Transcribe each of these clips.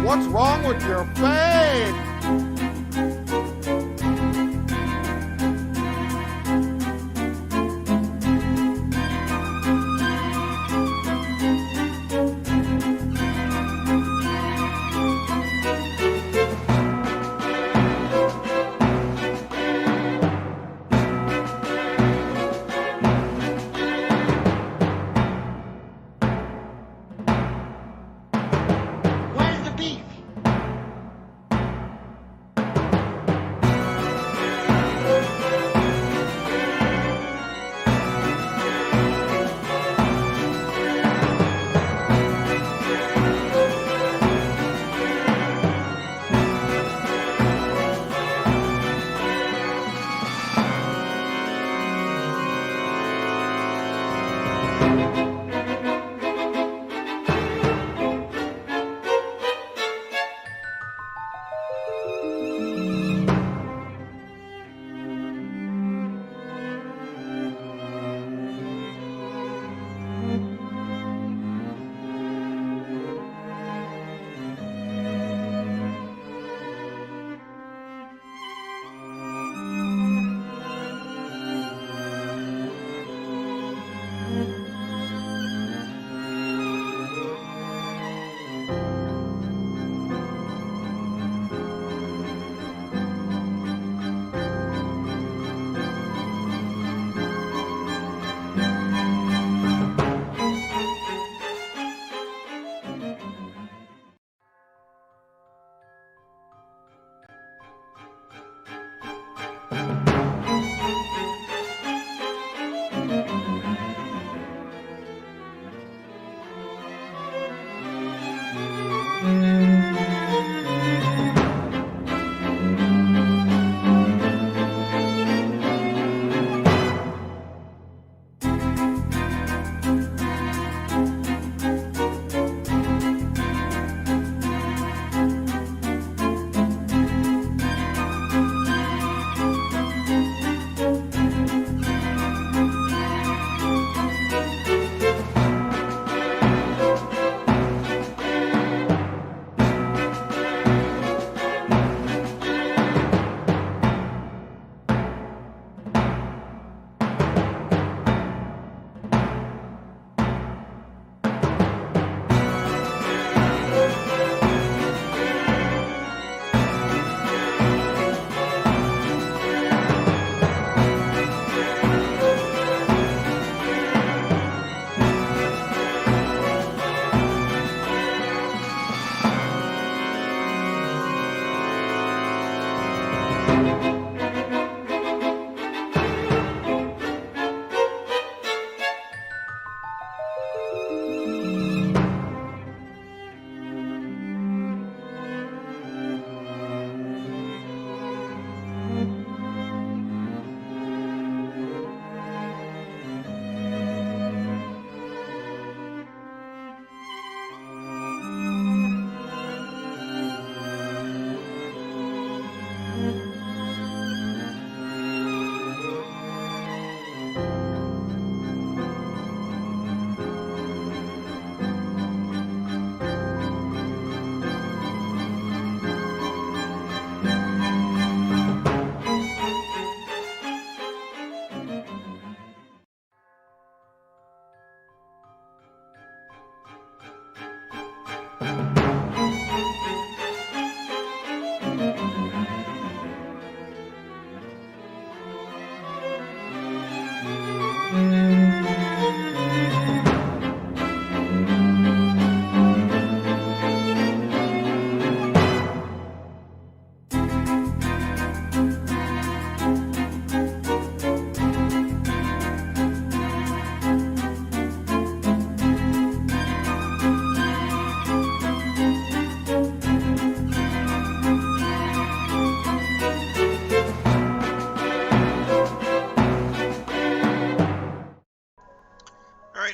What's wrong with your face? Where's the beef?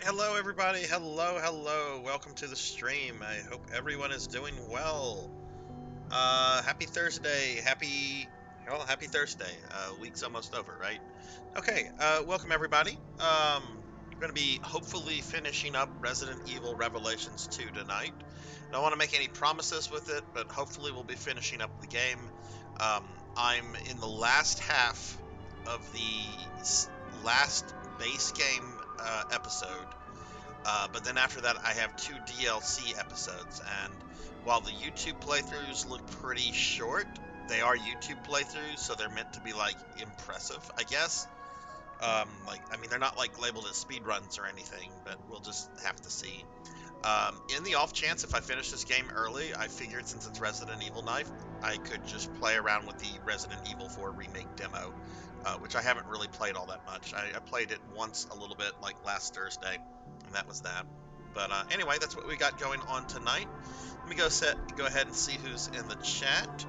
Hello everybody, hello, welcome to the stream. I hope everyone is doing well. Happy Thursday, happy Thursday. Week's almost over, right? Okay, welcome everybody. going to be hopefully finishing up Resident Evil Revelations 2 tonight. I don't want to make any promises with it, but hopefully we'll be finishing up the game. Um, I'm in the last half of the last base game episode, but then after that I have 2 DLC episodes, and while the YouTube playthroughs look pretty short, they are YouTube playthroughs, so they're meant to be like impressive, I guess. I mean, they're not like labeled as speed runs or anything, but we'll just have to see. In the off chance if I finish this game early, I figured since it's Resident Evil Night, I could just play around with the Resident Evil 4 remake demo, which I haven't really played all that much. I played it once a little bit, like last Thursday, and that was that. But anyway, that's what we got going on tonight. Let me go ahead and see who's in the chat.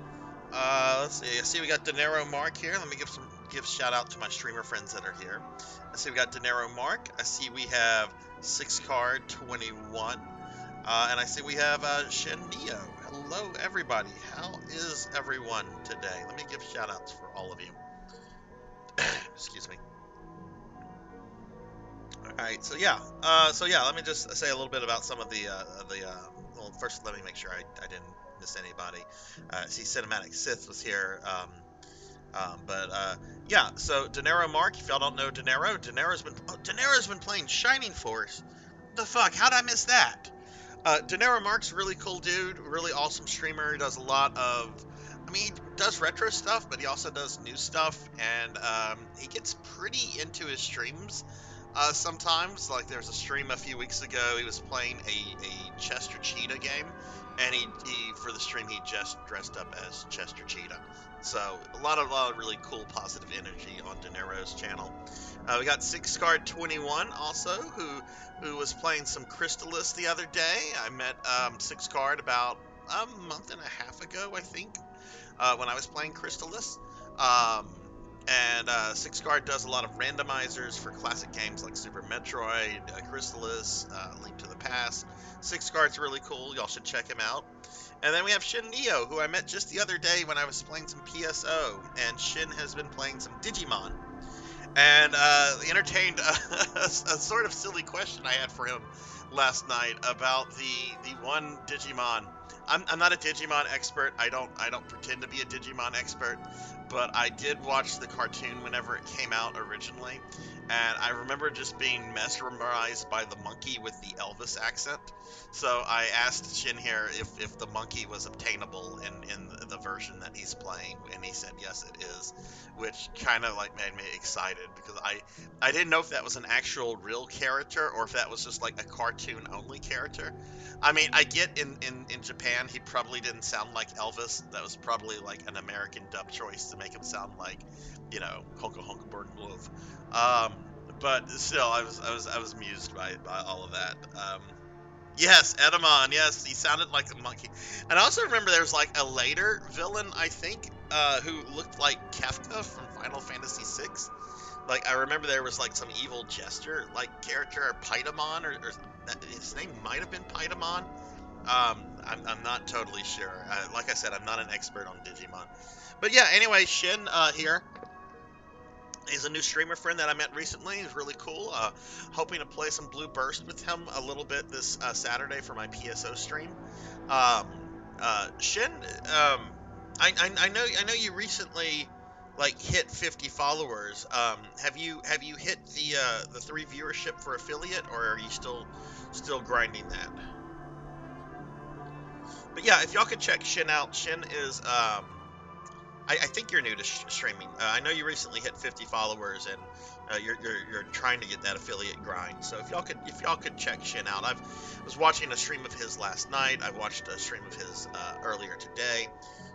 Let's see. I see we got Dinero Mark here. Let me give shout out to my streamer friends that are here. I see we got Dinero Mark. I see we have 6card21. And I see we have Shen Neo. Hello, everybody. How is everyone today? Let me give shout outs for all of you. Excuse me. Alright, so yeah, let me just say a little bit about some of well, first let me make sure I didn't miss anybody. See, Cinematic Sith was here, yeah, so Dinero Mark, if y'all don't know Dinero's been playing Shining Force. What the fuck, how'd I miss that? Dinero Mark's a really cool dude, really awesome streamer. He does a lot of, he does retro stuff, but he also does new stuff, and he gets pretty into his streams sometimes. Like, there's a stream a few weeks ago, he was playing a Chester Cheetah game, and he for the stream, he just dressed up as Chester Cheetah. So, a lot of really cool, positive energy on Dinero's channel. We got 6card21 also, who was playing some Crystallis the other day. I met 6card about a month and a half ago, I think, when I was playing Crystallis. And 6card does a lot of randomizers for classic games like Super Metroid, Crystallis, Link to the Past. 6card's really cool. Y'all should check him out. And then we have Shin Neo, who I met just the other day when I was playing some PSO. And Shin has been playing some Digimon. And entertained a sort of silly question I had for him last night about the one Digimon. I'm not a Digimon expert. I don't pretend to be a Digimon expert, but I did watch the cartoon whenever it came out originally, and I remember just being mesmerized by the monkey with the Elvis accent. So I asked Shin here if the monkey was obtainable in the version that he's playing, and he said yes, it is, which kind of like made me excited because I didn't know if that was an actual real character or if that was just like a cartoon only character. I mean, I get in Japan he probably didn't sound like Elvis. That was probably like an American dub choice to make him sound like, Honka Honka Burn Glove. But still, I was amused by all of that. Yes, Edamon, yes, he sounded like a monkey. And I also remember there was like a later villain, I think, who looked like Kefka from Final Fantasy VI. Like, I remember there was like some evil jester like character, Python, or his name might have been Python. I'm not totally sure. Like I said, I'm not an expert on Digimon. But yeah, anyway, Shin here. He's a new streamer friend that I met recently. He's really cool. Hoping to play some Blue Burst with him a little bit this Saturday for my PSO stream. Shin, I know you recently like hit 50 followers. Have you hit the 3 viewership for affiliate, or are you still grinding that? But yeah, if y'all could check Shin out, Shin is I think you're new to streaming. I know you recently hit 50 followers, and you're trying to get that affiliate grind. So if y'all could check Shin out. I was watching a stream of his last night. I watched a stream of his earlier today.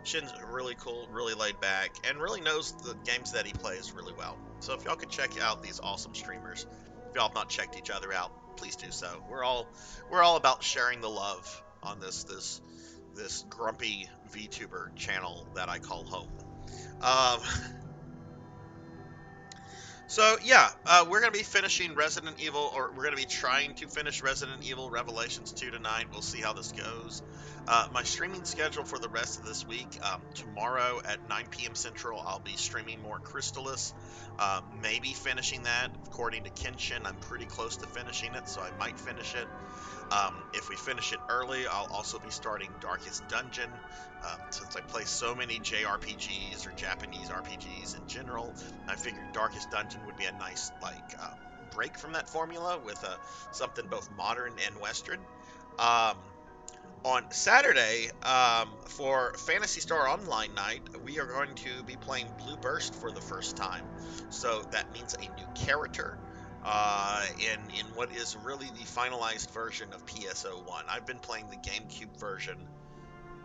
Shin's really cool, really laid back, and really knows the games that he plays really well. So if y'all could check out these awesome streamers, if y'all have not checked each other out, please do so. We're all about sharing the love on this grumpy VTuber channel that I call home. So yeah, we're gonna be finishing Resident Evil, or we're gonna be trying to finish Resident Evil Revelations 2 tonight. We'll see how this goes. My streaming schedule for the rest of this week: tomorrow at 9 p.m. Central, I'll be streaming more Crystalis. Maybe finishing that. According to Kenshin, I'm pretty close to finishing it, so I might finish it. If we finish it early, I'll also be starting Darkest Dungeon. Since I play so many JRPGs or Japanese RPGs in general, I figured Darkest Dungeon would be a nice break from that formula with something both modern and Western. Um, on Saturday, for Phantasy Star Online night, we are going to be playing Blue Burst for the first time. So that means a new character in what is really the finalized version of PSO1. I've been playing the GameCube version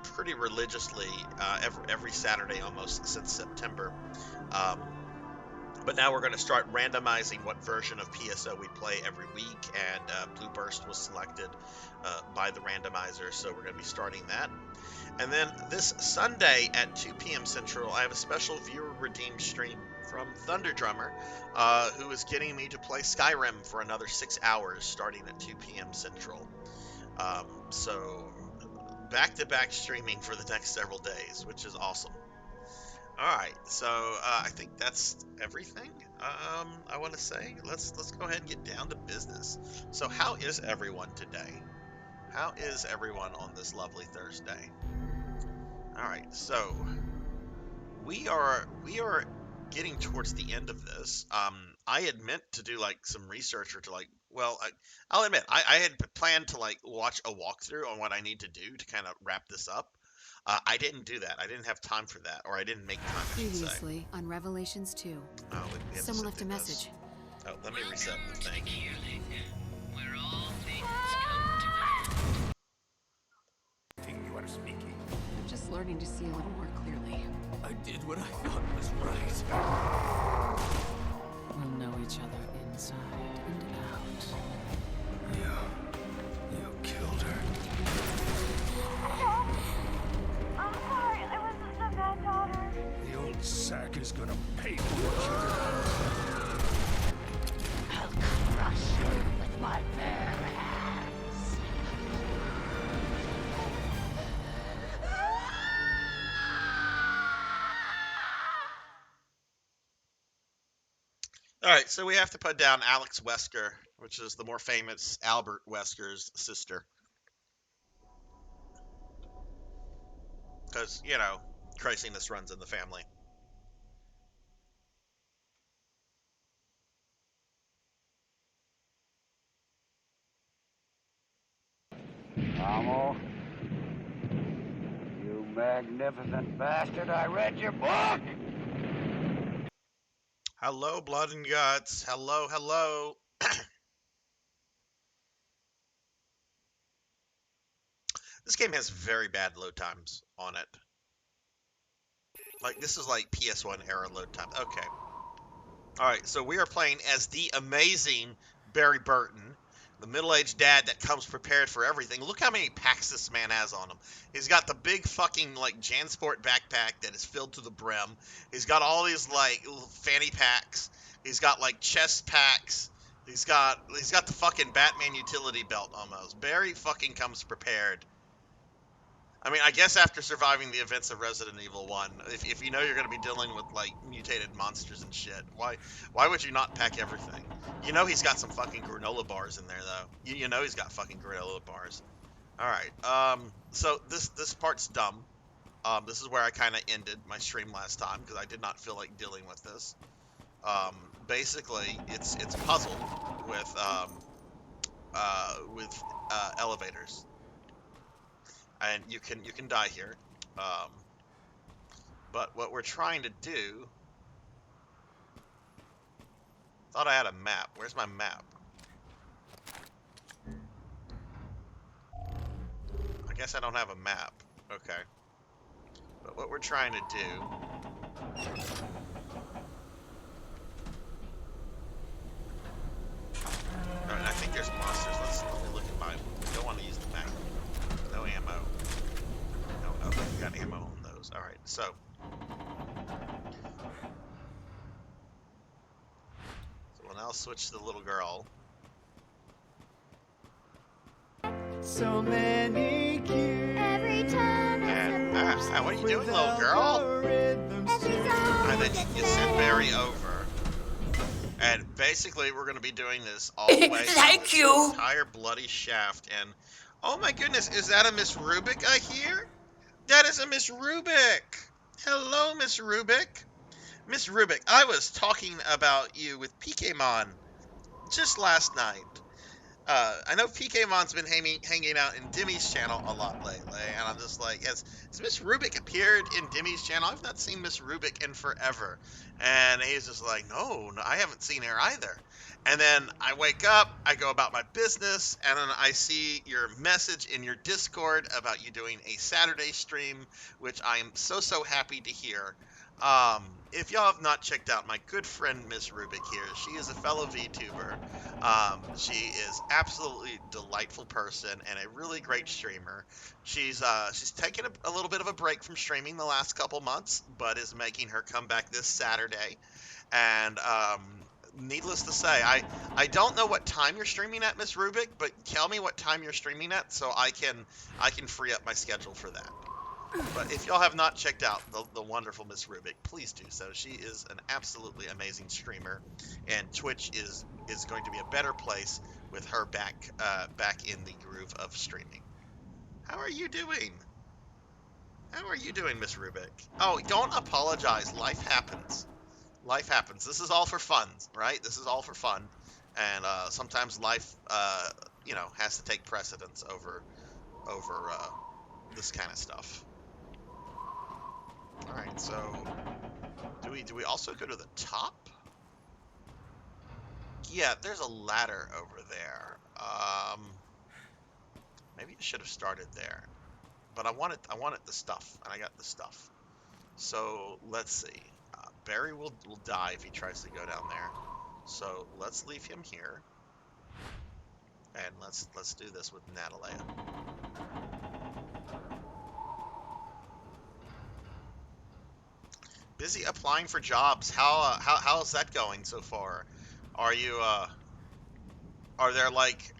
pretty religiously every Saturday almost since September. Um, but now we're going to start randomizing what version of PSO we play every week, and Blue Burst was selected by the randomizer, so we're going to be starting that. And then this Sunday at 2 p.m. Central, I have a special viewer-redeemed stream from Thunder Drummer, who is getting me to play Skyrim for another 6 hours starting at 2 p.m. Central. So back-to-back streaming for the next several days, which is awesome. Alright, so I think that's everything I want to say. Let's go ahead and get down to business. So how is everyone today? How is everyone on this lovely Thursday? Alright, so we are getting towards the end of this. I had meant to do like some research or to I'll admit I had planned to like watch a walkthrough on what I need to do to kind of wrap this up. I didn't do that. I didn't have time for that, or I didn't make time, I should say. Previously on Revelations 2. Oh, we have Someone to left a message. Oh, let me reset the thing. Where all things come to an You are speaking. I'm just learning to see a little more clearly. I did what I thought was right. We'll know each other inside and out. You killed her. I'm sorry, I wasn't the bad daughter. The old sack is gonna pay for what I'll crush you with my bare hands. All right, so we have to put down Alex Wesker, which is the more famous Albert Wesker's sister. Because, you know, craziness runs in the family. Amo, you magnificent bastard, I read your book! Hello, Blood and Guts. Hello, hello. This game has very bad load times on it. Like, this is like PS1 era load times. Okay. Alright, so we are playing as the amazing Barry Burton, the middle-aged dad that comes prepared for everything. Look how many packs this man has on him. He's got the big fucking, like, JanSport backpack that is filled to the brim. He's got all these, like, fanny packs. He's got, like, chest packs. He's got the fucking Batman utility belt almost. Barry fucking comes prepared. I mean, I guess after surviving the events of Resident Evil 1, if you know you're going to be dealing with, like, mutated monsters and shit, why would you not pack everything? You know he's got some fucking granola bars in there, though. You know he's got fucking granola bars. Alright, so this part's dumb. This is where I kind of ended my stream last time, because I did not feel like dealing with this. Basically, it's puzzled with elevators. And you can die here, but what we're trying to do. Thought I had a map. Where's my map? I guess I don't have a map. Okay. But what we're trying to do. Alright, I think there's monsters. Let me look at mine. Don't want to use the map. No ammo. No, okay, we got ammo on those. Alright, so. switch to the little girl. So many cute. Every time And what are you doing, little without girl? the rhythms Every to- time And then you send Barry over. And basically, we're going to be doing this all the way Thank through you. this entire bloody shaft. And oh my goodness, is that a Miss Rubik I hear? That is a Miss Rubik. Hello, Miss Rubik. Miss Rubik, I was talking about you with PKmon just last night. I know PKmon's been hanging out in Dimmy's channel a lot lately, and I'm just like, has Miss Rubik appeared in Dimmy's channel? I've not seen Miss Rubik in forever. And he's just like, no, I haven't seen her either. And then I wake up, I go about my business, and then I see your message in your Discord about you doing a Saturday stream, which I am so happy to hear. If y'all have not checked out my good friend Miss Rubik here, she is a fellow VTuber. She is absolutely delightful person and a really great streamer. She's taken a little bit of a break from streaming the last couple months, but is making her comeback this Saturday. And needless to say, I don't know what time you're streaming at, Miss Rubik, but tell me what time you're streaming at so I can free up my schedule for that. But if y'all have not checked out the wonderful Miss Rubik, please do so. She is an absolutely amazing streamer, and Twitch is going to be a better place with her back in the groove of streaming. How are you doing? How are you doing, Miss Rubik? Oh, don't apologize. Life happens. Life happens. This is all for fun, right? This is all for fun, and sometimes life, has to take precedence over this kind of stuff. All right, so do we also go to the top? Yeah, there's a ladder over there. Maybe I should have started there, but I wanted the stuff, and I got the stuff. So let's see. Barry will die if he tries to go down there. So let's leave him here, and let's do this with Natalia. Busy applying for jobs. How's that going so far? Are you are there like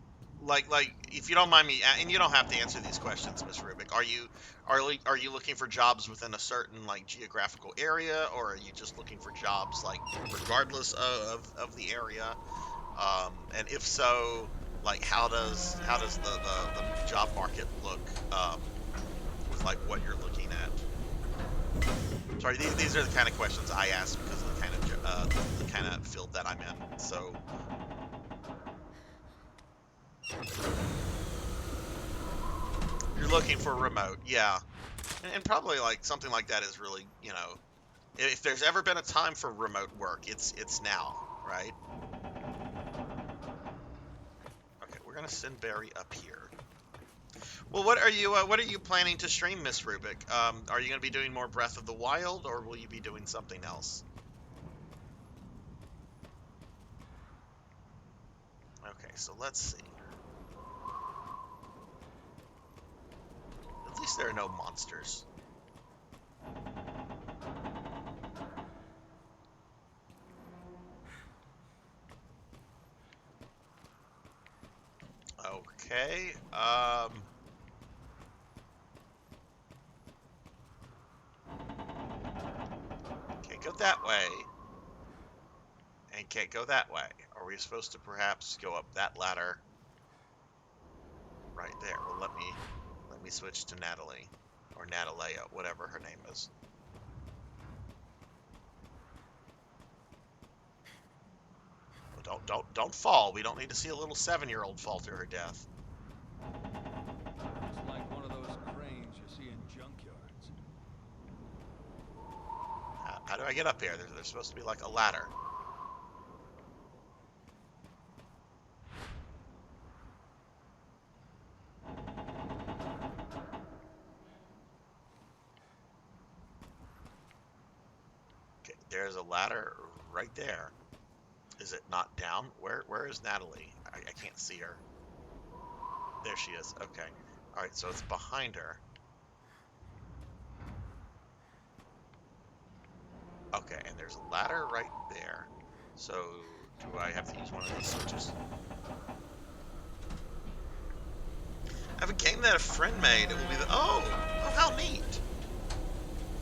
if you don't mind me, and you don't have to answer these questions, Miss Rubik, are you looking for jobs within a certain like geographical area, or are you just looking for jobs like regardless of the area? And if so, like how does the job market look with like what you're looking at? Sorry, these are the kind of questions I ask because of the kind of field that I'm in. So, you're looking for remote, yeah, and probably like something like that is really, if there's ever been a time for remote work, it's now, right? Okay, we're gonna send Barry up here. Well, what are you planning to stream, Miss Rubik? Are you going to be doing more Breath of the Wild, or will you be doing something else? Okay, so let's see. At least there are no monsters. Okay, can't go that way. And can't go that way. Are we supposed to perhaps go up that ladder? Right there. Well, let me switch to Natalie. Or Natalia, whatever her name is. Don't fall. We don't need to see a little 7-year-old fall to her death. It's like one of those cranes you see in junkyards. How do I get up here? There's supposed to be like a ladder. Okay, there's a ladder right there. Is it not down? Where is Natalie? I can't see her. There she is. Okay. All right, so it's behind her. Okay, and there's a ladder right there. So do I have to use one of these switches? I have a game that a friend made. It will be the... Oh, how neat.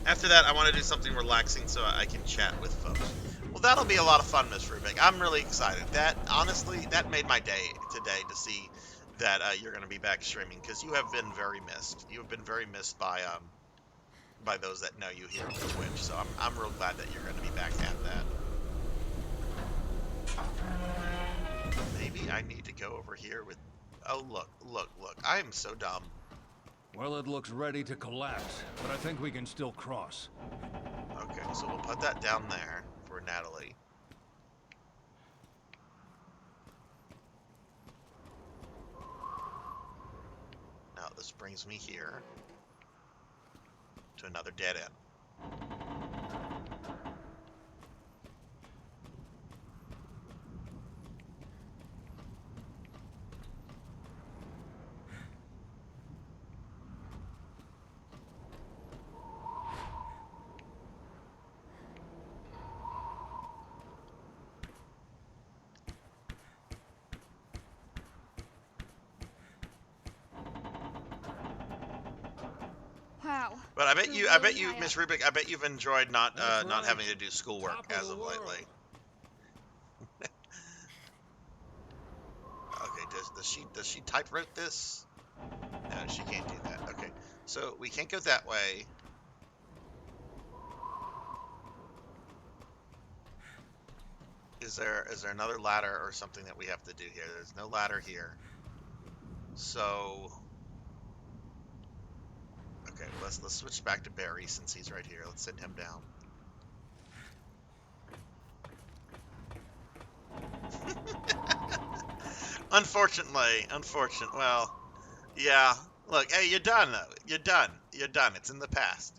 After that, I want to do something relaxing so I can chat with folks. Well, that'll be a lot of fun, Miss Rubik. I'm really excited. That, honestly, that made my day today to see that you're going to be back streaming, because you have been very missed. You have been very missed by those that know you here on Twitch. So I'm real glad that you're going to be back at that. Maybe I need to go over here with... Oh, look. I am so dumb. Well, it looks ready to collapse, but I think we can still cross. Okay, so we'll put that down there for Natalie. Now this brings me here to another dead end. Wow. But I bet you, Miss Rubik, I bet you've enjoyed not having to do schoolwork as of lately. Okay, does she typewrote this? No, she can't do that. Okay, so we can't go that way. Is there another ladder or something that we have to do here? There's no ladder here. So okay, let's switch back to Barry since he's right here. Let's send him down. Unfortunately, well, yeah. Look, hey, you're done though. You're done. It's in the past.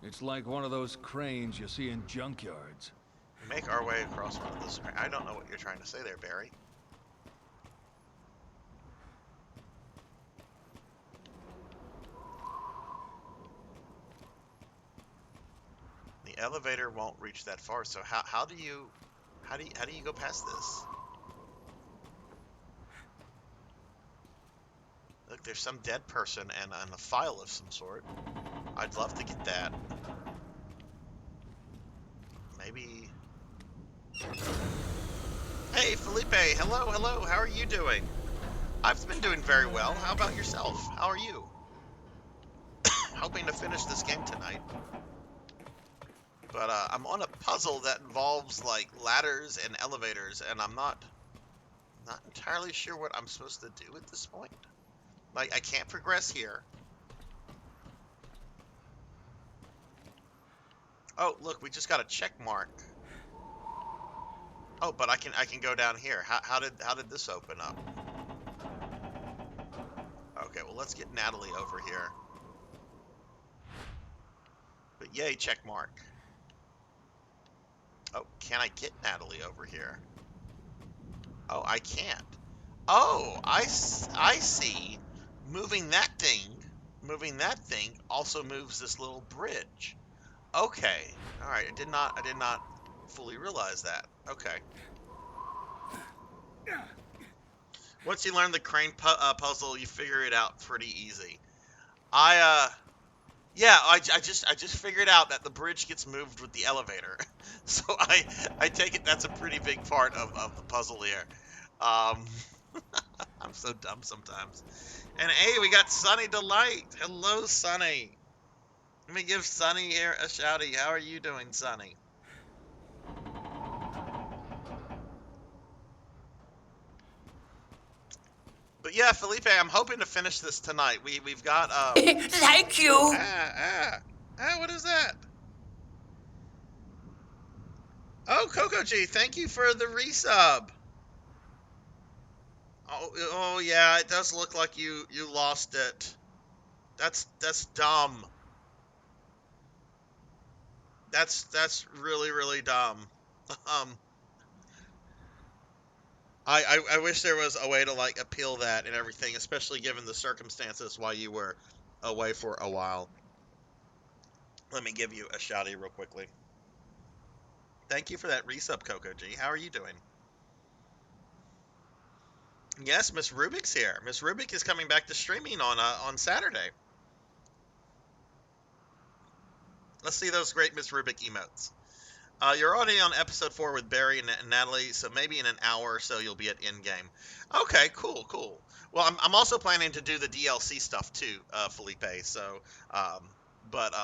It's like one of those cranes you see in junkyards. We make our way across one of those. I don't know what you're trying to say there, Barry. The elevator won't reach that far. So how do you go past this? Look, there's some dead person and a file of some sort. I'd love to get that. Maybe. Hey, Felipe. Hello. How are you doing? I've been doing very well. How about yourself? How are you? Hoping to finish this game tonight. But I'm on a puzzle that involves like ladders and elevators, and I'm not entirely sure what I'm supposed to do at this point. Like, I can't progress here. Oh, look, we just got a check mark. Oh, but I can go down here. How did this open up? Okay, well, let's get Natalie over here. But yay, check mark. Oh, can I get Natalie over here? Oh, I can't. Oh, I see. Moving that thing also moves this little bridge. Okay. All right. I did not fully realize that. Okay. Once you learn the crane puzzle, you figure it out pretty easy. I just figured out that the bridge gets moved with the elevator. So I take it that's a pretty big part of the puzzle here. I'm so dumb sometimes. And hey, we got Sunny Delight. Hello, Sunny. Let me give Sunny here a shouty. How are you doing, Sunny? But yeah, Felipe, I'm hoping to finish this tonight. We've got Thank you. What is that? Oh, Coco G, thank you for the resub. Oh yeah, it does look like you lost it. That's dumb. That's really dumb. I wish there was a way to like appeal that and everything, especially given the circumstances while you were away for a while. Let me give you a shouty real quickly. Thank you for that resub, Coco G. How are you doing? Yes, Miss Rubik's here. Miss Rubik is coming back to streaming on Saturday. Let's see those great Miss Rubik emotes. You're already on episode 4 with Barry and Natalie, so maybe in an hour or so you'll be at Endgame. Okay, cool. Well, I'm also planning to do the DLC stuff too, Felipe. So, um, but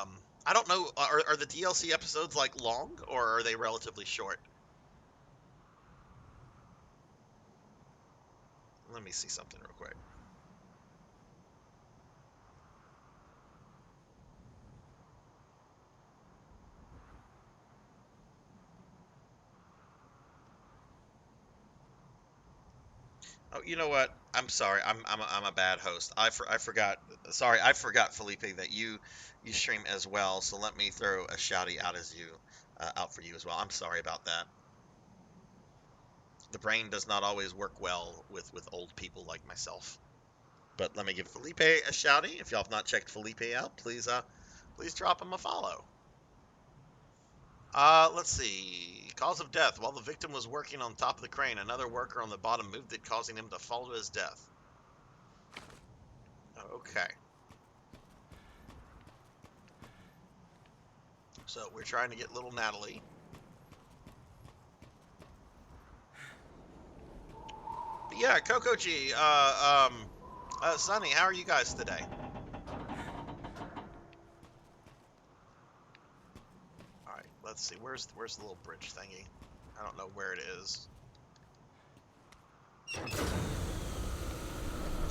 I don't know. Are the DLC episodes like long or are they relatively short? Let me see something real quick. Oh, you know what? I'm sorry. I'm a bad host. I forgot. Sorry, I forgot, Felipe, that you stream as well. So let me throw a shouty out as you out for you as well. I'm sorry about that. The brain does not always work well with old people like myself. But let me give Felipe a shouty. If y'all have not checked Felipe out, please drop him a follow. Let's see. Cause of death. While the victim was working on top of the crane, another worker on the bottom moved it, causing him to fall to his death. Okay. So we're trying to get little Natalie. But yeah, Coco G, Sonny, how are you guys today? Alright, let's see. Where's the little bridge thingy? I don't know where it is.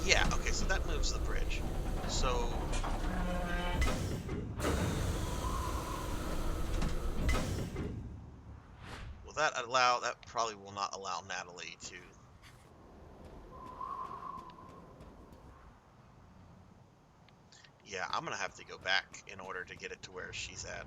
Yeah, okay, so that moves the bridge. So... will that allow... that probably will not allow Natalie to... yeah, I'm gonna have to go back in order to get it to where she's at.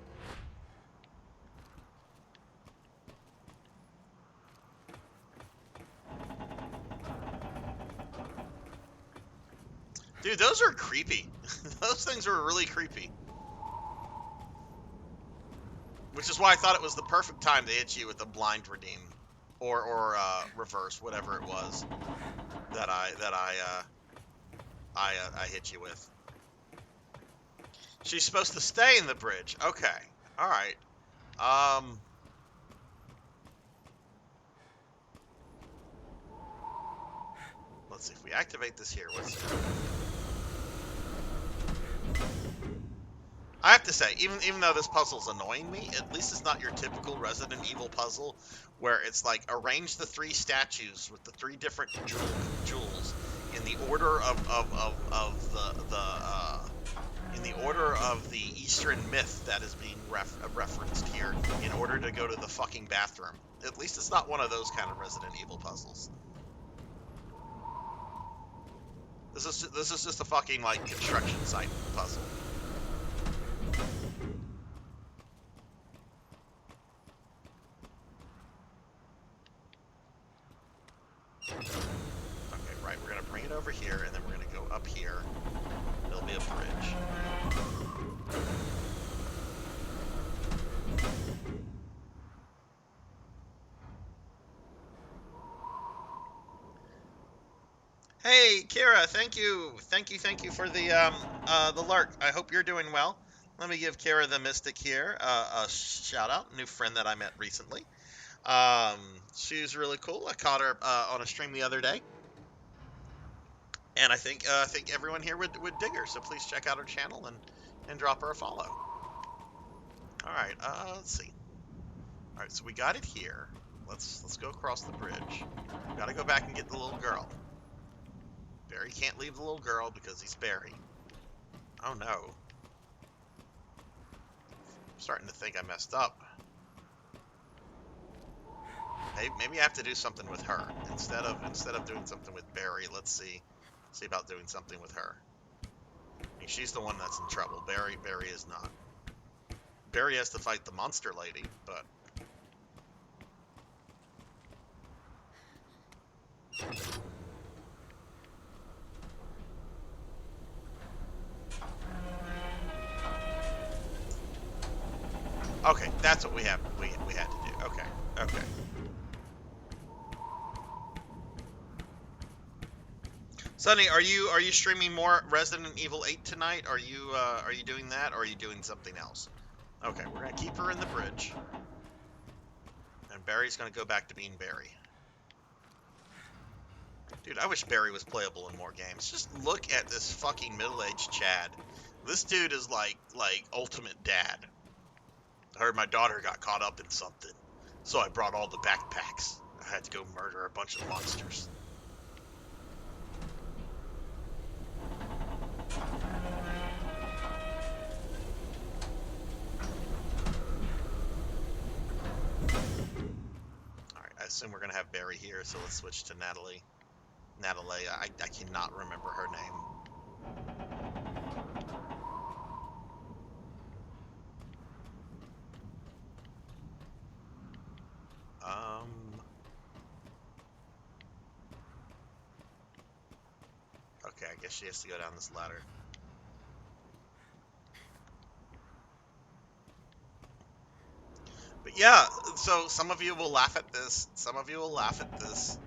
Dude, those are creepy. Those things are really creepy. Which is why I thought it was the perfect time to hit you with the blind redeem. Or reverse, whatever it was that I hit you with. She's supposed to stay in the bridge. Okay. Alright. Let's see if we activate this here. What's I have to say, even though this puzzle's annoying me, at least it's not your typical Resident Evil puzzle where it's like arrange the 3 statues with the 3 different jewels in the order in the order of the Eastern myth that is being referenced here in order to go to the fucking bathroom. At least it's not one of those kind of Resident Evil puzzles. This is just a fucking like construction site puzzle. Okay, right, we're gonna bring it over here, and then we're gonna go up here. There'll be a bridge. Hey, Kira, thank you for the lark. I hope you're doing well. Let me give Kira the Mystic here a shout out, new friend that I met recently. She's really cool. I caught her on a stream the other day, and I think everyone here would dig her. So please check out her channel and drop her a follow. All right, let's see. All right, so we got it here. Let's go across the bridge. We gotta go back and get the little girl. Barry can't leave the little girl because he's Barry. Oh no. I'm starting to think I messed up. Maybe I have to do something with her instead of doing something with Barry. Let's see about doing something with her. I mean, she's the one that's in trouble. Barry is not. Barry has to fight the monster lady, but okay, that's what we had to do. Okay. Sonny, are you streaming more Resident Evil 8 tonight? Are you doing that, or are you doing something else? Okay, we're gonna keep her in the bridge, and Barry's gonna go back to being Barry. Dude, I wish Barry was playable in more games. Just look at this fucking middle-aged Chad. This dude is like ultimate dad. I heard my daughter got caught up in something, so I brought all the backpacks. I had to go murder a bunch of monsters. Alright, I assume we're gonna have Barry here, so let's switch to Natalie. Natalia, I cannot remember her name. Okay, I guess she has to go down this ladder. But yeah, so some of you will laugh at this. Some of you will laugh at this.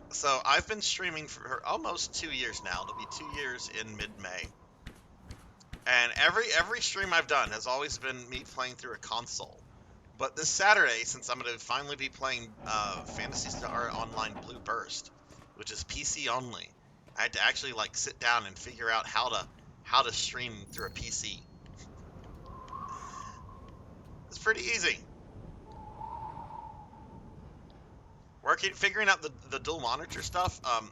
So I've been streaming for almost 2 years now. It'll be 2 years in mid-May. And every stream I've done has always been me playing through a console. But this Saturday, since I'm going to finally be playing Phantasy Star Online Blue Burst, which is PC only, I had to actually like sit down and figure out how to stream through a PC. It's pretty easy. Figuring out the dual monitor stuff. I'm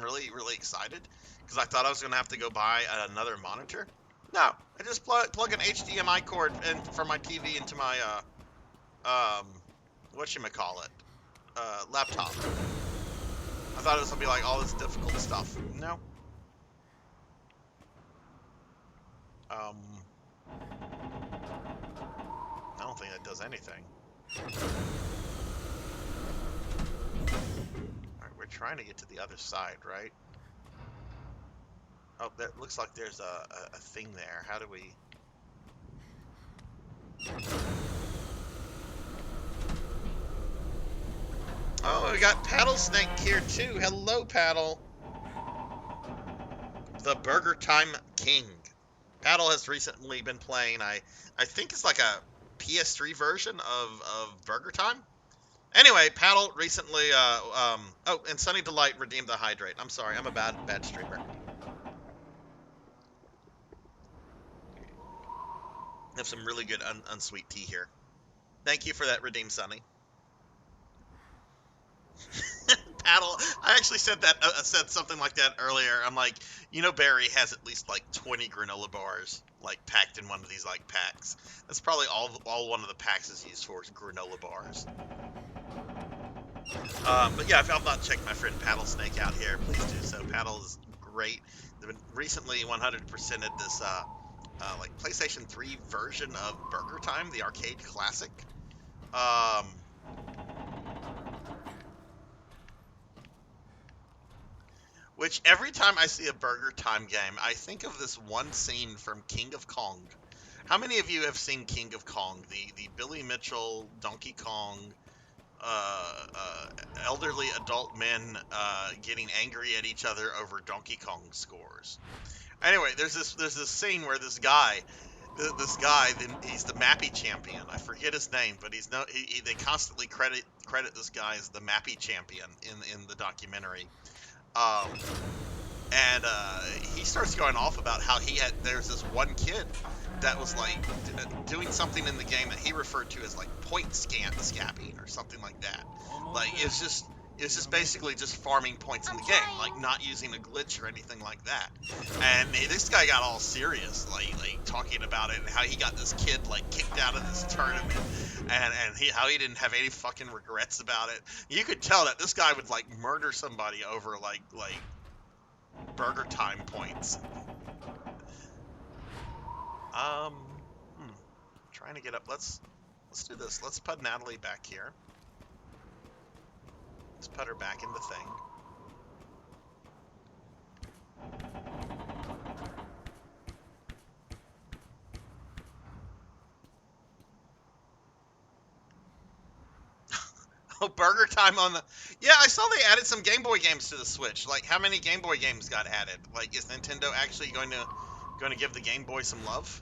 really excited because I thought I was gonna have to go buy another monitor. No, I just plug an HDMI cord from my TV into my whatchamacallit, laptop. I thought it was gonna be like all this difficult stuff. No. I don't think that does anything. Alright, we're trying to get to the other side, right? Oh, that looks like there's a thing there. How do we... Oh, we got Paddle Snake here too. Hello, Paddle. The Burger Time King. Paddle has recently been playing, I think it's like a PS3 version of Burger Time. Anyway, Paddle recently, oh, and Sunny Delight redeemed the hydrate. I'm sorry, I'm a bad streamer. I have some really good unsweet tea here. Thank you for that, Redeem Sunny. Paddle, I actually said that, said something like that earlier. I'm like, you know, Barry has at least like 20 granola bars, like packed in one of these like packs. That's probably all one of the packs is used for is granola bars. But yeah, if y'all have not checked my friend Paddle Snake out here, please do so. Paddle is great. They've been recently 100%ed this like PlayStation 3 version of Burger Time, the arcade classic. Which every time I see a Burger Time game, I think of this one scene from King of Kong. How many of you have seen King of Kong? The Billy Mitchell, Donkey Kong, elderly adult men getting angry at each other over Donkey Kong scores. Anyway, there's this scene where this guy, he's the Mappy champion. I forget his name, but they constantly credit this guy as the Mappy champion in the documentary. And he starts going off about how there's this one kid that was like doing something in the game that he referred to as like point scapping or something like that. Like it's just basically just farming points in the game, like not using a glitch or anything like that. And this guy got all serious, like talking about it and how he got this kid like kicked out of this tournament, and how he didn't have any fucking regrets about it. You could tell that this guy would like murder somebody over like Burger Time points. Trying to get up. Let's do this. Let's put Natalie back here. Let's put her back in the thing. Oh, Burger Time on the... Yeah, I saw they added some Game Boy games to the Switch. Like, how many Game Boy games got added? Like, is Nintendo actually going to give the Game Boy some love?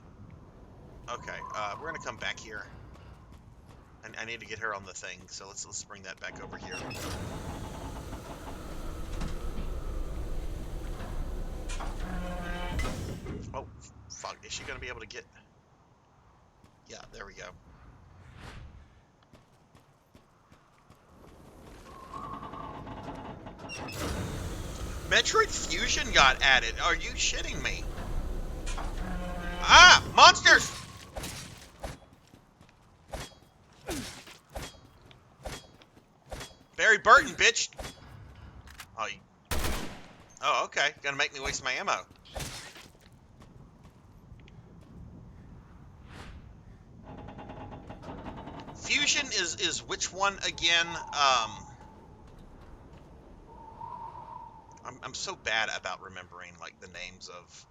Okay, we're going to come back here. I need to get her on the thing, so let's bring that back over here. Oh, fuck. Is she going to be able to get... Yeah, there we go. Metroid Fusion got added. Are you shitting me? Ah! Monsters! Barry Burton, bitch! Oh, oh, okay. Gonna make me waste my ammo. Fusion is which one again? I'm so bad about remembering like the names of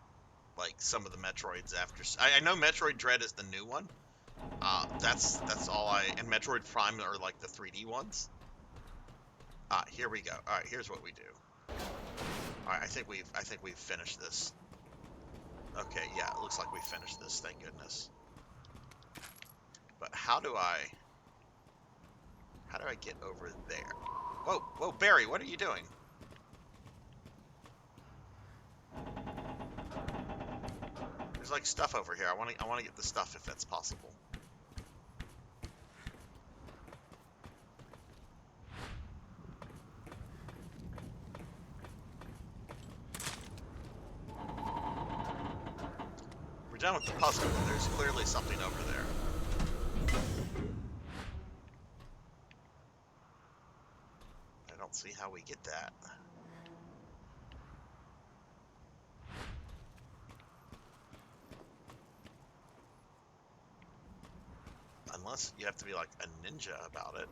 like some of the Metroids after. I know Metroid Dread is the new one. That's all and Metroid Prime are like the 3D ones. Here we go. All right, here's what we do. All right, I think we've finished this. Okay, yeah, it looks like we finished this. Thank goodness. But how do I get over there? Whoa, Barry, what are you doing? There's like stuff over here. I want to get the stuff if that's possible. We're done with the puzzle, but there's clearly something over there. I don't see how we get that. Unless you have to be like a ninja about it.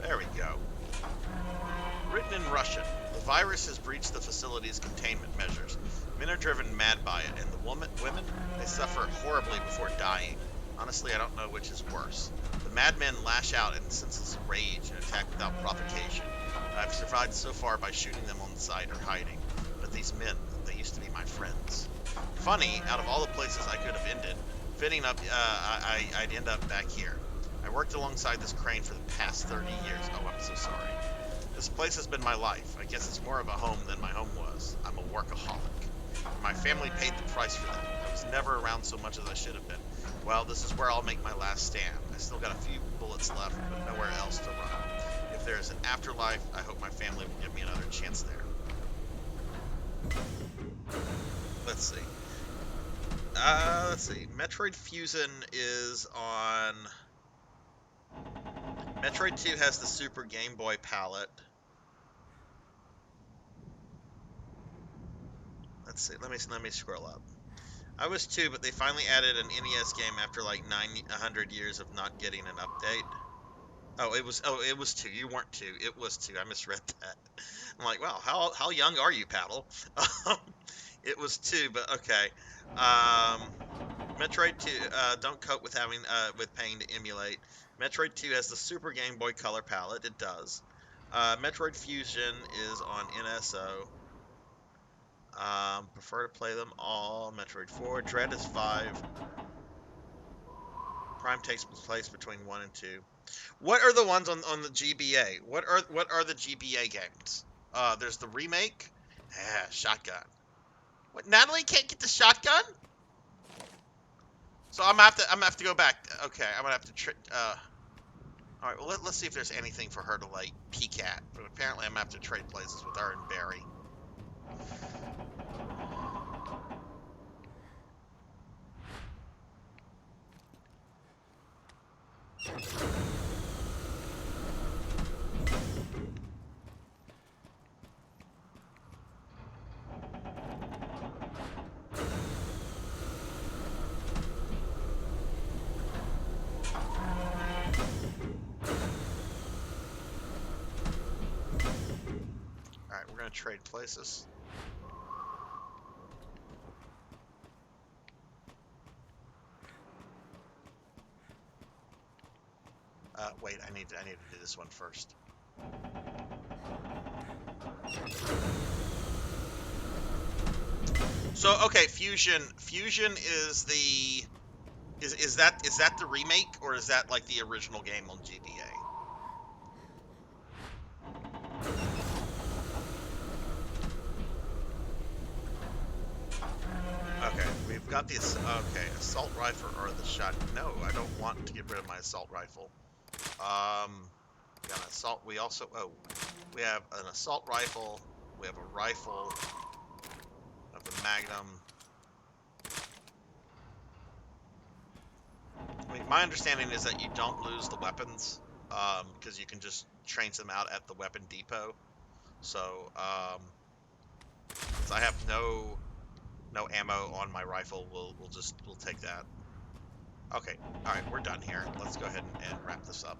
There we go. Written in Russian, the virus has breached the facility's containment measures. Men are driven mad by it, and the women, they suffer horribly before dying. Honestly, I don't know which is worse. The madmen lash out in senseless rage and attack without provocation. I've survived so far by shooting them on the side or hiding. But these men, they used to be my friends. Funny, out of all the places I could have ended, fitting up, I'd end up back here. I worked alongside this crane for the past 30 years. Oh, I'm so sorry. This place has been my life. I guess it's more of a home than my home was. I'm a workaholic. My family paid the price for that. I was never around so much as I should have been. Well, this is where I'll make my last stand. I still got a few bullets left, but nowhere else to run. If there is an afterlife, I hope my family will give me another chance there. Let's see. Let's see. Metroid Fusion is on... Metroid 2 has the Super Game Boy palette. Let's see. Let me scroll up. I was 2, but they finally added an NES game after like 900 years of not getting an update. Oh, it was 2. You weren't 2. It was 2. I misread that. I'm like, wow, how young are you, Paddle? It was 2, but okay. Metroid 2 don't cope with having with paying to emulate. Metroid 2 has the Super Game Boy Color palette. It does. Metroid Fusion is on NSO. Prefer to play them all. Metroid 4. Dread is 5. Prime takes place between 1 and 2. What are the ones on the GBA? What are the GBA games? There's the remake. Yeah, shotgun. What? Natalie can't get the shotgun? So I'm gonna have to go back. Okay, I'm gonna have to all right. Well, let's see if there's anything for her to like peek at. But apparently, I'm gonna have to trade places with her and Barry. Trade places. Wait, I need to do this one first. So okay, Fusion is the is that the remake, or is that like the original game on GBA? Okay, we've got this. Okay, assault rifle or the shot. No, I don't want to get rid of my assault rifle. Got an assault. We also we have an assault rifle. We have a rifle. We have a magnum. I mean, my understanding is that you don't lose the weapons, because you can just change them out at the weapon depot. So, since I have no ammo on my rifle, we'll take that. Okay, all right, we're done here. Let's go ahead and wrap this up.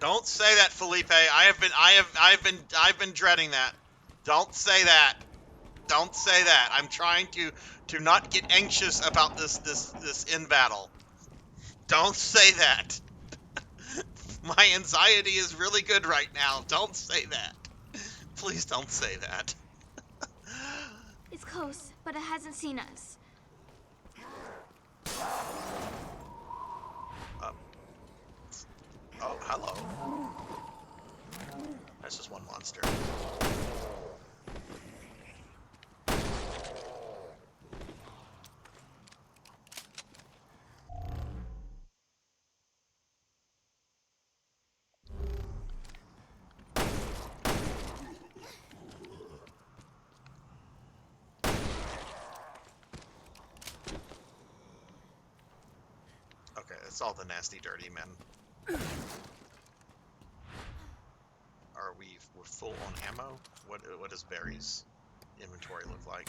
Don't say that, Felipe. I've been dreading that. Don't say that. Don't say that. I'm trying to not get anxious about this in battle. Don't say that. My anxiety is really good right now. Don't say that. Please don't say that. It's close, but it hasn't seen us. Oh, hello. That's just one monster. Okay, that's all the nasty, dirty men. We're full on ammo? What does Barry's inventory look like?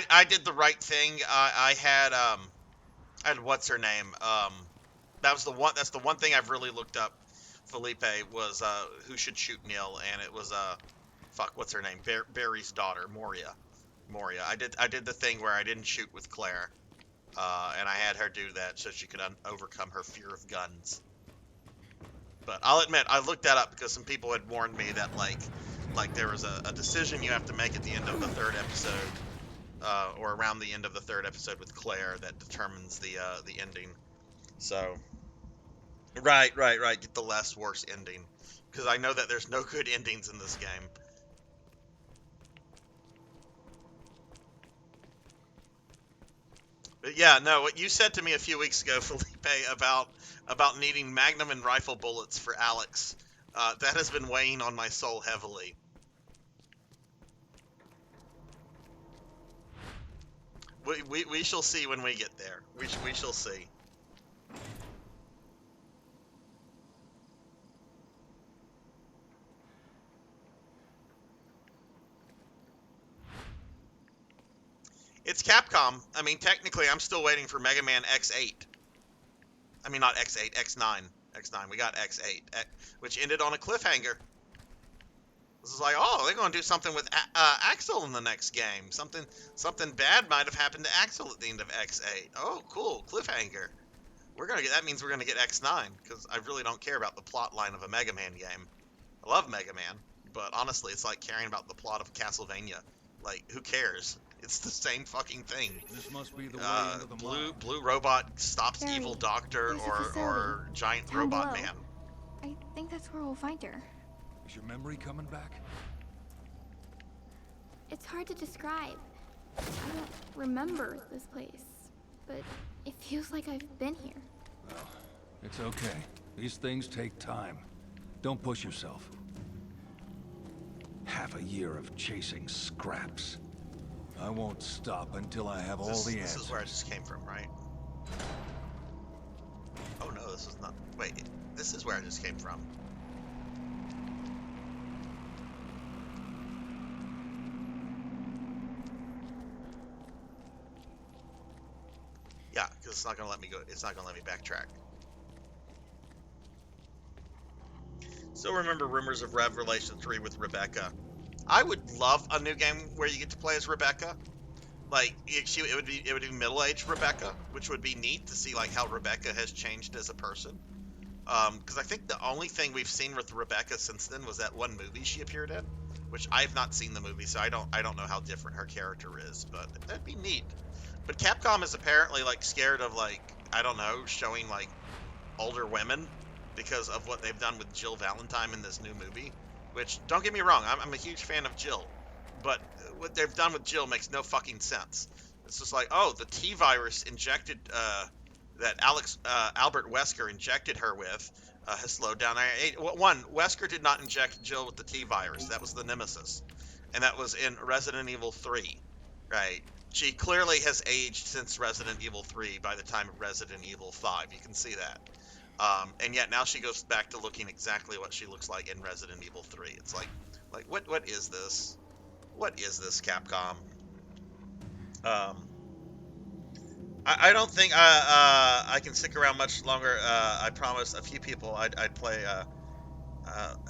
I did the right thing. I had what's her name? That's the one thing I've really looked up. Felipe was who should shoot Neil, and it was fuck, what's her name? Barry's daughter, Moria. I did the thing where I didn't shoot with Claire, and I had her do that so she could overcome her fear of guns. But I'll admit, I looked that up because some people had warned me that like there was a decision you have to make at the end of the third episode, or around the end of the third episode with Claire that determines the ending. So, right. Get the less worse ending, because I know that there's no good endings in this game. But yeah, no, what you said to me a few weeks ago, Felipe, about needing magnum and rifle bullets for Alex, that has been weighing on my soul heavily. We shall see when we get there. We shall see. It's Capcom. I mean, technically, I'm still waiting for Mega Man X8. I mean, not X8, X9. X9. We got X8, which ended on a cliffhanger. This is like, oh, they're going to do something with Axel in the next game. Something bad might have happened to Axel at the end of X8. Oh, cool, cliffhanger. That means we're gonna get X9, because I really don't care about the plot line of a Mega Man game. I love Mega Man, but honestly, it's like caring about the plot of Castlevania. Like, who cares? It's the same fucking thing. This must be the way into the mine. Blue robot stops Barry, evil doctor there's a or facility giant down robot below. man. I think that's where we'll find her. Is your memory coming back? It's hard to describe. I don't remember this place, but it feels like I've been here. Well, it's okay. These things take time. Don't push yourself. Half a year of chasing scraps. I won't stop until I have all the answers. This is where I just came from, right? Oh no, this is not. Wait, this is where I just came from. Yeah, because it's not gonna let me go. It's not gonna let me backtrack. Still remember rumors of Revelation 3 with Rebecca. I would love a new game where you get to play as Rebecca. Like, it would be middle-aged Rebecca, which would be neat to see like how Rebecca has changed as a person. Because I think the only thing we've seen with Rebecca since then was that one movie she appeared in, which I've not seen the movie, so I don't know how different her character is, but that'd be neat. But Capcom is apparently like scared of like, I don't know, showing like older women because of what they've done with Jill Valentine in this new movie. Which, don't get me wrong, I'm a huge fan of Jill, but what they've done with Jill makes no fucking sense. It's just like, oh, the T-virus injected, that Albert Wesker injected her with, has slowed down her age. One, Wesker did not inject Jill with the T-virus. That was the Nemesis. And that was in Resident Evil 3, right? She clearly has aged since Resident Evil 3 by the time of Resident Evil 5. You can see that. And yet now she goes back to looking exactly what she looks like in Resident Evil 3. It's like what is this? What is this, Capcom? I don't think I can stick around much longer. I promised a few people I'd play. I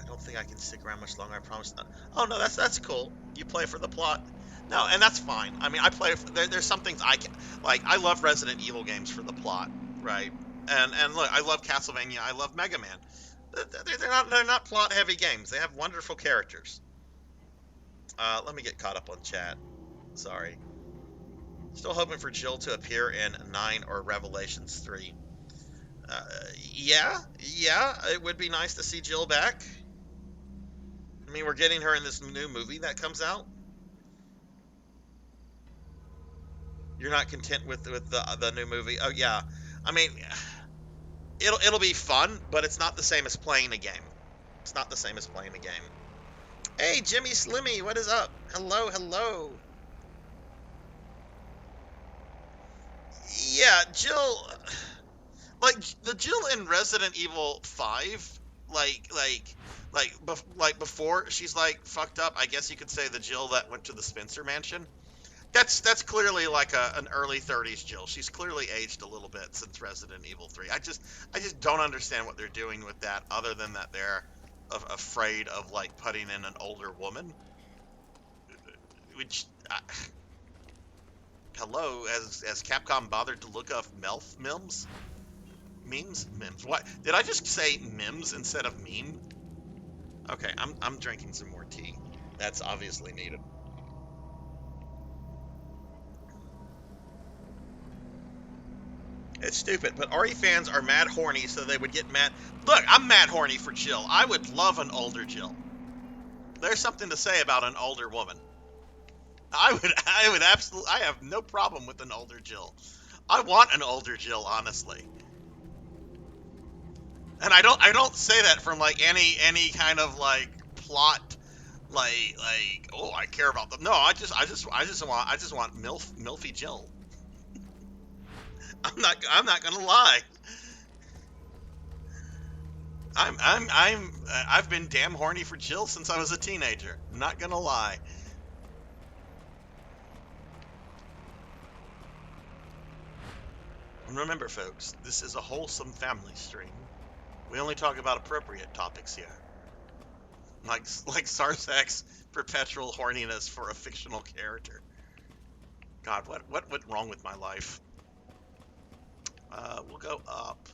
don't think I can stick around much longer. I promised. Oh no, that's cool. You play for the plot. No, and that's fine. I mean, I play. There's some things I can like. I love Resident Evil games for the plot, right? And look, I love Castlevania. I love Mega Man. They're not plot heavy games. They have wonderful characters. Let me get caught up on chat. Sorry. Still hoping for Jill to appear in 9 or Revelations 3. Yeah, it would be nice to see Jill back. I mean, we're getting her in this new movie that comes out. You're not content with the new movie? Oh yeah. I mean, it'll be fun, but it's not the same as playing a game. It's not the same as playing a game. Hey, Jimmy Slimmy, what is up? Hello. Yeah, Jill, like the Jill in Resident Evil 5, like before she's like fucked up. I guess you could say the Jill that went to the Spencer Mansion. That's clearly like an early 30s Jill. She's clearly aged a little bit since Resident Evil 3. I just don't understand what they're doing with that, other than that they're afraid of like putting in an older woman. Which, hello, has Capcom bothered to look up memes? What did I just say? Memes instead of meme? Okay, I'm drinking some more tea. That's obviously needed. It's stupid, but RE fans are mad horny, so they would get mad. Look, I'm mad horny for Jill. I would love an older Jill. There's something to say about an older woman. I would absolutely. I have no problem with an older Jill. I want an older Jill, honestly. And I don't say that from like any kind of like plot, like oh, I care about them. No, I just want milfy Jill. I'm not gonna lie. I've been damn horny for Jill since I was a teenager. I'm not gonna lie. And remember, folks, this is a wholesome family stream. We only talk about appropriate topics here. Like Sarzac's perpetual horniness for a fictional character. God, what went wrong with my life? We'll go up.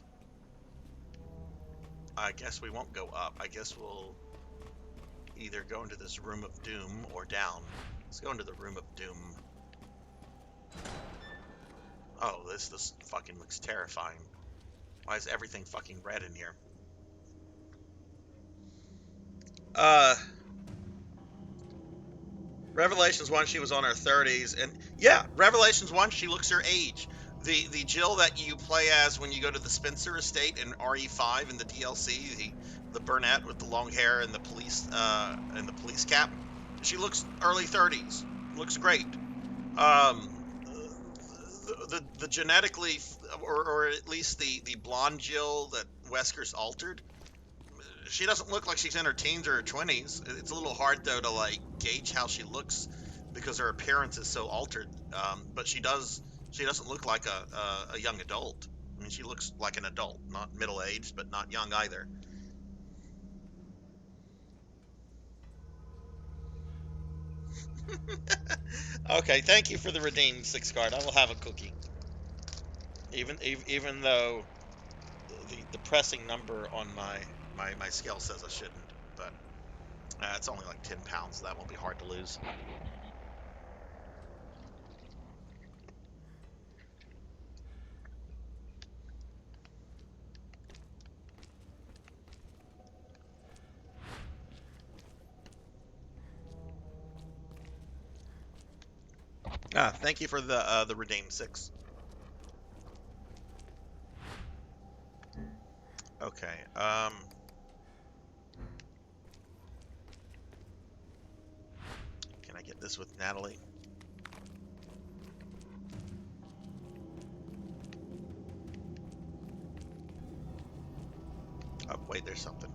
I guess we won't go up. I guess we'll... either go into this room of doom or down. Let's go into the room of doom. Oh, this fucking looks terrifying. Why is everything fucking red in here? Revelations 1, she was on her 30s, and yeah, Revelations 1, she looks her age. The Jill that you play as when you go to the Spencer estate in RE5 in the DLC, the brunette with the long hair and the police cap, she looks early 30s. Looks great. The genetically, or at least the blonde Jill that Wesker's altered, she doesn't look like she's in her teens or her 20s. It's a little hard though to like gauge how she looks because her appearance is so altered. But she doesn't look like a young adult. I mean, she looks like an adult, not middle-aged, but not young either. Okay, thank you for the redeemed 6 card. I will have a cookie. Even though the pressing number on my scale says I shouldn't, but it's only like 10 pounds, so that won't be hard to lose. Thank you for the redeemed 6. Okay, can I get this with Natalie? Oh, wait, there's something.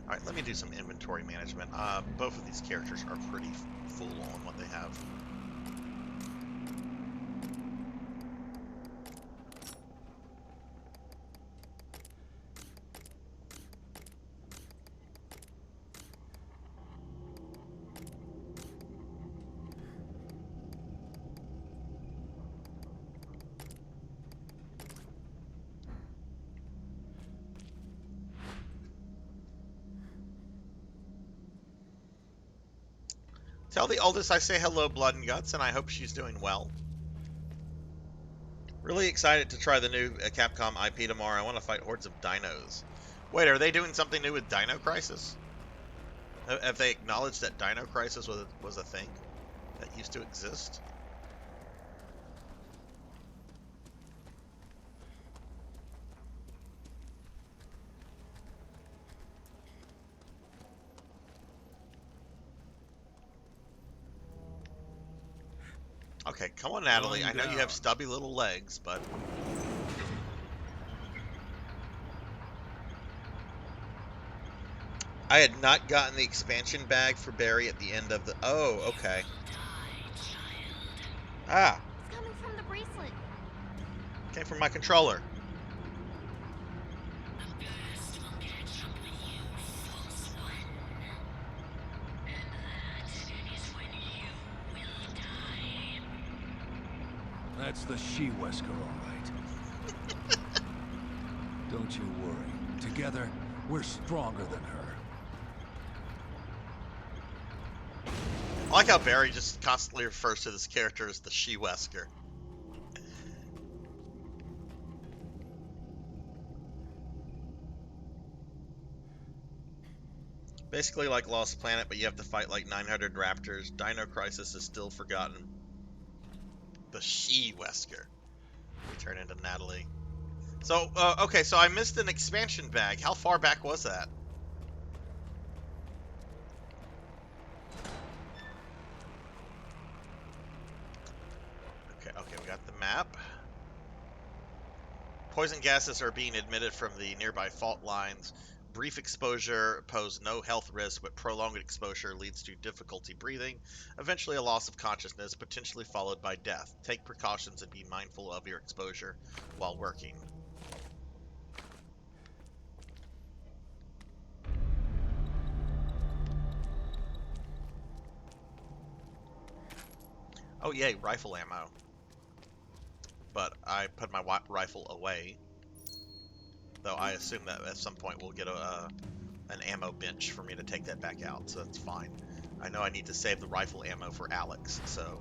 Alright, let me do some inventory management. Both of these characters are pretty full on what they have. Tell the oldest I say hello, Blood and Guts, and I hope she's doing well. Really excited to try the new Capcom IP tomorrow. I want to fight hordes of dinos. Wait, are they doing something new with Dino Crisis? Have they acknowledged that Dino Crisis was a thing that used to exist? Okay, come on, Natalie. I know you have stubby little legs, but... I had not gotten the expansion bag for Barry at the end of the... Oh, okay. Ah. It's coming from the bracelet. Came from my controller. That's the she-Wesker, all right. Don't you worry. Together, we're stronger than her. I like how Barry just constantly refers to this character as the she-Wesker. Basically like Lost Planet, but you have to fight like 900 raptors. Dino Crisis is still forgotten. The she-Wesker. We turn into Natalie. So, okay, so I missed an expansion bag. How far back was that? Okay, we got the map. Poison gases are being emitted from the nearby fault lines. Brief exposure pose no health risk, but prolonged exposure leads to difficulty breathing, eventually a loss of consciousness, potentially followed by death. Take precautions and be mindful of your exposure while working. Oh yay, rifle ammo. But I put my rifle away. Though I assume that at some point we'll get an ammo bench for me to take that back out, so that's fine. I know I need to save the rifle ammo for Alex, so...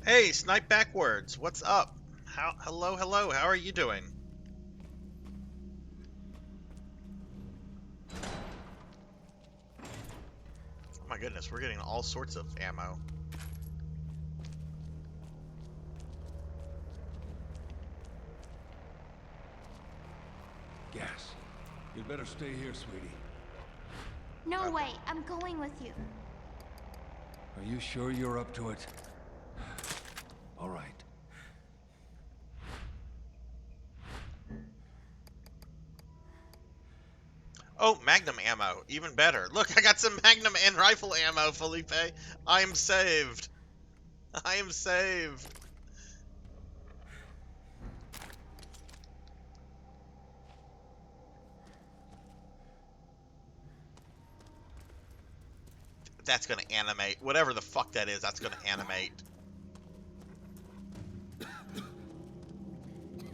Hey, Snipe Backwards, what's up? Hello, how are you doing? Oh my goodness, we're getting all sorts of ammo. Gas. You'd better stay here, sweetie. No way, I'm going with you. Are you sure you're up to it? All right. Oh, Magnum ammo. Even better. Look, I got some Magnum and rifle ammo, Felipe. I am saved. I am saved. That's gonna animate. Whatever the fuck that is, that's gonna animate.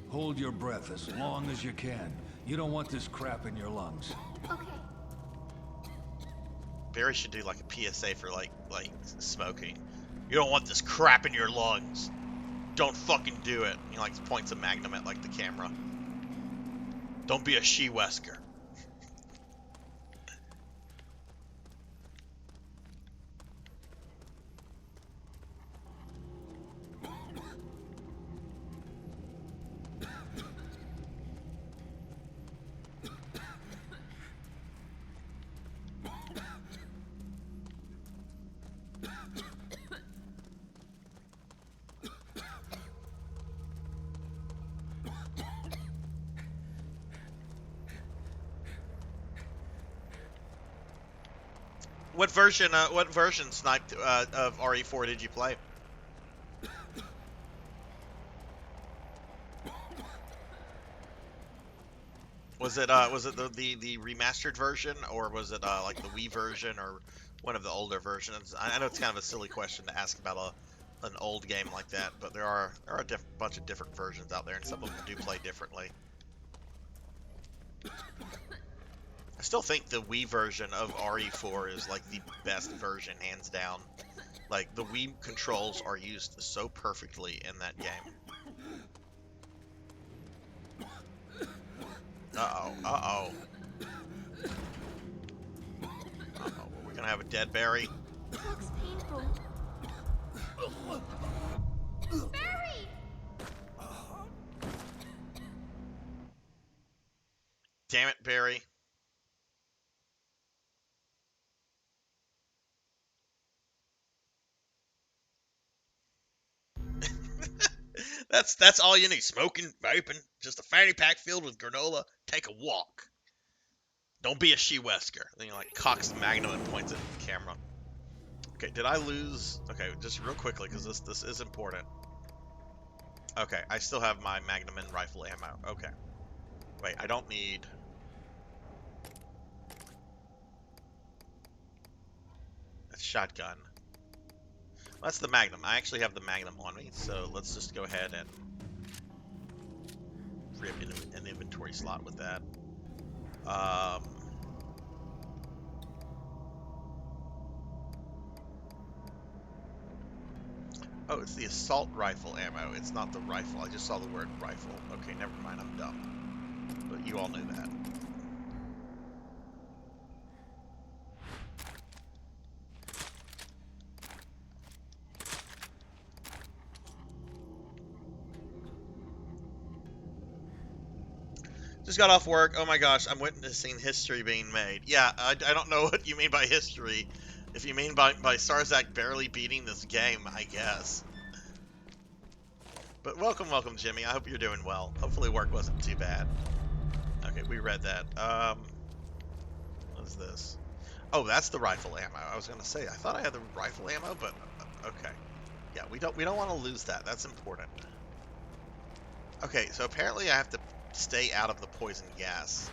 Hold your breath as long as you can. You don't want this crap in your lungs. Okay. Barry should do like a PSA for like smoking. You don't want this crap in your lungs. Don't fucking do it. He like points a Magnum at like the camera. Don't be a she-wesker. What version sniped of RE4 did you play? Was it the remastered version, or was it like the Wii version, or one of the older versions? I know it's kind of a silly question to ask about an old game like that, but there are a bunch of different versions out there, and some of them do play differently. I still think the Wii version of RE4 is like the best version, hands down. Like, the Wii controls are used so perfectly in that game. Uh-oh, uh-oh. Uh-oh, we're gonna have a dead Barry. It looks painful. Barry! Damn it, Barry. That's all you need. Smoking, vaping, just a fanny pack filled with granola. Take a walk. Don't be a she-wesker. Then he like cocks the Magnum and points it at the camera. Okay, did I lose? Okay, just real quickly, because this is important. Okay, I still have my Magnum and rifle ammo. Okay. Wait, I don't need... That's shotgun. Well, that's the Magnum. I actually have the Magnum on me, so let's just go ahead and free up an inventory slot with that. Oh, it's the assault rifle ammo. It's not the rifle. I just saw the word rifle. Okay, never mind. I'm dumb. But you all knew that. Just got off work. Oh my gosh, I'm witnessing history being made. Yeah, I don't know what you mean by history. If you mean by Sarzac barely beating this game, I guess. But welcome, Jimmy. I hope you're doing well. Hopefully work wasn't too bad. Okay, we read that. is this? Oh, that's the rifle ammo. I was gonna say, I thought I had the rifle ammo, but okay. Yeah, we don't want to lose that. That's important. Okay, so apparently I have to stay out of the poison gas.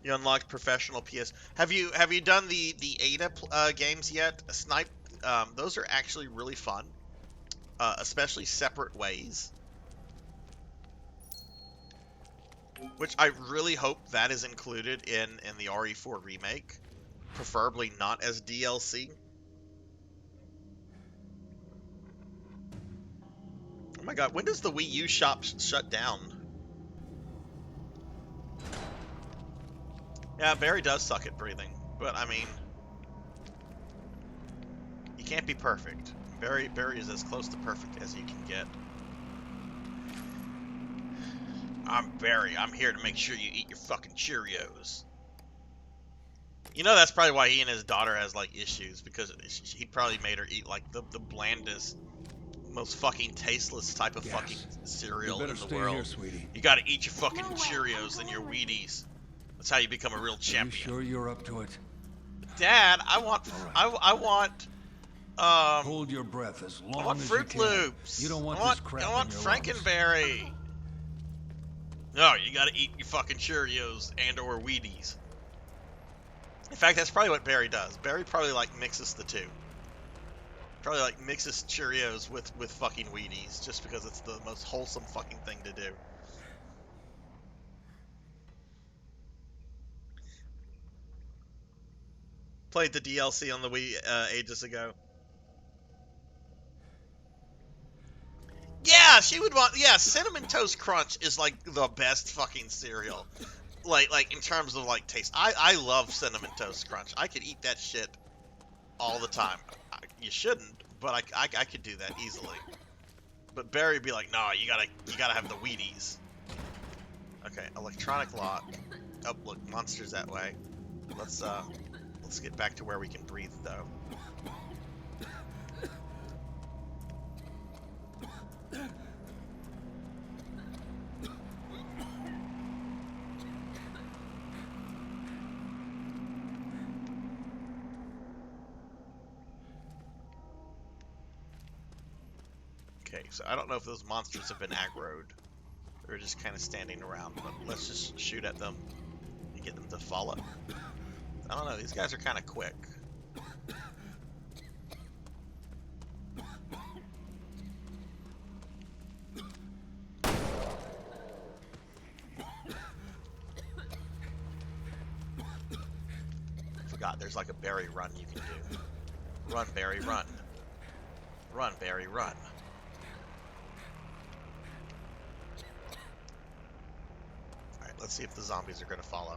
You unlocked professional PS. Have you done the Ada games yet? Snipe. Those are actually really fun, especially separate ways. Which I really hope that is included in the RE4 remake, preferably not as DLC. Oh my god, when does the Wii U shop shut down? Yeah, Barry does suck at breathing, but I mean, you can't be perfect. Barry is as close to perfect as you can get. I'm Barry. I'm here to make sure you eat your fucking Cheerios. You know that's probably why he and his daughter has like issues, because he probably made her eat like the blandest, most fucking tasteless type of fucking cereal in the world. Here, sweetie. You gotta eat your fucking Cheerios and your Wheaties. That's how you become a real champion. Are you sure you're up to it? Dad, I want Hold your breath as long I want as Fruit you can. Loops. You don't want I want, this crap I want in your lungs. Frankenberry. No, you gotta eat your fucking Cheerios and or Wheaties. In fact, that's probably what Barry does. Barry probably like mixes the two. Probably like mixes Cheerios with fucking Wheaties, just because it's the most wholesome fucking thing to do. Played the DLC on the Wii ages ago. Yeah, she would want. Yeah, Cinnamon Toast Crunch is like the best fucking cereal. Like in terms of like taste. I love Cinnamon Toast Crunch. I could eat that shit all the time. You shouldn't, but I could do that easily. But Barry would be like, no, you gotta have the Wheaties. Okay, electronic lock. Oh, look, monsters that way. Let's get back to where we can breathe though. Okay, so I don't know if those monsters have been aggroed. They're just kind of standing around, but let's just shoot at them and get them to follow. I don't know, these guys are kind of quick. Forgot there's like a Barry run you can do. Run, Barry, run. Run, Barry, run. Alright, let's see if the zombies are going to follow.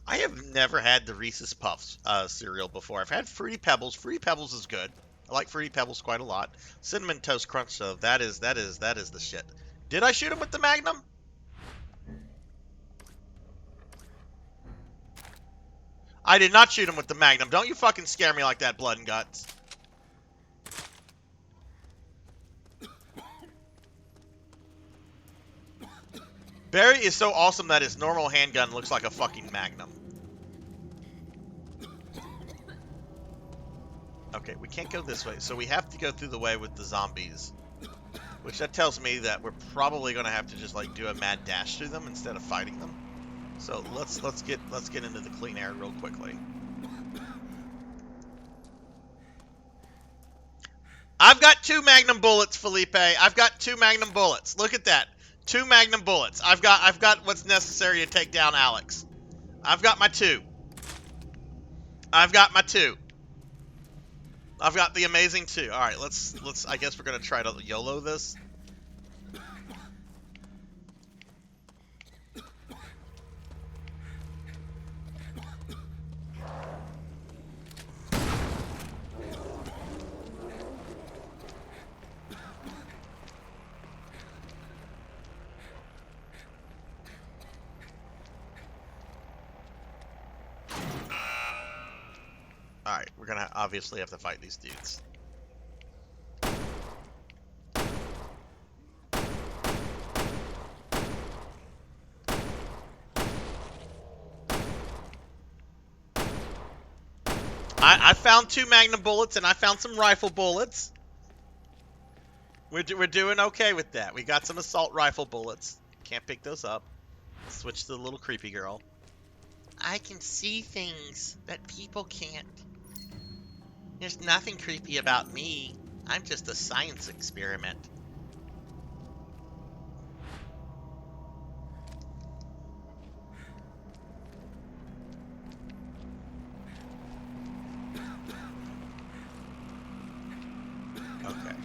I have never had the Reese's Puffs cereal before. I've had Fruity Pebbles. Fruity Pebbles is good. I like Fruity Pebbles quite a lot. Cinnamon Toast Crunch, though, that is the shit. Did I shoot him with the Magnum? I did not shoot him with the Magnum. Don't you fucking scare me like that, blood and guts. Barry is so awesome that his normal handgun looks like a fucking Magnum. Okay, we can't go this way, so we have to go through the way with the zombies. Which that tells me that we're probably gonna have to just like do a mad dash through them instead of fighting them. So let's get into the clean air real quickly. I've got 2 Magnum bullets, Felipe. I've got 2 Magnum bullets. Look at that. 2 Magnum bullets. I've got what's necessary to take down Alex. I've got my 2. I've got my 2. I've got the amazing 2. All right, let's. I guess we're gonna try to YOLO this. Alright, we're gonna obviously have to fight these dudes. I found 2 magnum bullets and I found some rifle bullets. We're doing okay with that. We got some assault rifle bullets. Can't pick those up. Switch to the little creepy girl. I can see things that people can't. There's nothing creepy about me. I'm just a science experiment. Okay.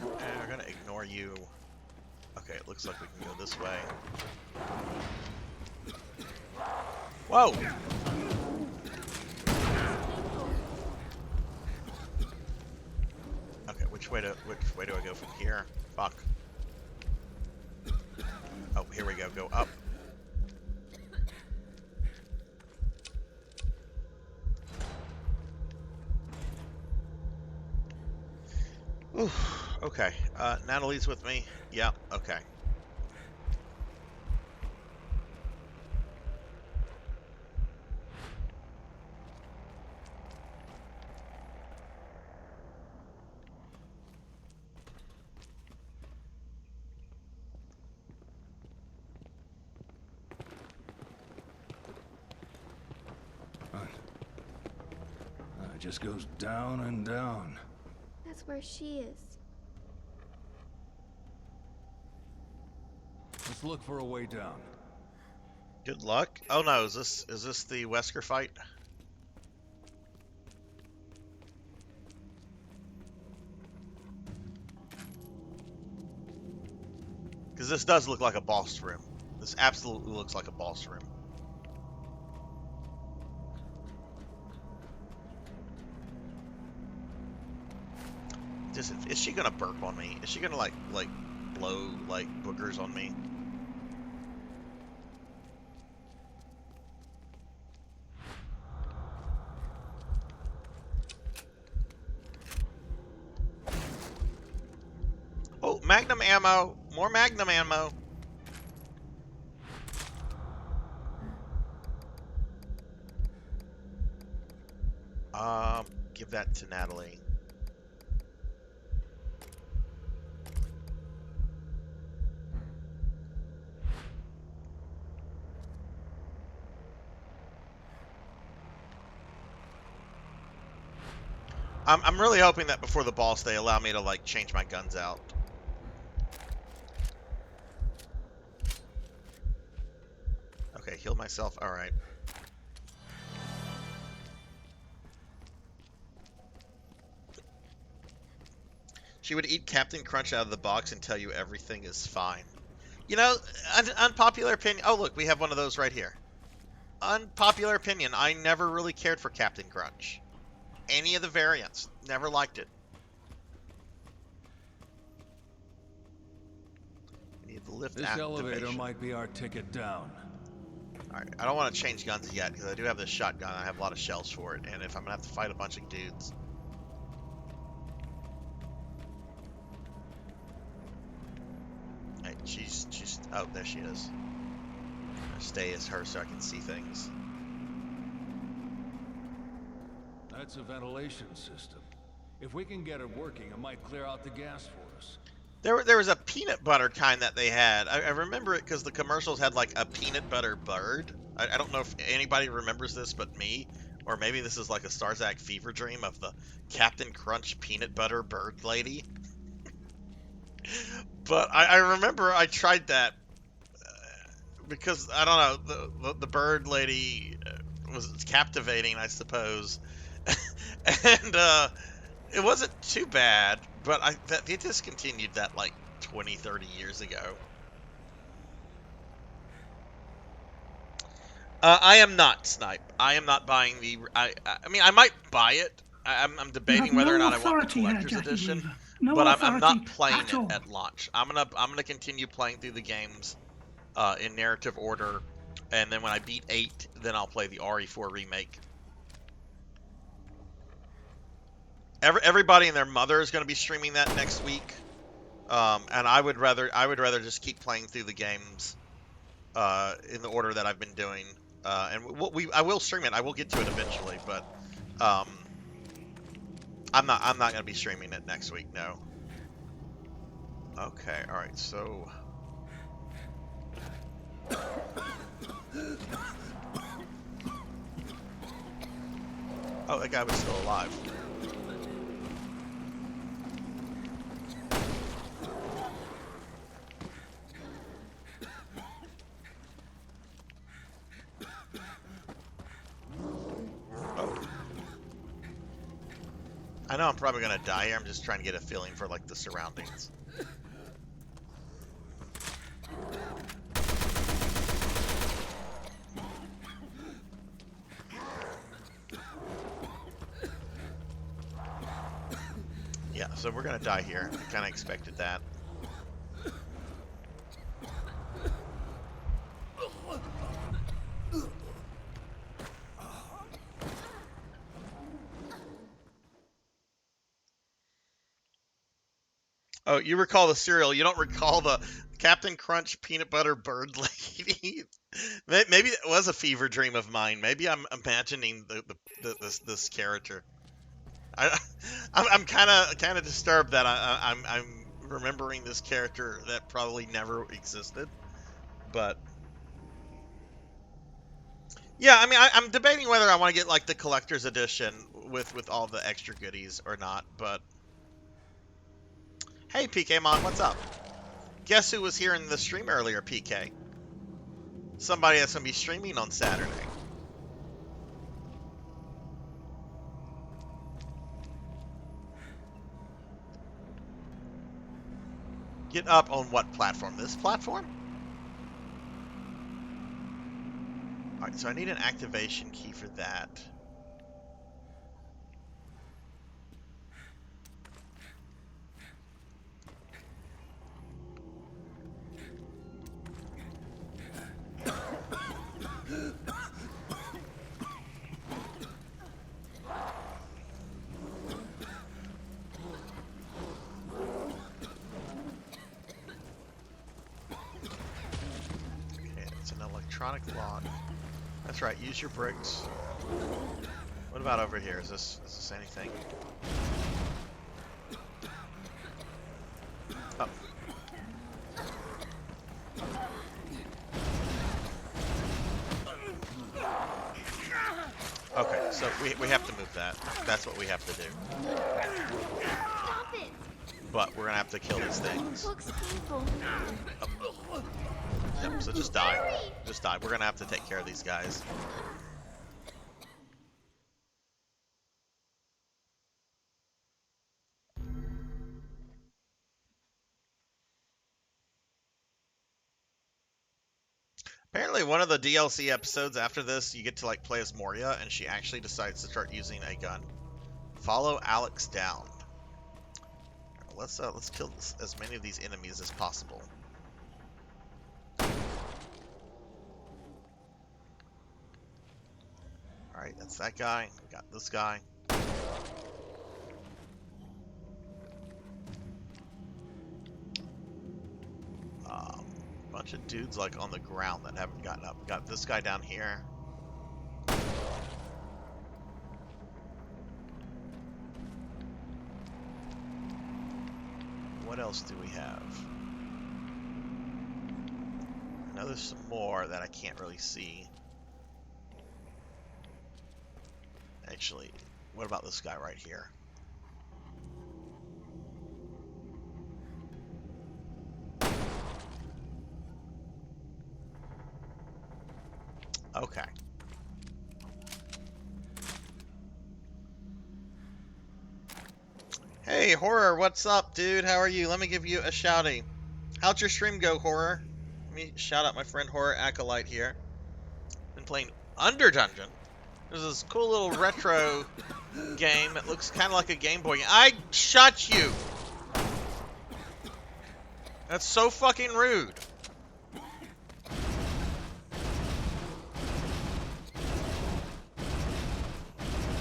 And we're gonna ignore you. Okay, it looks like we can go this way. Whoa! Okay, which way do I go from here? Fuck. Oh, here we go. Go up. Ooh, okay. Natalie's with me. Yeah, okay. It just goes down and down. That's where she is. Let's look for a way down. Good luck. Oh no, is this the Wesker fight? Because this does look like a boss room. This absolutely looks like a boss room. Is she gonna burp on me? Is she gonna like blow like boogers on me? Oh, magnum ammo! More magnum ammo! Give that to Natalie. I'm really hoping that before the boss they allow me to like change my guns out. Okay, heal myself. All right. She would eat Captain Crunch out of the box and tell you everything is fine. You know, unpopular opinion. Oh, look, we have one of those right here. Unpopular opinion. I never really cared for Captain Crunch. Any of the variants. Never liked it. We need the lift This activation. elevator might be our ticket down. Alright, I don't want to change guns yet, because I do have this shotgun. I have a lot of shells for it, and if I'm going to have to fight a bunch of dudes... Hey, she's... Oh, there she is. I'll stay as her so I can see things. That's a ventilation system. If we can get it working, it might clear out the gas for us. There was a peanut butter kind that they had. I remember it because the commercials had like a peanut butter bird. I don't know if anybody remembers this but me. Or maybe this is like a Sarzac fever dream of the Captain Crunch peanut butter bird lady. But I remember I tried that because, I don't know, the bird lady was captivating, I suppose. And it wasn't too bad, but they discontinued that like 20, 30 years ago. I am not Snipe. I am not buying the. I mean, I might buy it. I'm debating whether or not I want the collector's edition, but I'm not playing it at launch. I'm gonna continue playing through the games in narrative order, and then when I beat 8, then I'll play the RE4 remake. Everybody and their mother is going to be streaming that next week. And I would rather just keep playing through the games in the order that I've been doing. And I will stream it. I will get to it eventually, but I'm not going to be streaming it next week. No. Okay. All right. So. Oh, that guy was still alive. I know I'm probably gonna die here. I'm just trying to get a feeling for like the surroundings. Yeah, so we're gonna die here. I kind of expected that. Oh, you recall the cereal. You don't recall the Captain Crunch peanut butter bird lady. Maybe it was a fever dream of mine. Maybe I'm imagining this character. I'm kind of disturbed that I'm remembering this character that probably never existed. But yeah, I mean, I'm debating whether I want to get like the collector's edition with all the extra goodies or not. But hey, PK Mon, what's up? Guess who was here in the stream earlier, PK? Somebody that's going to be streaming on Saturday. Get up on what platform? This platform? Alright, so I need an activation key for that. Electronic lock. That's right, use your bricks. What about over here? Is this anything? Oh. Okay, so we have to move that. That's what we have to do. Stop it! But we're gonna have to kill these things. Looks painful. Oh. Yep, so just die. Just die. We're gonna have to take care of these guys. Apparently one of the DLC episodes after this, you get to like play as Moria, and she actually decides to start using a gun. Follow Alex down. Let's kill as many of these enemies as possible. Alright, that's that guy. We got this guy. Bunch of dudes like on the ground that haven't gotten up. We got this guy down here. What else do we have? I know there's some more that I can't really see. Actually, what about this guy right here? Okay. Hey, Horror, what's up, dude? How are you? Let me give you a shouty. How'd your stream go, Horror? Let me shout out my friend Horror Acolyte here. Been playing Under Dungeon. There's this cool little retro game. It looks kind of like a Game Boy game. I shot you! That's so fucking rude.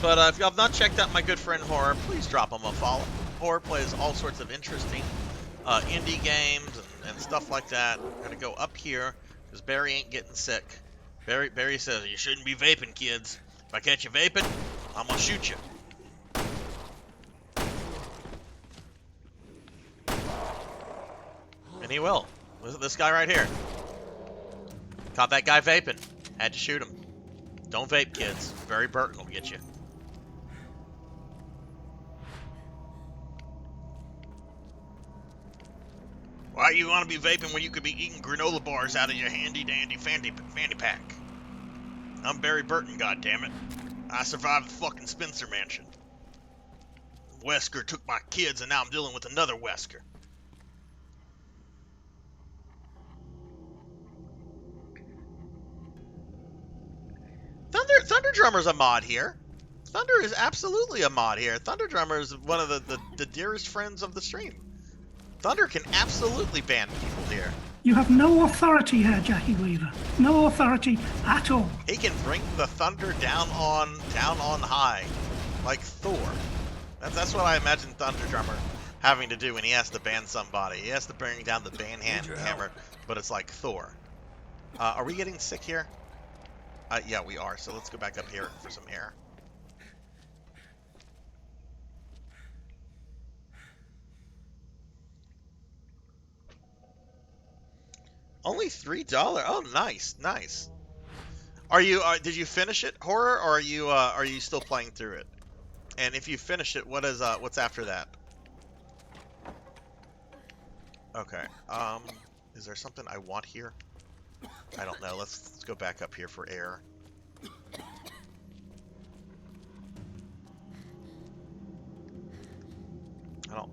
But if y'all have not checked out my good friend Horror, please drop him a follow. Horror plays all sorts of interesting indie games and stuff like that. I'm gonna go up here because Barry ain't getting sick. Barry says you shouldn't be vaping, kids. If I catch you vaping, I'm gonna shoot you. And he will. Listen to this guy right here. Caught that guy vaping. Had to shoot him. Don't vape, kids. Barry Burton will get you. Why you want to be vaping when you could be eating granola bars out of your handy-dandy fanny pack? I'm Barry Burton, goddammit. I survived the fucking Spencer Mansion. Wesker took my kids, and now I'm dealing with another Wesker. Thunder Drummer's a mod here. Thunder is absolutely a mod here. Thunder Drummer is one of the dearest friends of the stream. Thunder can absolutely ban people here. You have no authority here, Jackie Weaver. No authority at all. He can bring the thunder down on high, like Thor. That's what I imagine Thunder Drummer having to do when he has to ban somebody. He has to bring down the ban hammer, but it's like Thor. Are we getting sick here? Yeah, we are. So let's go back up here for some air. Only $3. Oh, nice, nice. Are you? Did you finish it, Horror, or are you still playing through it? And if you finish it, what's after that? Okay. Is there something I want here? I don't know. Let's go back up here for air.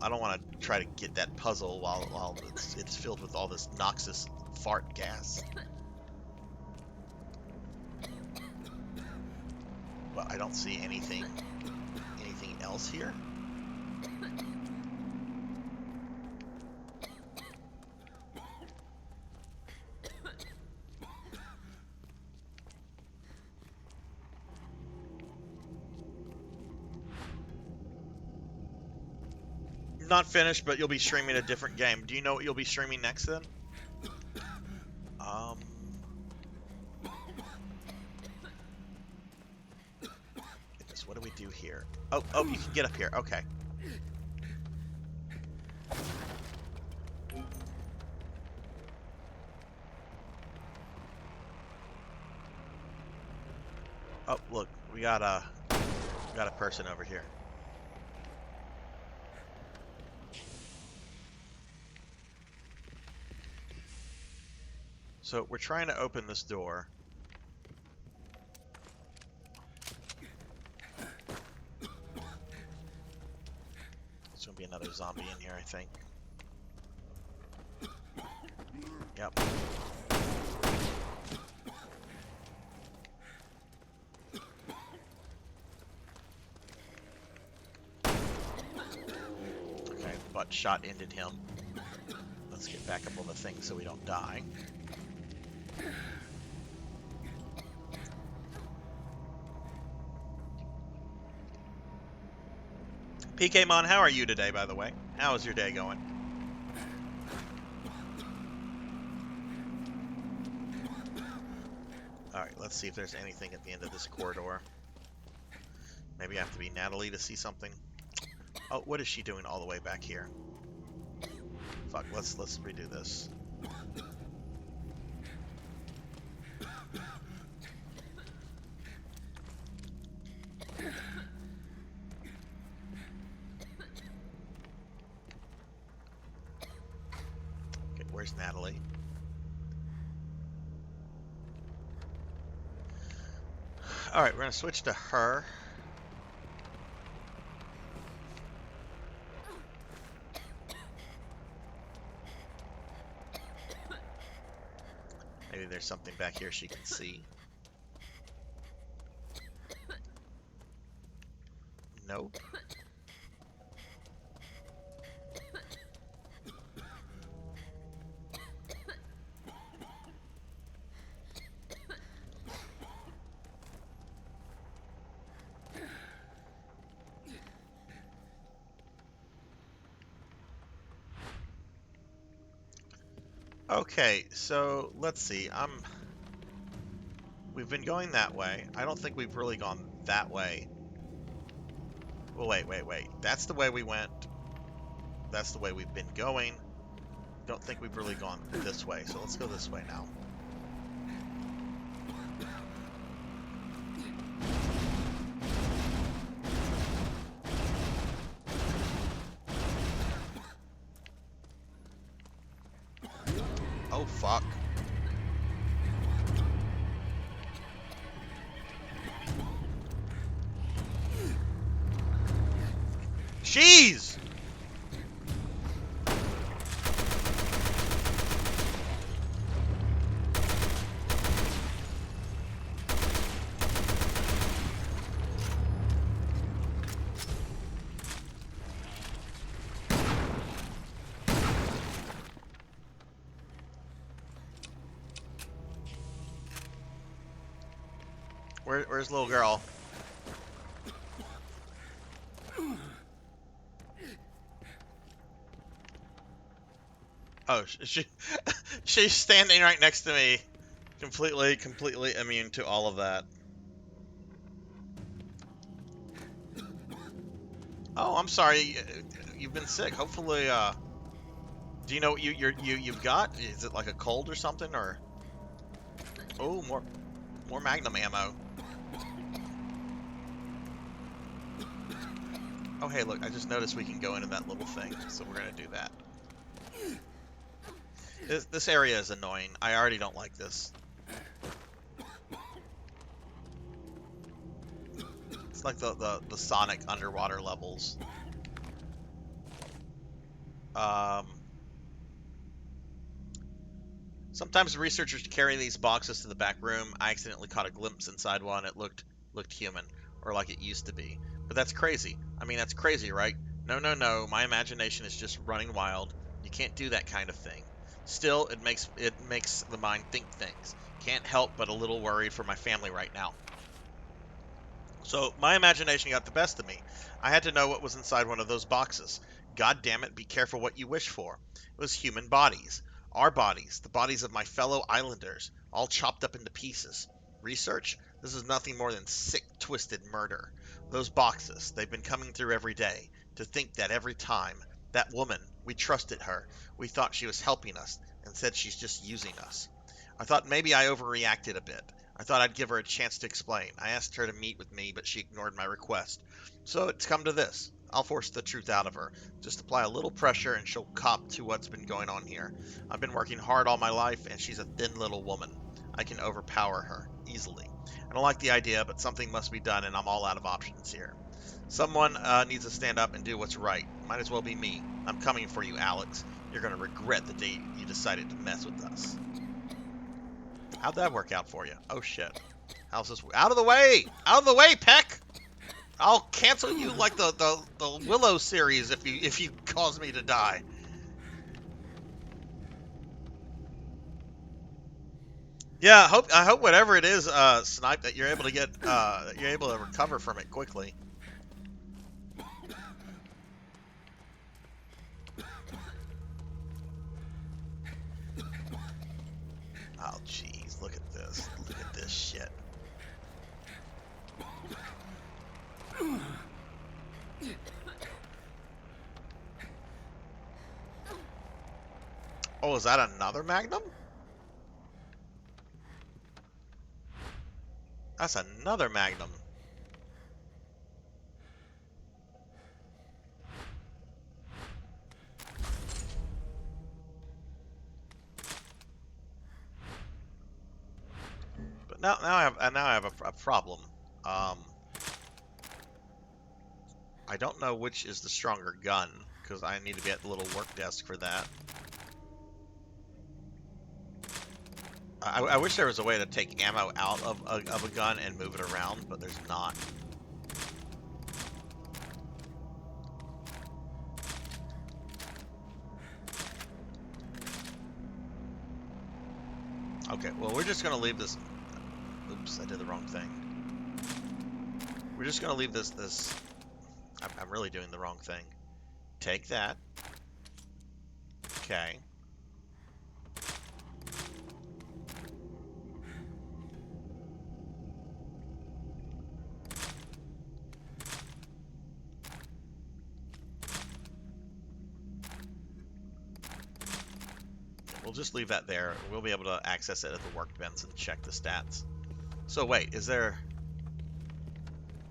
I don't want to try to get that puzzle while it's filled with all this noxious fart gas. But I don't see anything else here. Not finished, but you'll be streaming a different game. Do you know what you'll be streaming next then? Goodness, what do we do here? Oh, you can get up here. Okay. Oh, look, we got a person over here. So we're trying to open this door. There's gonna be another zombie in here, I think. Yep. Okay, butt shot ended him. Let's get back up on the thing so we don't die. PKmon, how are you today, by the way? How is your day going? Alright, let's see if there's anything at the end of this corridor. Maybe I have to be Natalie to see something. Oh, what is she doing all the way back here? Fuck, let's redo this. Where's Natalie? Alright, we're going to switch to her. Maybe there's something back here she can see. Nope. Okay, so let's see. We've been going that way. I don't think we've really gone that way. Well, wait. That's the way we went. That's the way we've been going. Don't think we've really gone this way, so let's go this way now. Oh, fuck. Jeez! Where's little girl? Oh, she's standing right next to me, completely immune to all of that. Oh, I'm sorry. You've been sick. Hopefully, do you know what you've got? Is it like a cold or something, or? Oh, more Magnum ammo. Oh, hey, look, I just noticed we can go into that little thing, so we're gonna do that. This area is annoying. I already don't like this. It's like the Sonic underwater levels. Sometimes researchers carry these boxes to the back room. I accidentally caught a glimpse inside one. It looked human, or like it used to be. But that's crazy. I mean, that's crazy, right? No. My imagination is just running wild. You can't do that kind of thing. Still, it makes the mind think things. Can't help but a little worried for my family right now. So my imagination got the best of me. I had to know what was inside one of those boxes. God damn it, be careful what you wish for. It was human bodies. Our bodies, the bodies of my fellow islanders, all chopped up into pieces. Research? This is nothing more than sick, twisted murder. Those boxes, they've been coming through every day. To think that every time, that woman, we trusted her. We thought she was helping us, and said she's just using us. I thought maybe I overreacted a bit. I thought I'd give her a chance to explain. I asked her to meet with me, but she ignored my request. So it's come to this. I'll force the truth out of her. Just apply a little pressure and she'll cop to what's been going on here. I've been working hard all my life, and she's a thin little woman. I can overpower her easily. I don't like the idea, but something must be done, and I'm all out of options here. Someone needs to stand up and do what's right. Might as well be me. I'm coming for you, Alex. You're going to regret the day you decided to mess with us. How'd that work out for you? Oh, shit. How's this? Out of the way! Out of the way, Peck! I'll cancel you like the Willow series if you cause me to die. Yeah, I hope whatever it is, Snipe, that you're able to get you're able to recover from it quickly. Oh, jeez, look at this. Look at this shit. Oh, is that another Magnum? That's another Magnum. But now I have a problem. I don't know which is the stronger gun, because I need to be at the little work desk for that. I wish there was a way to take ammo out of a gun and move it around, but there's not. Okay, well, we're just going to leave this... Oops, I did the wrong thing. We're just going to leave this... I'm really doing the wrong thing. Take that. Okay. we'll just leave that there. We'll be able to access it at the workbench and check the stats. So wait, is there...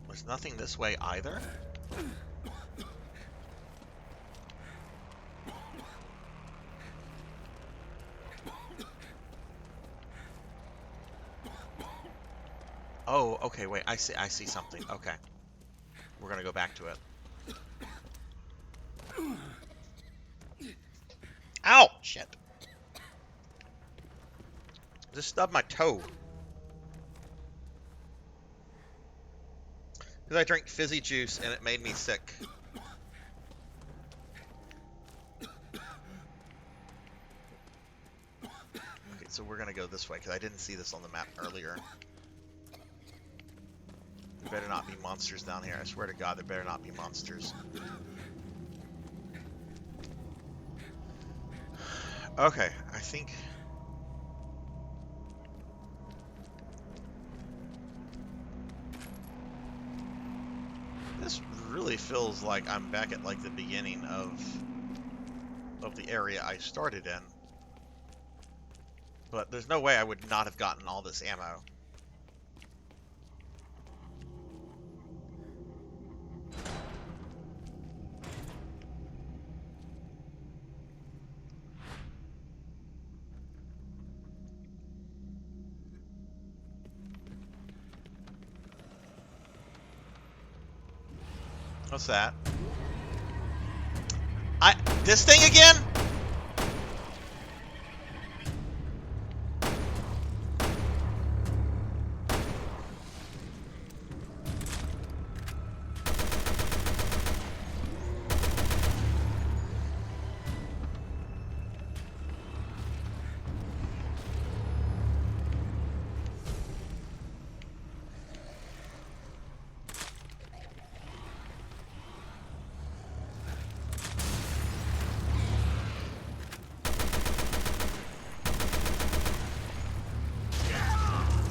There's nothing this way either? Oh, okay, wait, I see something. Okay. We're gonna go back to it. Ow! Shit. Just stubbed my toe. Because I drank fizzy juice and it made me sick. Okay, so we're gonna go this way because I didn't see this on the map earlier. There better not be monsters down here. I swear to God, there better not be monsters. Okay, I think... This really feels like I'm back at like the beginning of the area I started in. But there's no way I would not have gotten all this ammo. What's that? This thing again?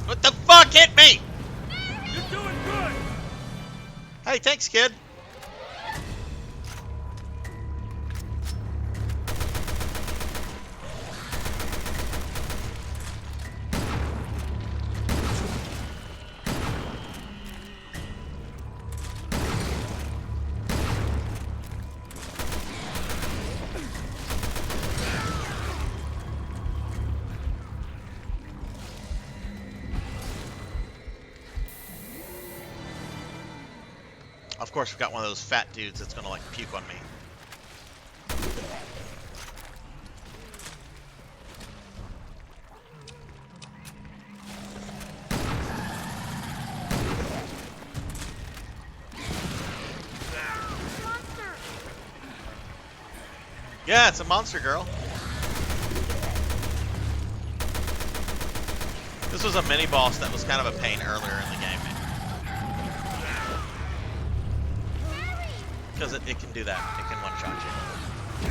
What the fuck hit me? You're doing good! Hey, thanks, kid. Of course, we've got one of those fat dudes that's gonna like puke on me. Yeah, it's a monster girl. This was a mini boss that was kind of a pain earlier in the game. Because it can do that. It can one-shot you.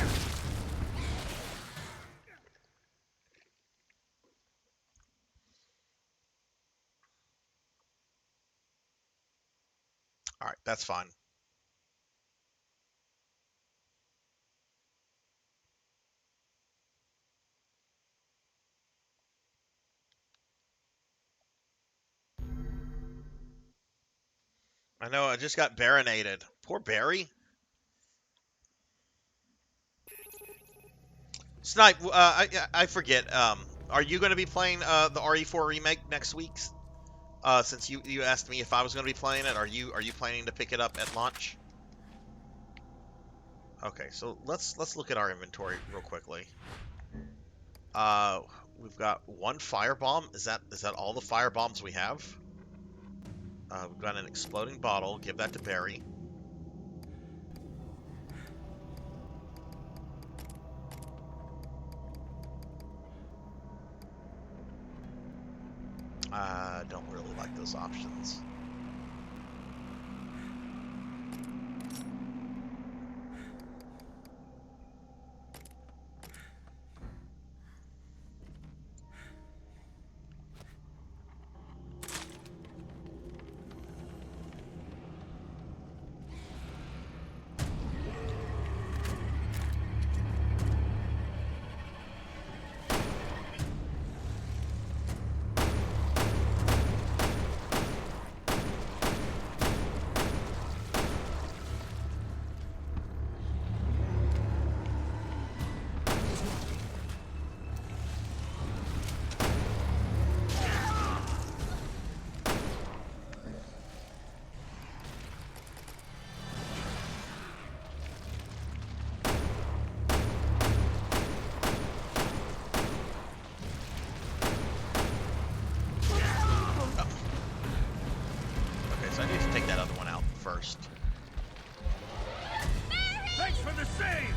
Alright, that's fine. I know, I just got barrinated. Poor Barry. Snipe, I forget. Are you going to be playing the RE4 remake next week? Since you asked me if I was going to be playing it, are you planning to pick it up at launch? Okay, so let's look at our inventory real quickly. We've got one firebomb. Is that all the firebombs we have? We've got an exploding bottle. Give that to Barry. I don't really like those options. for the save!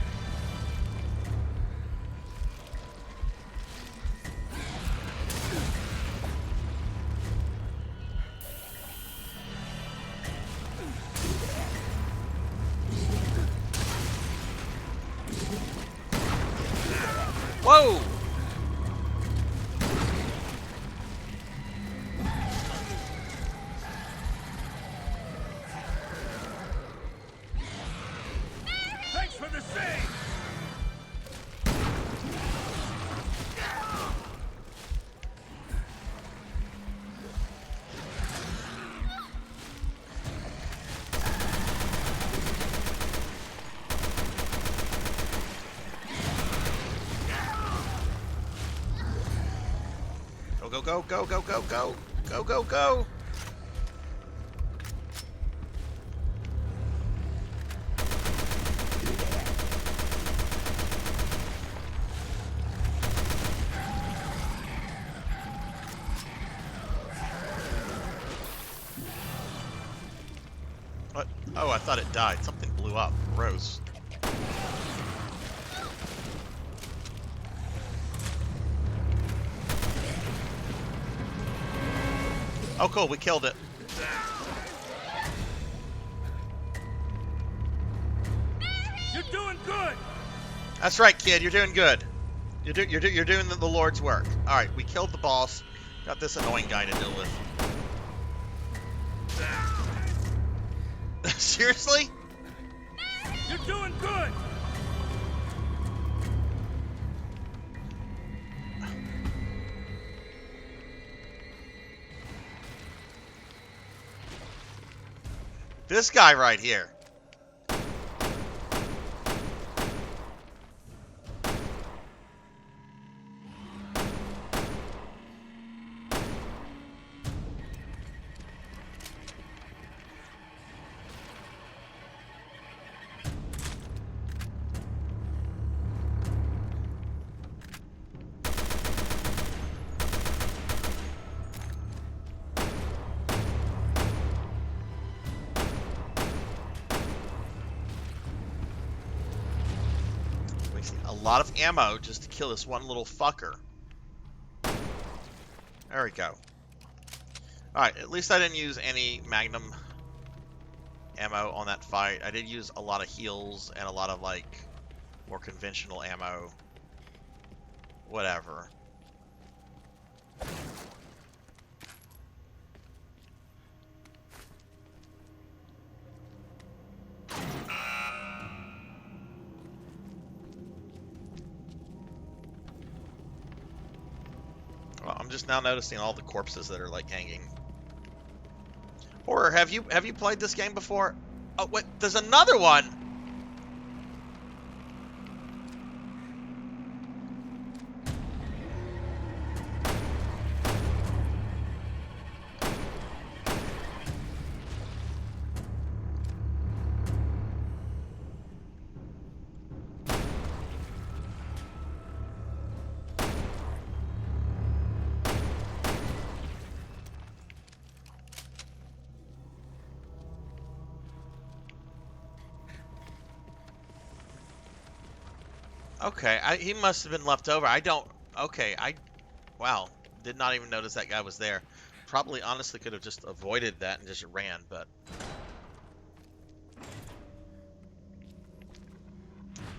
Whoa! Thanks for the save! Go, go, go, go, go, go, go, go, go. What? Oh, I thought it died. Something blew up. Gross. Oh, cool. We killed it. You're doing good! That's right, kid. You're doing good. You're doing the Lord's work. All right, we killed the boss. Got this annoying guy to deal with. Seriously? You're doing good! This guy right here. A lot of ammo just to kill this one little fucker. There we go. Alright, at least I didn't use any Magnum ammo on that fight. I did use a lot of heals and a lot of, like, more conventional ammo. Whatever. Well, I'm just now noticing all the corpses that are like hanging. Or have you played this game before? Oh wait, there's another one. Okay, he must have been left over. I don't... Okay, wow, did not even notice that guy was there. Probably, honestly, could have just avoided that and just ran, but...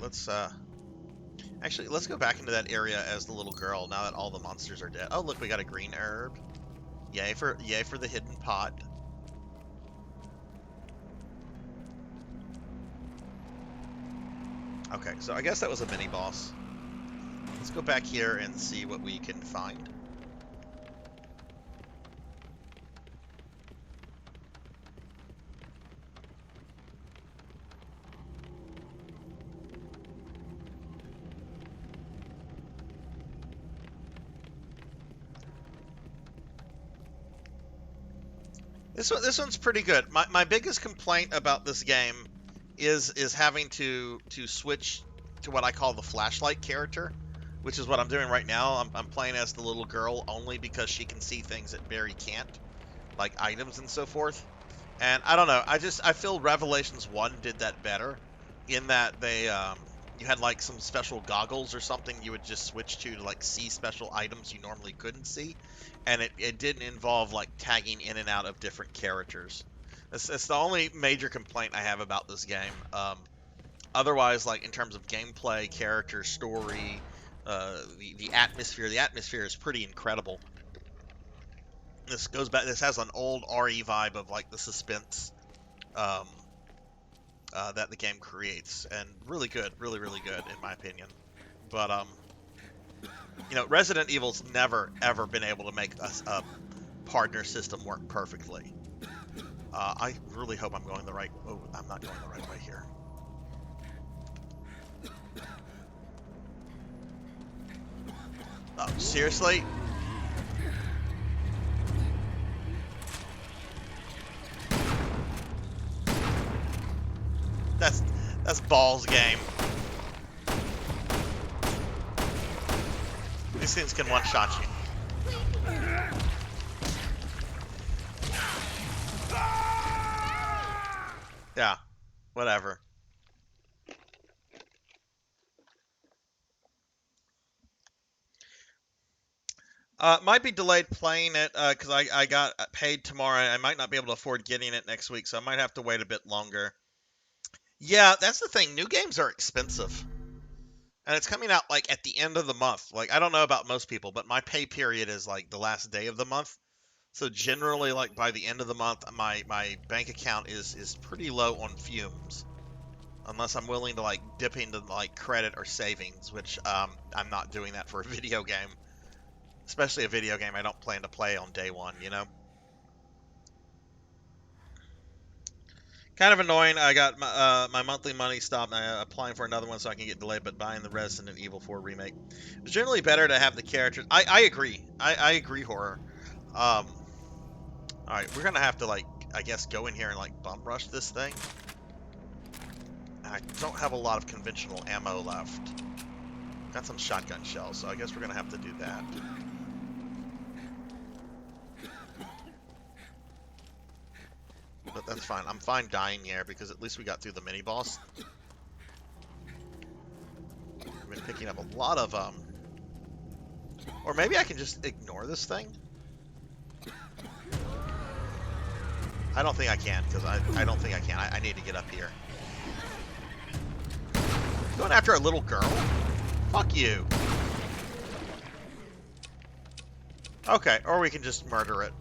Let's, Actually, let's go back into that area as the little girl, now that all the monsters are dead. Oh, look, we got a green herb. Yay for the hidden pot. Okay, so I guess that was a mini-boss. Let's go back here and see what we can find. This one's pretty good. My biggest complaint about this game is having to switch to what I call the flashlight character, which is what I'm doing right now. I'm playing as the little girl only because she can see things that Barry can't, like items and so forth. And I don't know, I feel Revelations 1 did that better, in that they you had like some special goggles or something you would just switch to like see special items you normally couldn't see, and it didn't involve like tagging in and out of different characters. That's the only major complaint I have about this game. Otherwise, like in terms of gameplay, character, story, the atmosphere is pretty incredible. This goes back. This has an old RE vibe of like the suspense um, that the game creates, and really good, really good in my opinion. But you know, Resident Evil's never ever been able to make a partner system work perfectly. I really hope I'm going the right. Oh, I'm not going the right way here. Oh, seriously? That's balls game. These things can one-shot you. Yeah, whatever. Might be delayed playing it because I got paid tomorrow. I might not be able to afford getting it next week, so I might have to wait a bit longer. Yeah, that's the thing. New games are expensive. And it's coming out like at the end of the month. Like I don't know about most people, but my pay period is like the last day of the month. So generally like by the end of the month my bank account is pretty low on fumes. Unless I'm willing to like dip into like credit or savings, which I'm not doing that for a video game. Especially a video game I don't plan to play on day one, you know? Kind of annoying. I got my monthly money stopped. I'm applying for another one so I can get delayed, but buying the Resident Evil 4 remake. It's generally better to have the characters. I agree. I agree, Horror. Alright, we're going to have to, like, I guess go in here and, like, bum rush this thing. I don't have a lot of conventional ammo left. Got some shotgun shells, so I guess we're going to have to do that. But that's fine. I'm fine dying here because at least we got through the mini-boss. I've been picking up a lot of, Or maybe I can just ignore this thing? I don't think I can, because I don't think I can. I need to get up here. Going after a little girl? Fuck you. Okay, or we can just murder it.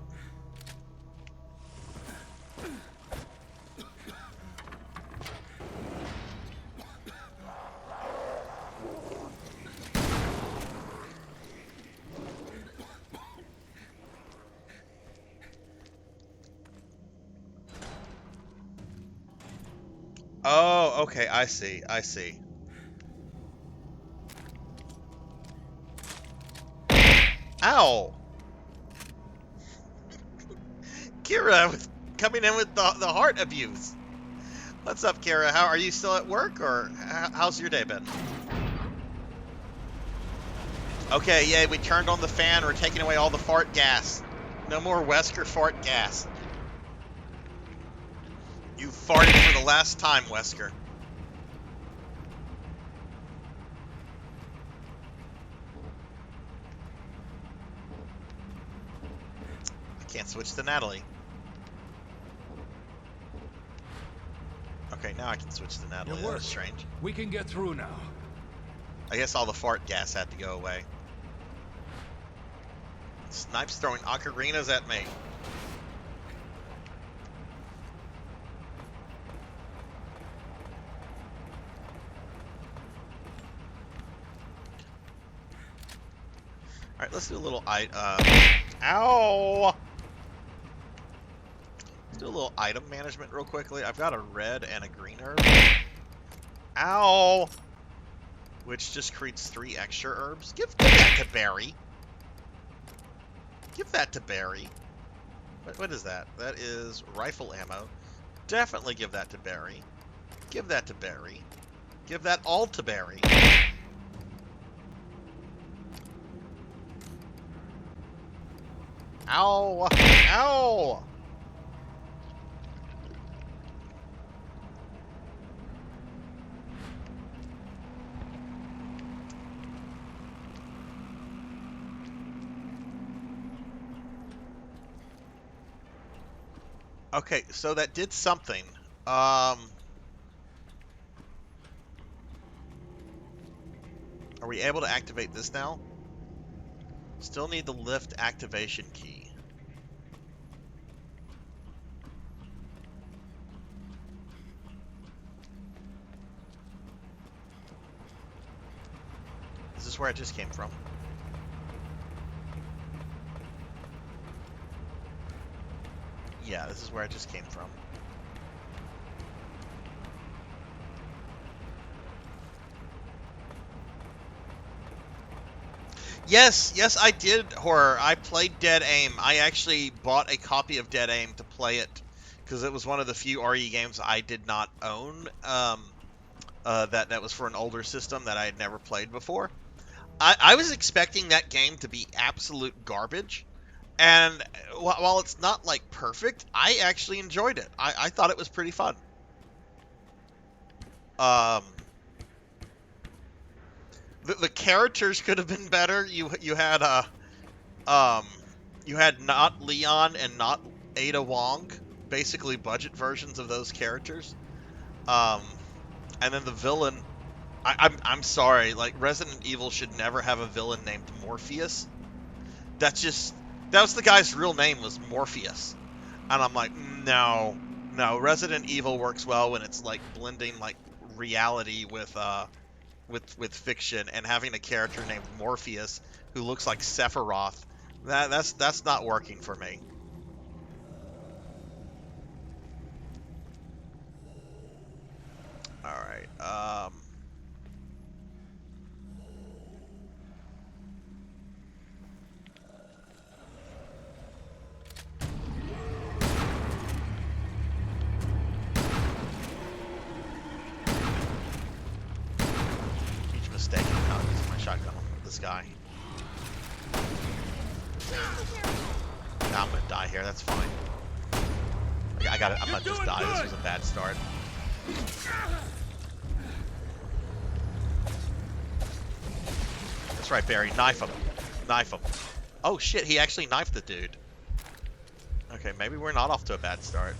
Oh, okay, I see, I see. Ow! Kira with coming in with the heart abuse. What's up, Kira? How are you still at work, or how's your day been? Okay, yeah, we turned on the fan. We're taking away all the fart gas. No more Wesker fart gas. You farted for the last time, Wesker. I can't switch to Natalie. Okay, now I can switch to Natalie. That was strange. We can get through now. I guess all the fart gas had to go away. Snipe's throwing ocarinas at me. Alright, let's do a little ow! Let's do a little item management real quickly. I've got a red and a green herb. Ow! Which just creates 3 extra herbs. Give that to Barry. Give that to Barry. What is that? That is rifle ammo. Definitely give that to Barry. Give that to Barry. Give that all to Barry. Ow! Ow! Okay, so that did something. Are we able to activate this now? Still need the lift activation key. Is this where I just came from? Yeah, this is where I just came from. Yes, I did, Horror. I played Dead Aim. I actually bought a copy of Dead Aim to play it, because it was one of the few RE games I did not own, that was for an older system that I had never played before. I was expecting that game to be absolute garbage, and while it's not, like, perfect, I actually enjoyed it. I thought it was pretty fun. The characters could have been better. You had not Leon and not Ada Wong, basically budget versions of those characters. And then the villain, I'm sorry, like Resident Evil should never have a villain named Morpheus. That was the guy's real name, was Morpheus. And I'm like, no, Resident Evil works well when it's like blending like reality with fiction, and having a character named Morpheus who looks like Sephiroth, that's not working for me. All right. Mistake not using my shotgun on this guy. Now I'm gonna die here. That's fine. I got it. I'm not just die. This was a bad start. That's right, Barry. Knife him. Knife him. Oh shit! He actually knifed the dude. Okay, maybe we're not off to a bad start.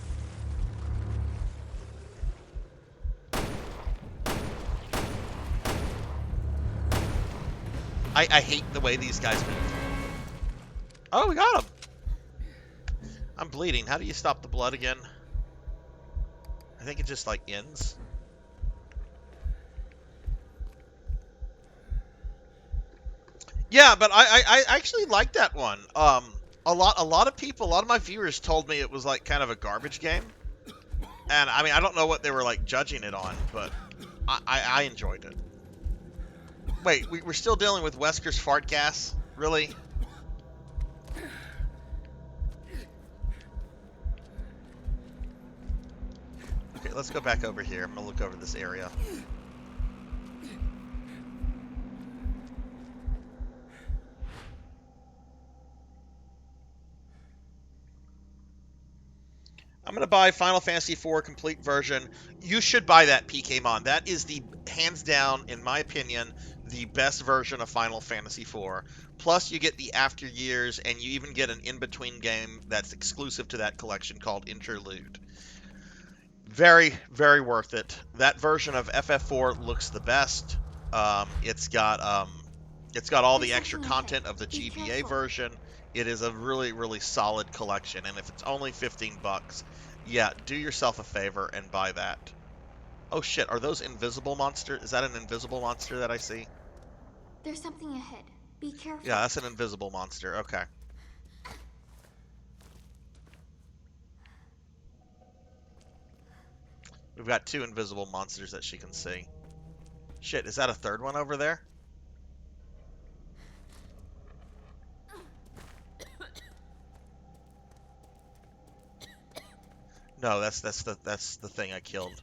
I hate the way these guys move. Oh, we got him! I'm bleeding. How do you stop the blood again? I think it just, like, ends. Yeah, but I actually like that one. A lot of people, a lot of my viewers told me it was, like, kind of a garbage game. And, I mean, I don't know what they were, like, judging it on, but I enjoyed it. Wait, we're still dealing with Wesker's fart gas? Really? Okay, let's go back over here. I'm gonna look over this area. I'm gonna buy Final Fantasy IV Complete Version. You should buy that, PKmon. That is the, hands down, in my opinion, the best version of Final Fantasy IV. Plus, you get the After Years, and you even get an in-between game that's exclusive to that collection called Interlude. Very, very worth it. That version of FF4 looks the best. It's got all the extra content of the GBA version. It is a really, really solid collection, and if it's only $15, yeah, do yourself a favor and buy that. Oh shit, are those invisible monsters? Is that an invisible monster that I see? There's something ahead. Be careful. Yeah, that's an invisible monster. Okay. We've got 2 invisible monsters that she can see. Shit, is that a third one over there? No, that's the thing I killed.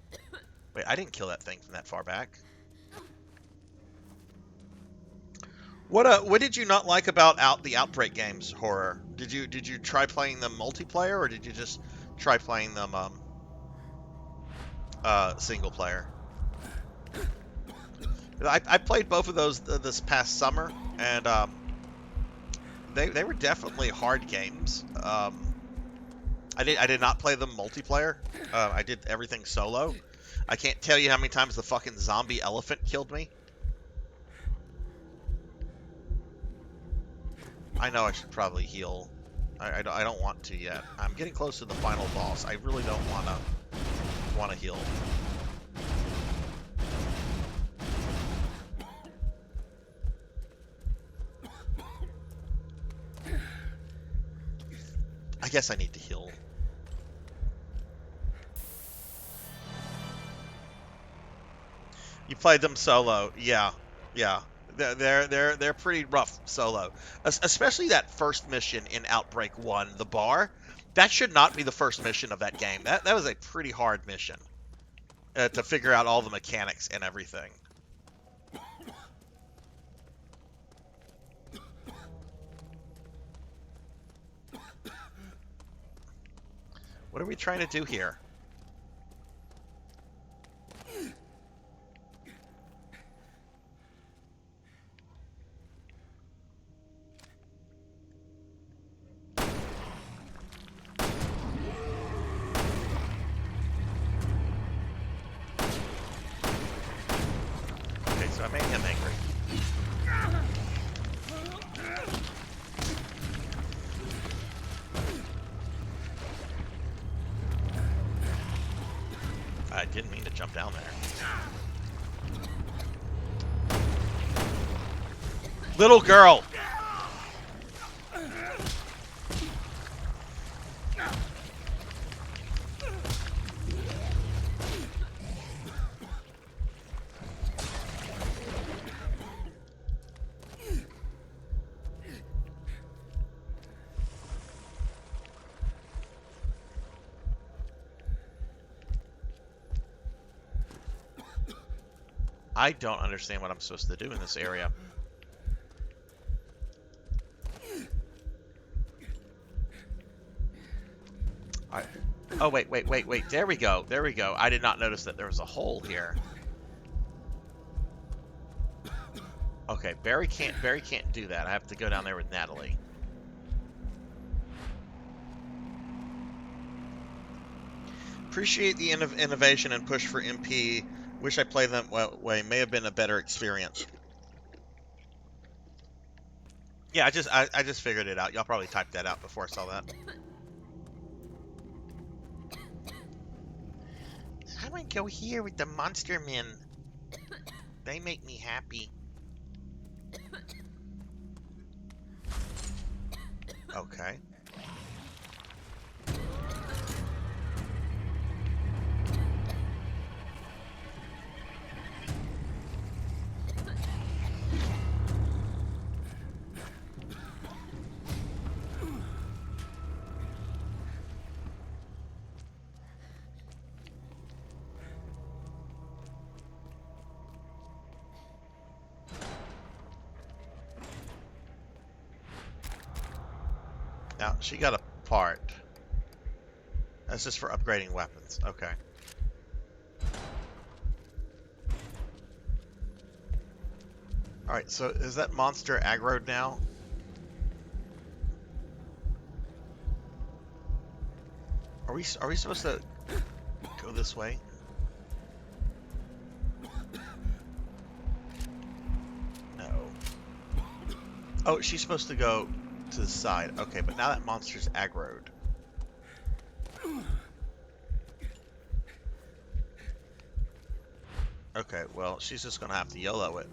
Wait, I didn't kill that thing from that far back. What did you not like about the Outbreak games, Horror? Did you try playing them multiplayer, or did you just try playing them single player? I played both of those this past summer, and they were definitely hard games. I did not play them multiplayer. I did everything solo. I can't tell you how many times the fucking zombie elephant killed me. I know I should probably heal. I don't want to yet. I'm getting close to the final boss. I really don't wanna heal. I guess I need to heal. You played them solo, yeah. They're pretty rough solo, especially that first mission in Outbreak 1, the bar. That should not be the first mission of that game. That was a pretty hard mission to figure out all the mechanics and everything. What are we trying to do here? Okay, so I made him angry. I didn't mean to jump down there. Little girl! I don't understand what I'm supposed to do in this area. Alright. Oh, wait. There we go. I did not notice that there was a hole here. Okay, Barry can't do that. I have to go down there with Natalie. Appreciate the innovation and push for MP. Wish I played them way. May have been a better experience. Yeah, I just figured it out. Y'all probably typed that out before I saw that. I want to go here with the monster men. They make me happy. Okay. Now, she got a part. That's just for upgrading weapons. Okay. Alright, so is that monster aggroed now? Are we supposed to go this way? No. Oh, she's supposed to go to the side. Okay, but now that monster's aggroed. Okay, well, she's just gonna have to YOLO it.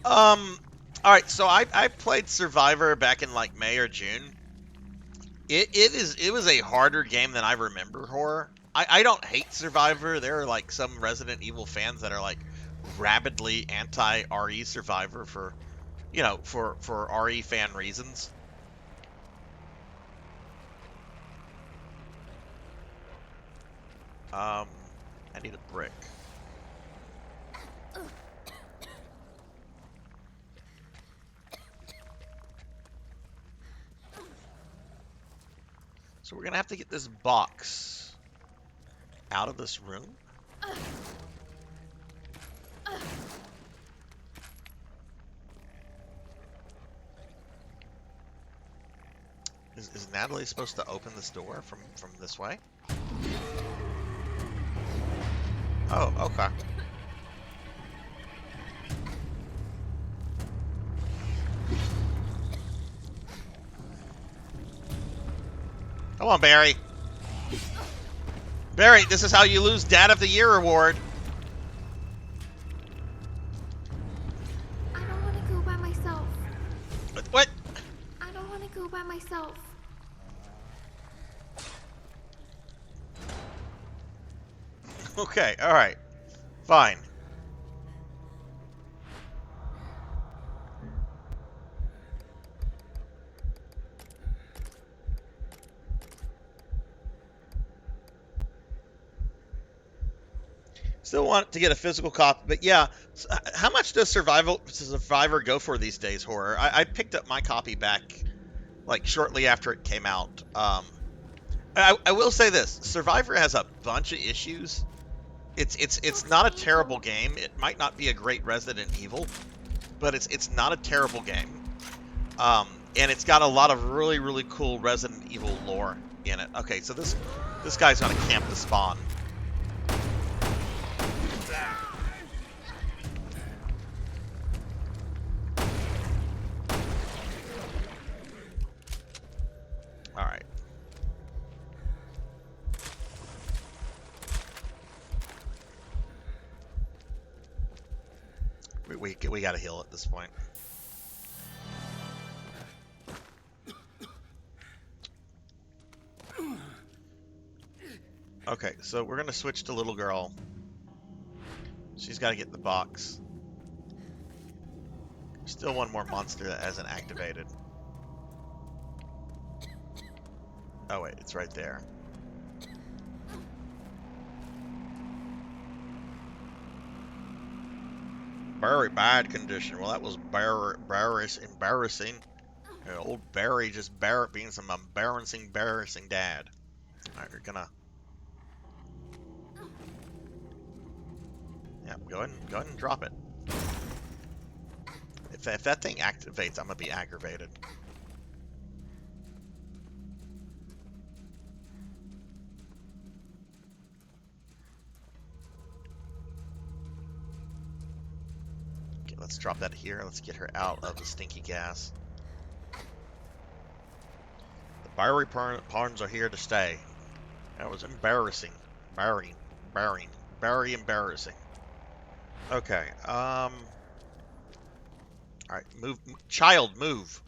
Alright, so I played Survivor back in like May or June. It was a harder game than I remember horror. I don't hate Survivor. There are like some Resident Evil fans that are like rabidly anti-RE Survivor for, you know, for RE fan reasons. I need a brick. So we're gonna have to get this box out of this room. Is Natalie supposed to open this door from this way? Oh, okay. Come on, Barry. Barry, this is how you lose Dad of the Year award. I don't want to go by myself. What? I don't want to go by myself. Okay, alright. Fine. Still want to get a physical copy, but yeah. How much does Survivor go for these days, Horror? I picked up my copy back, like, shortly after it came out. I will say this. Survivor has a bunch of issues. It's not a terrible game. It might not be a great Resident Evil, but it's not a terrible game. And it's got a lot of really, really cool Resident Evil lore in it. Okay, so this guy's gonna camp the spawn. All right. We gotta heal at this point. Okay, so we're gonna switch to little girl. She's got to get the box. Still one more monster that hasn't activated. Oh wait, it's right there. Very bad condition. Well, that was embarrassing. Old Barry just being some embarrassing dad. Alright, we're gonna... Yeah, go ahead and drop it. If that thing activates, I'm gonna be aggravated. Okay, let's drop that here. Let's get her out of the stinky gas. The Bowery Pawns are here to stay. That was embarrassing. Very embarrassing. Okay, alright, move. Child, move.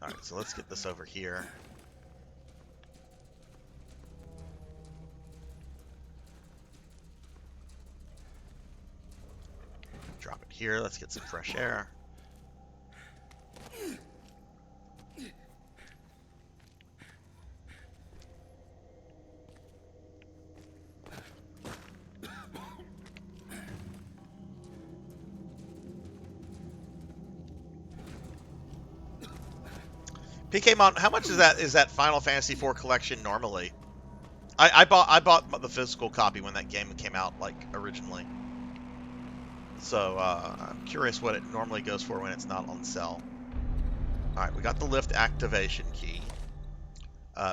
Alright, so let's get this over here. Drop it here, let's get some fresh air. PK Mon, how much is that Final Fantasy IV collection normally? I bought the physical copy when that game came out, like, originally. So I'm curious what it normally goes for when it's not on sale. All right, we got the lift activation key.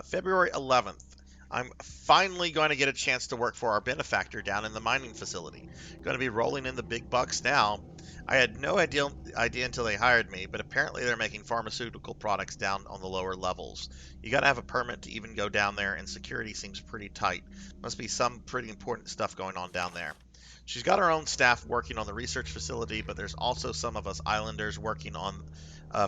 February 11th. I'm finally going to get a chance to work for our benefactor down in the mining facility. Going to be rolling in the big bucks now. I had no idea until they hired me, but apparently they're making pharmaceutical products down on the lower levels. You got to have a permit to even go down there, and security seems pretty tight. Must be some pretty important stuff going on down there. She's got her own staff working on the research facility, but there's also some of us islanders working on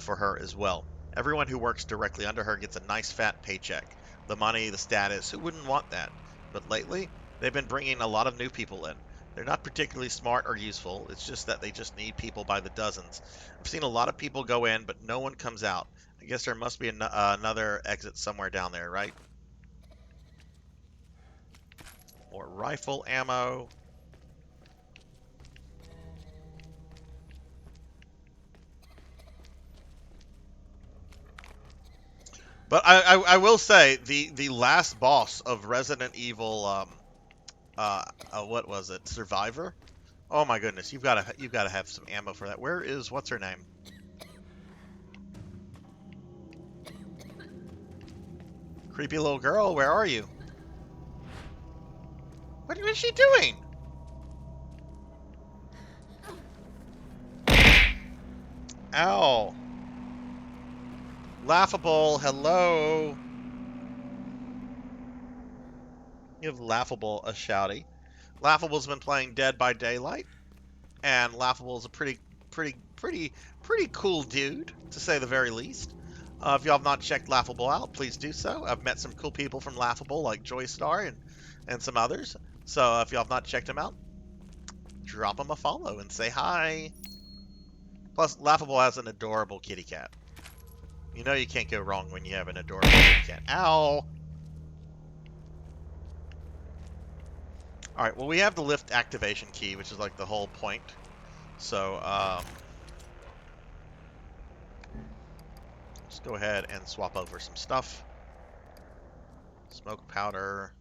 for her as well. Everyone who works directly under her gets a nice fat paycheck. The money, the status, who wouldn't want that? But lately, they've been bringing a lot of new people in. They're not particularly smart or useful, it's just that they just need people by the dozens. I've seen a lot of people go in, but no one comes out. I guess there must be another exit somewhere down there, right? More rifle ammo. But I will say the last boss of Resident Evil what was it? Survivor? Oh my goodness, you've got to have some ammo for that. Where is what's her name? Creepy little girl, where are you? What is she doing? Ow. Laughable, hello. Give Laughable a shouty. Laughable's been playing Dead by Daylight, and Laughable's a pretty cool dude, to say the very least. If y'all have not checked Laughable out, please do so. I've met some cool people from Laughable, like Joystar and some others. So if y'all have not checked him out, drop him a follow and say hi. Plus, Laughable has an adorable kitty cat. You know you can't go wrong when you have an adorable kitty cat. Ow! Alright, well we have the lift activation key, which is like the whole point. So, let's go ahead and swap over some stuff. Smoke powder.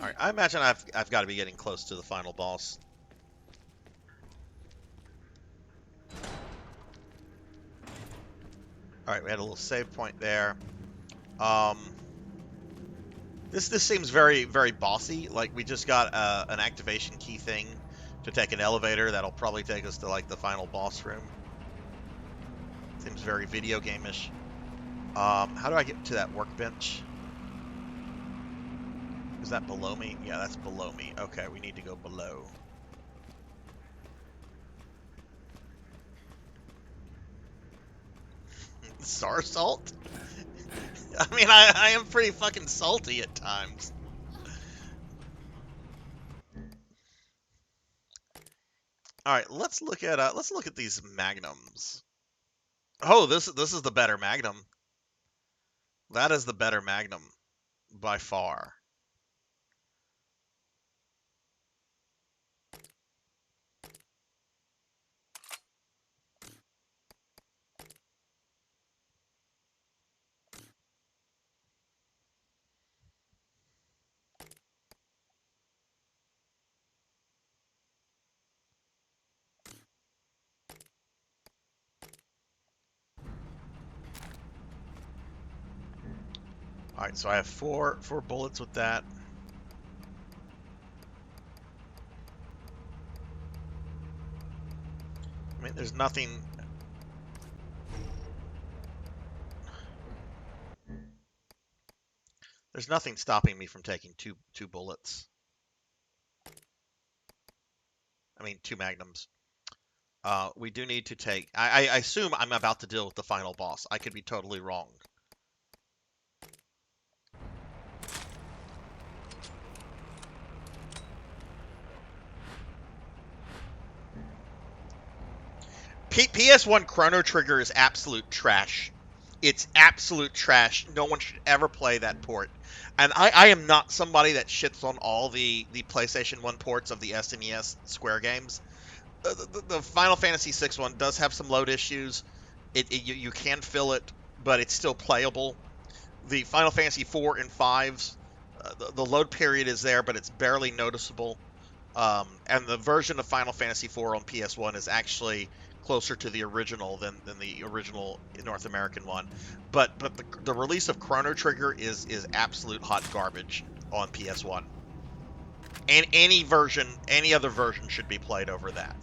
Alright, I imagine I've got to be getting close to the final boss. Alright, we had a little save point there. This seems very, very bossy. Like, we just got an activation key thing to take an elevator that'll probably take us to, like, the final boss room. Seems very video game-ish. How do I get to that workbench? Is that below me? Yeah, that's below me. Okay, we need to go below. Sarzac? I mean, I am pretty fucking salty at times. All right, let's look at these magnums. Oh, this is the better magnum. That is the better magnum by far. All right, so I have four bullets with that. I mean, there's nothing. There's nothing stopping me from taking two bullets. I mean, two magnums. We do need to take. I assume I'm about to deal with the final boss. I could be totally wrong. PS1 Chrono Trigger is absolute trash. It's absolute trash. No one should ever play that port. And I am not somebody that shits on all the PlayStation 1 ports of the SNES Square games. The Final Fantasy VI one does have some load issues. You can fill it, but it's still playable. The Final Fantasy 4 and 5s, the load period is there, but it's barely noticeable. And the version of Final Fantasy 4 on PS1 is actually closer to the original than the original North American one. But the release of Chrono Trigger is absolute hot garbage on PS1. And any other version should be played over that.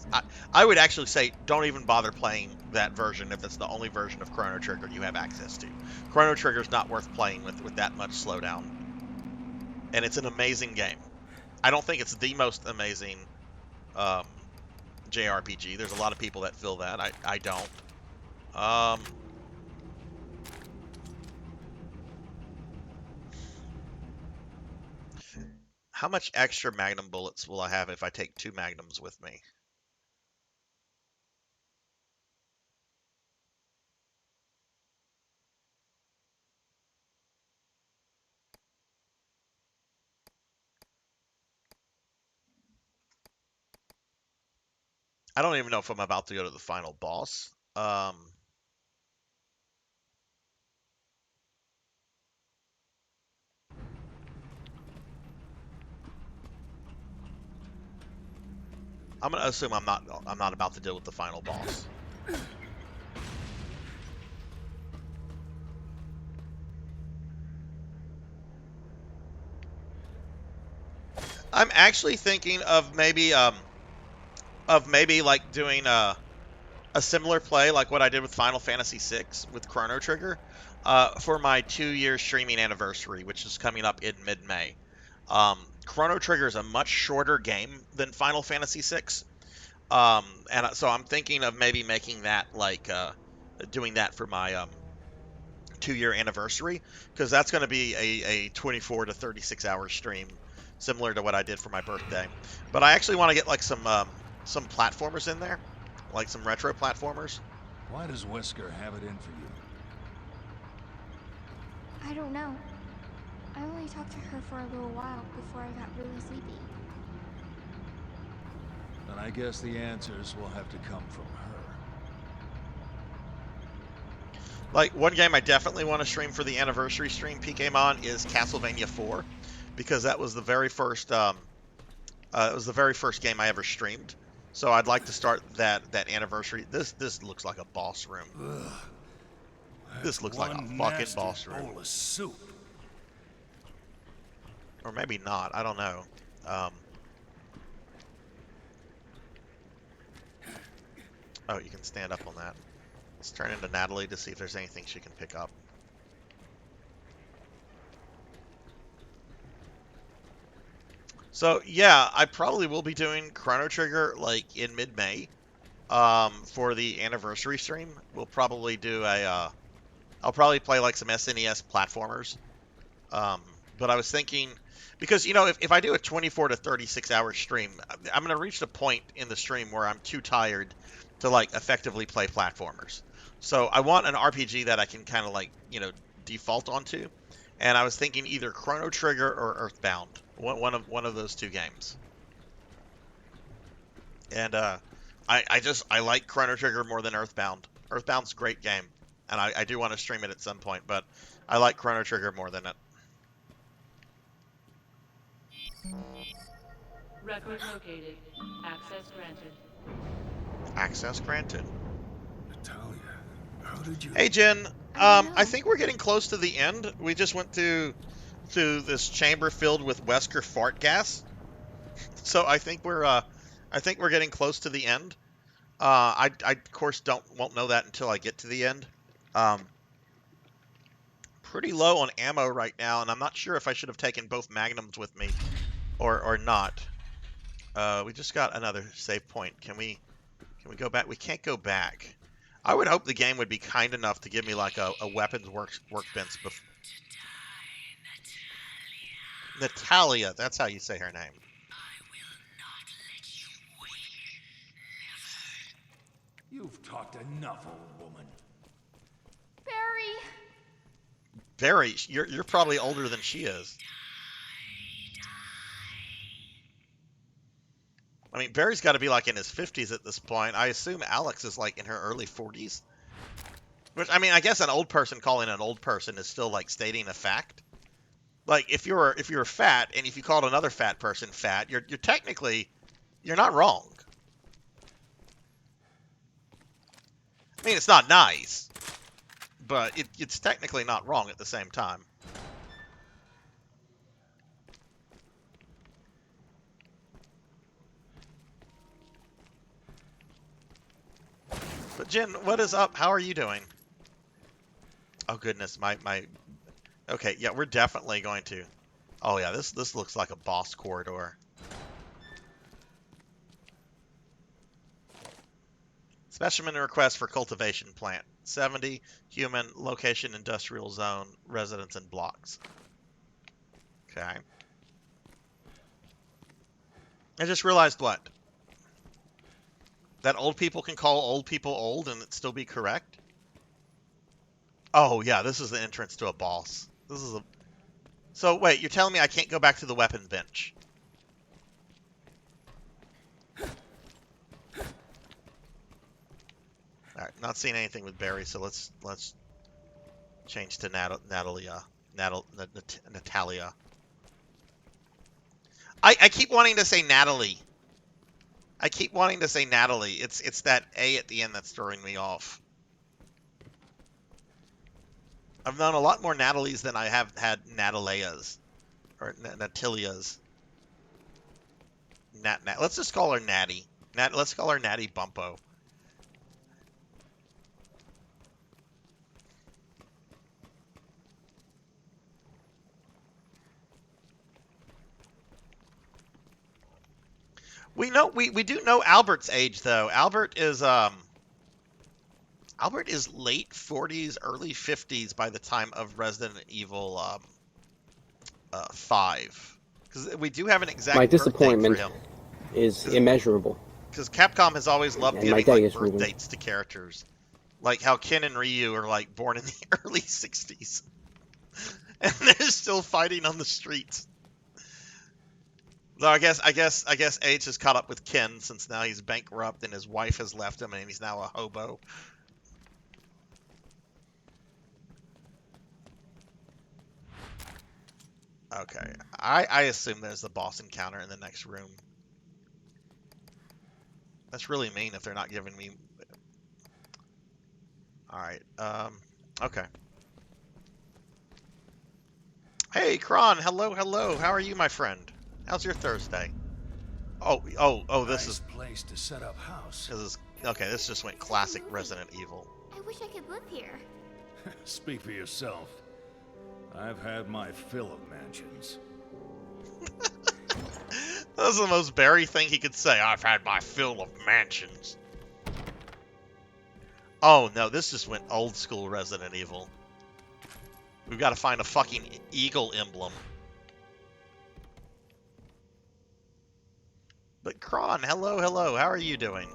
I would actually say don't even bother playing that version if it's the only version of Chrono Trigger you have access to. Chrono Trigger is not worth playing with that much slowdown. And it's an amazing game. I don't think it's the most amazing JRPG. There's a lot of people that feel that. I don't. How much extra magnum bullets will I have if I take two magnums with me? I don't even know if I'm about to go to the final boss. I'm gonna assume I'm not about to deal with the final boss. I'm actually thinking of maybe like doing a similar play like what I did with Final Fantasy VI with Chrono Trigger for my 2-year streaming anniversary, which is coming up in mid-May. Chrono Trigger is a much shorter game than Final Fantasy VI, and so I'm thinking of maybe making that like doing that for my 2-year anniversary, because that's going to be a 24 to 36 hour stream, similar to what I did for my birthday. But I actually want to get like some platformers in there, like some retro platformers. Why does Wesker have it in for you? I don't know. I only talked to her for a little while before I got really sleepy. Then I guess the answers will have to come from her. Like, one game I definitely want to stream for the anniversary stream Pokemon is Castlevania 4, because that was the very first game I ever streamed. So I'd like to start that anniversary. This looks like a boss room. Ugh, this looks like a fucking boss room. Bowl of soup. Or maybe not. I don't know. Oh, you can stand up on that. Let's turn into Natalie to see if there's anything she can pick up. So yeah, I probably will be doing Chrono Trigger like in mid-May for the anniversary stream. We'll probably do I'll probably play like some SNES platformers. But I was thinking, because if I do a 24 to 36 hour stream, I'm going to reach the point in the stream where I'm too tired to like effectively play platformers. So I want an RPG that I can kind of like, default onto. And I was thinking either Chrono Trigger or Earthbound, one of those two games. And I like Chrono Trigger more than Earthbound. Earthbound's a great game, and I do want to stream it at some point, but I like Chrono Trigger more than it. Record located. Access granted. Access granted. Natalia, how did you... Hey, Jen. I think we're getting close to the end. We just went through this chamber filled with Wesker fart gas. So I think we're getting close to the end. I of course won't know that until I get to the end. Pretty low on ammo right now, and I'm not sure if I should have taken both magnums with me or not. We just got another save point. Can we go back? We can't go back. I would hope the game would be kind enough to give me like a weapons workbench. Natalia, that's how you say her name. You've talked enough, old woman. Barry! Barry, you're probably older than she is. I mean, Barry's got to be like in his 50s at this point. I assume Alex is like in her early 40s. Which, I mean, I guess an old person calling an old person is still like stating a fact. Like if you're fat and if you called another fat person fat, you're technically not wrong. I mean, it's not nice, but it's technically not wrong at the same time. But Jen, what is up? How are you doing? Oh goodness, my. Okay, yeah, we're definitely going to. Oh yeah, this looks like a boss corridor. Specimen request for cultivation plant. 70 human location industrial zone residence and blocks. Okay. I just realized what? That old people can call old people old and it still be correct? Oh, yeah, this is the entrance to a boss. This is a... So, wait, you're telling me I can't go back to the weapon bench? Alright, not seeing anything with Barry, so let's change to Natalia. I keep wanting to say Natalie. I keep wanting to say Natalie. It's that A at the end that's throwing me off. I've known a lot more Natalies than I have had Nataleas. Or Natilias. Nat. Let's just call her Natty. Let's call her Natty Bumpo. We do know Albert's age though. Albert is late 40s, early 50s by the time of Resident Evil 5. Because we do have an exact My birth date disappointment for him. is immeasurable. Because Capcom has always loved And my giving day like is birth ruined. dates to characters. Like how Ken and Ryu are like born in the early 60s. And they're still fighting on the streets. Though I guess age has caught up with Ken since now he's bankrupt and his wife has left him and he's now a hobo. Okay, I assume there's the boss encounter in the next room. That's really mean if they're not giving me... Alright, okay. Hey, Kron, hello, how are you, my friend? How's your Thursday? Oh, this is... Nice place to set up house. Okay, this just went classic Resident Evil. I wish I could live here. Speak for yourself. I've had my fill of mansions. That was the most Barry thing he could say. I've had my fill of mansions. Oh no, this just went old school Resident Evil. We've got to find a fucking eagle emblem. But Kron, hello, how are you doing?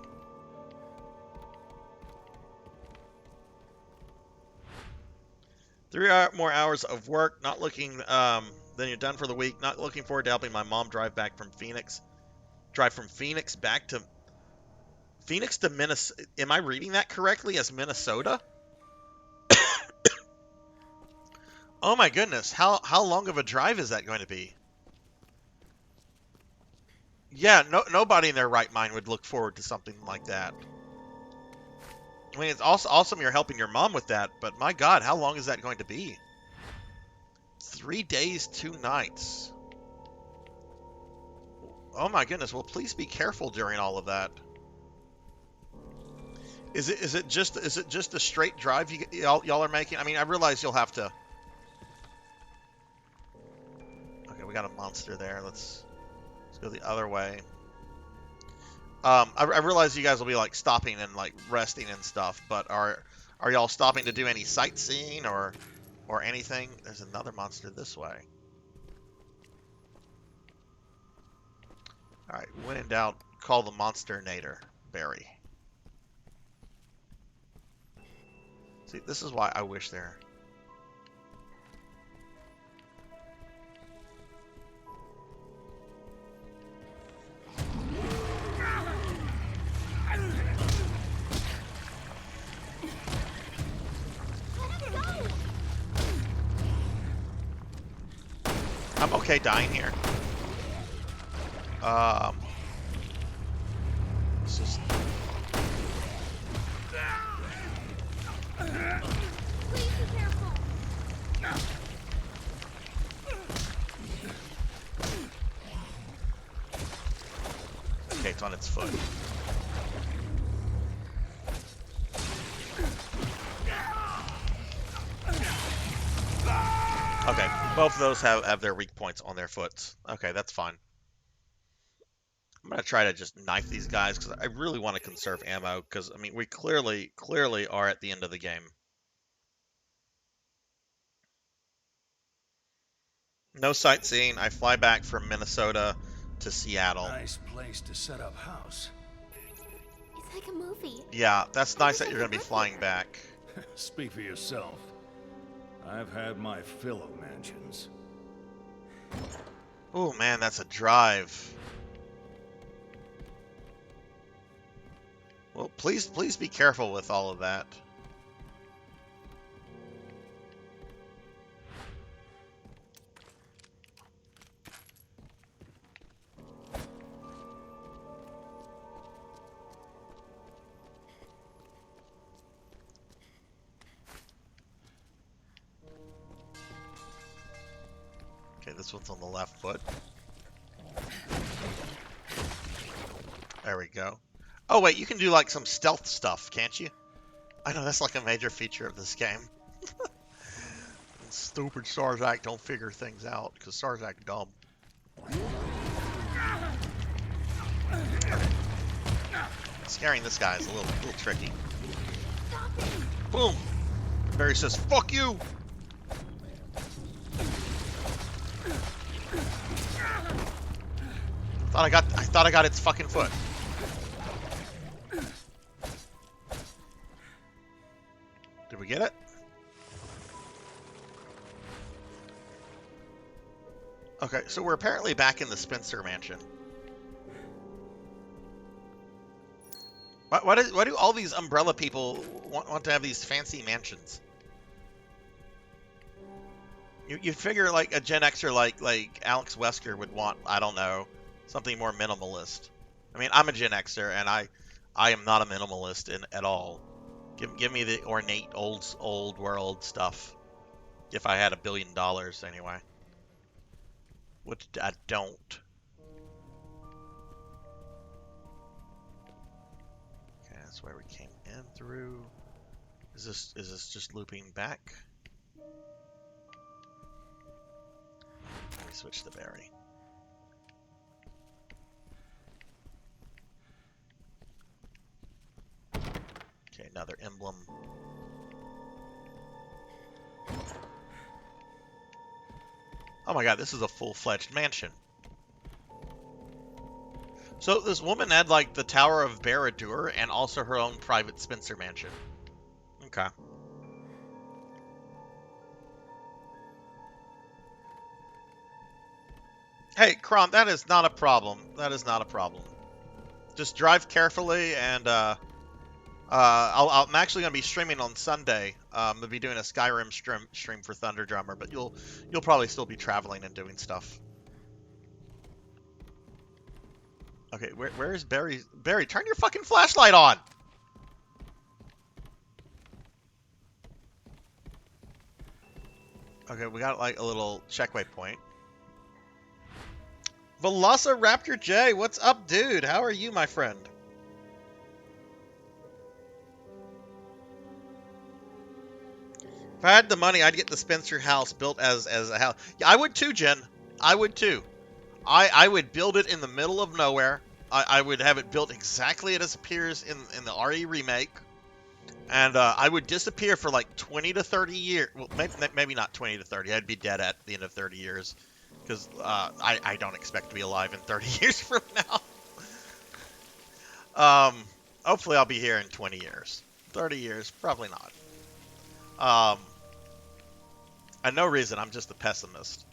Three more hours of work, not looking, then you're done for the week. Not looking forward to helping my mom drive from Phoenix back to Minnesota. Am I reading that correctly as Minnesota? Oh my goodness, how long of a drive is that going to be? Yeah, nobody in their right mind would look forward to something like that. I mean, it's also awesome you're helping your mom with that, but my God, how long is that going to be? 3 days, 2 nights. Oh my goodness, well please be careful during all of that. Is it just a straight drive y'all are making? I mean, I realize you'll have to... Okay, we got a monster there. Let's go the other way. I realize you guys will be like stopping and like resting and stuff, but are y'all stopping to do any sightseeing or anything? There's another monster this way. All right, when in doubt, call the monster nader, Barry. See, this is why I wish there. I'm okay dying here. It's just... Please be careful. Okay, it's on its foot. Okay, both of those have their weak points on their foots. Okay, that's fine. I'm gonna try to just knife these guys because I really want to conserve ammo. Because I mean, we clearly are at the end of the game. No sightseeing. I fly back from Minnesota to Seattle. Nice place to set up house. It's like a movie. Yeah, that's nice that you're gonna be flying back. Speak for yourself. I've had my fill of mansions. Oh man, that's a drive. Well, please be careful with all of that. Okay, this one's on the left foot. There we go. Oh wait, you can do like some stealth stuff, can't you? I know that's like a major feature of this game. Stupid Sarzac don't figure things out because Sarzac dumb. Scaring this guy is a little tricky. Boom! Barry says, "Fuck you!" I thought I got its fucking foot. Did we get it? Okay, so we're apparently back in the Spencer mansion. Why do all these umbrella people want to have these fancy mansions? You figure like a Gen Xer like Alex Wesker would want, I don't know, something more minimalist. I mean, I'm a Gen Xer and I am not a minimalist at all. Give me the ornate old world stuff. If I had $1 billion anyway. Which I don't. Okay, that's where we came in through. Is this just looping back? Let me switch to Barry. Okay, another emblem. Oh my god, this is a full-fledged mansion. So this woman had like the Tower of Barad-dûr and also her own private Spencer mansion. Okay. Hey, Kron, that is not a problem. That is not a problem. Just drive carefully, and I'm actually going to be streaming on Sunday. I'm going to be doing a Skyrim stream for Thunder Drummer, but you'll probably still be traveling and doing stuff. Okay, where is Barry? Barry, turn your fucking flashlight on! Okay, we got like a little checkway point. Velociraptor J, what's up, dude? How are you, my friend? If I had the money, I'd get the Spencer house built as a house. Yeah, I would too, Jen. I would too. I would build it in the middle of nowhere. I would have it built exactly as it appears in the RE remake. And I would disappear for like 20 to 30 years. Well, maybe not 20 to 30. I'd be dead at the end of 30 years. Because I don't expect to be alive in 30 years from now. Hopefully I'll be here in 20 years. 30 years, probably not. And no reason, I'm just a pessimist.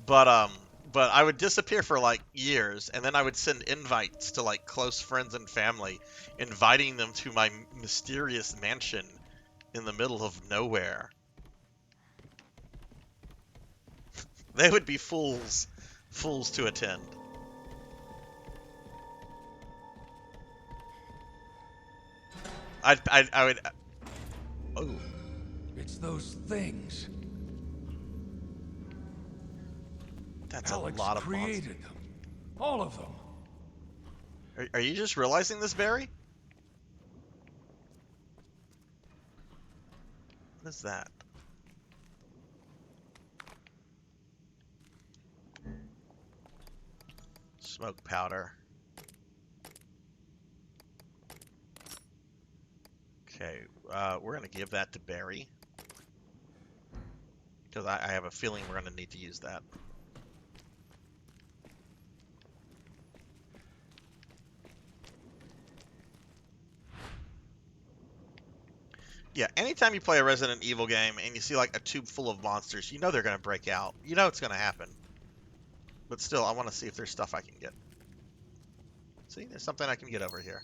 But I would disappear for like years, and then I would send invites to like close friends and family, inviting them to my mysterious mansion in the middle of nowhere. They would be fools to attend. I would. Oh, It's those things. that's Alex a lot of created monsters. them. All of them. Are you just realizing this, Barry? What is that? Smoke powder. Okay, we're going to give that to Barry. Because I have a feeling we're going to need to use that. Yeah, anytime you play a Resident Evil game and you see like a tube full of monsters, you know they're going to break out. You know it's going to happen. But still, I want to see if there's stuff I can get. See, there's something I can get over here.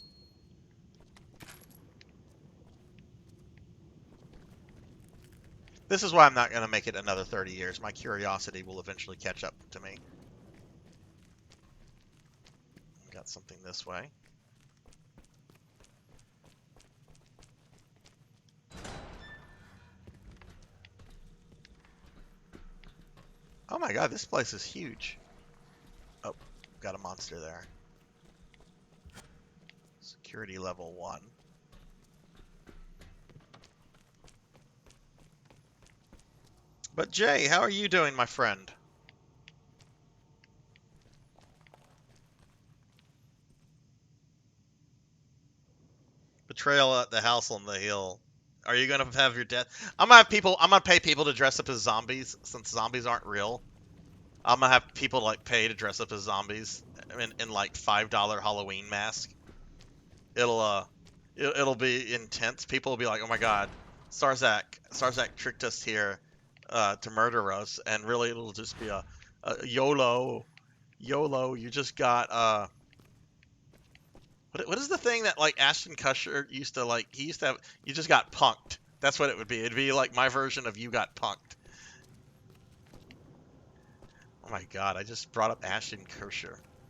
This is why I'm not going to make it another 30 years. My curiosity will eventually catch up to me. Got something this way. Oh my god, this place is huge. Oh, got a monster there. Security level 1. But Jay, how are you doing, my friend? Betrayal at the house on the hill. Are you gonna have your death? I'm gonna pay people to dress up as zombies, since zombies aren't real. I'm gonna have people like pay to dress up as zombies in like $5 Halloween mask. It'll be intense. People will be like, oh my god, Sarzac tricked us here to murder us, and really it'll just be a YOLO. You just got what is the thing that like Ashton Kutcher used to like? He used to have. You just got punked. That's what it would be. It'd be like my version of you got punked. Oh my god! I just brought up Ashton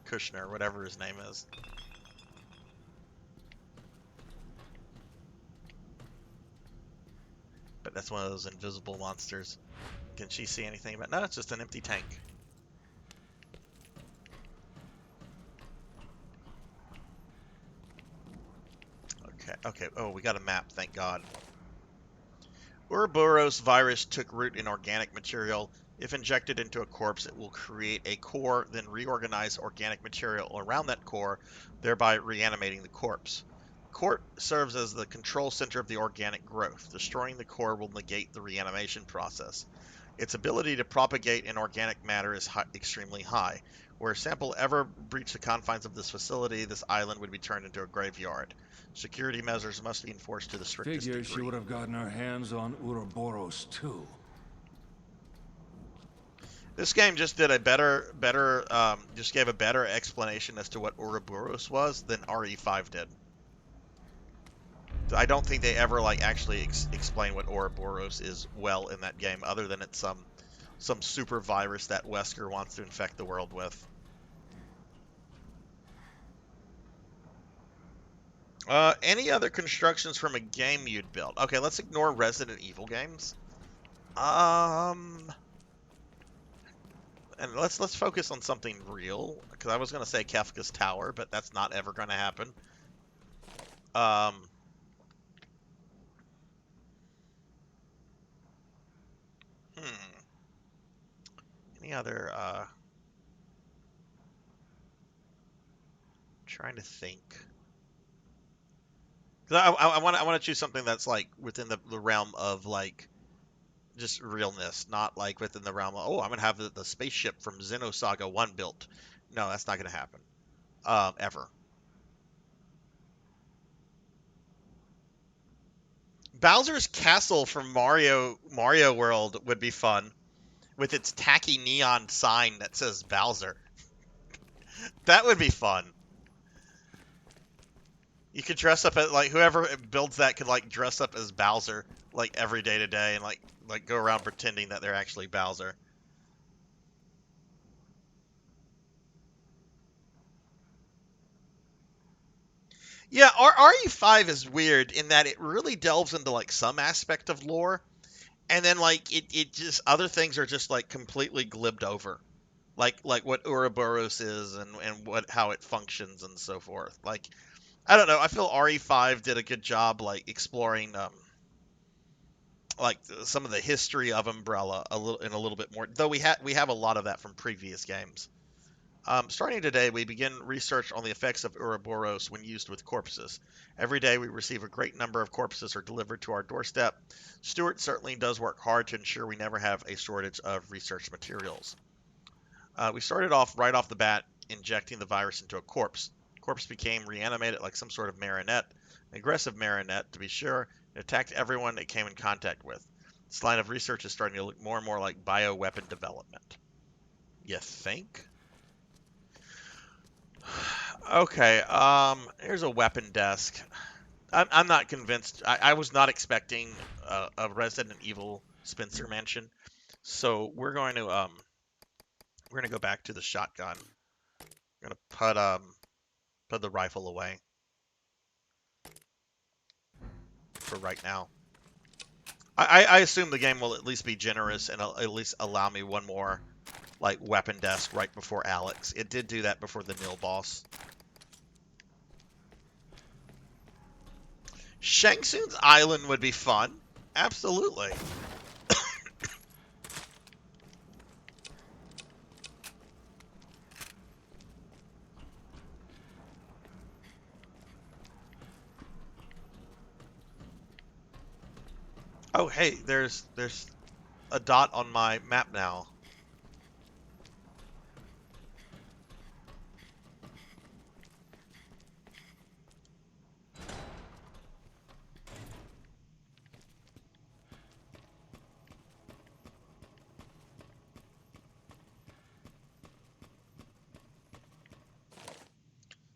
Kushner, whatever his name is. But that's one of those invisible monsters. Can she see anything? But no, it's just an empty tank. Okay. Oh, we got a map, thank God. Ouroboros virus took root in organic material. If injected into a corpse, it will create a core, then reorganize organic material around that core, thereby reanimating the corpse. Core serves as the control center of the organic growth. Destroying the core will negate the reanimation process. Its ability to propagate in organic matter is extremely high. Were a sample ever breached the confines of this facility, this island would be turned into a graveyard. Security measures must be enforced to the strictest Figure degree. she would have gotten her hands on Ouroboros too. This game just did just gave a better explanation as to what Ouroboros was than RE5 did. I don't think they ever like actually explain what Ouroboros is well in that game, other than it's some super virus that Wesker wants to infect the world with. Any other constructions from a game you'd build? Okay, let's ignore Resident Evil games. And let's focus on something real, because I was gonna say Kefka's Tower, but that's not ever gonna happen. Any other, trying to think. Cause I want to choose something that's like within the realm of like just realness, not like within the realm of, oh, I'm gonna have the spaceship from Xenosaga 1 built. No, that's not gonna happen. Ever. Bowser's Castle from Mario World would be fun, with its tacky neon sign that says Bowser. That would be fun. You could dress up as, like, whoever builds that could, like, dress up as Bowser, like, every day to day, and, like go around pretending that they're actually Bowser. Yeah, RE5 is weird in that it really delves into, like, some aspect of lore, and then, like, it just, other things are just, like, completely glibbed over. Like what Ouroboros is and how it functions and so forth. Like, I don't know. I feel RE5 did a good job, like, exploring, like, some of the history of Umbrella a little bit more. Though we have a lot of that from previous games. Starting today, we begin research on the effects of Ouroboros when used with corpses. Every day, we receive a great number of corpses are delivered to our doorstep. Stuart certainly does work hard to ensure we never have a shortage of research materials. We started off right off the bat injecting the virus into a corpse. Corpse became reanimated like some sort of marionette, an aggressive marionette to be sure. It attacked everyone it came in contact with. This line of research is starting to look more and more like bioweapon development. You think? Okay, here's a weapon desk. I'm not convinced. I was not expecting a Resident Evil Spencer Mansion, so we're going to go back to the shotgun. We're gonna put the rifle away for right now. I assume the game will at least be generous and at least allow me one more like weapon desk right before Alex. It did do that before the Nil boss. Shang Tsung's island would be fun. Absolutely. Oh, hey, there's a dot on my map now.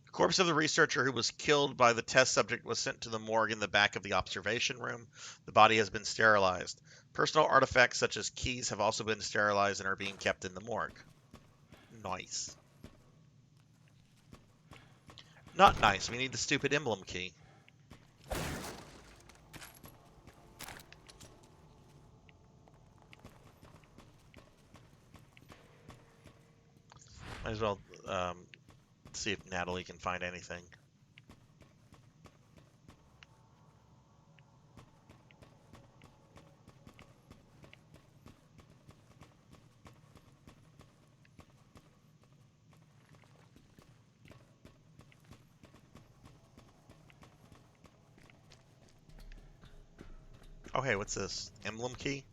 The corpse of the researcher who was killed by the test subject was sent to the morgue in the back of the observation room. The body has been sterilized. Personal artifacts such as keys have also been sterilized and are being kept in the morgue. Nice. Not nice. We need the stupid emblem key. Might as well see if Natalie can find anything. Oh, hey, what's this? Emblem key?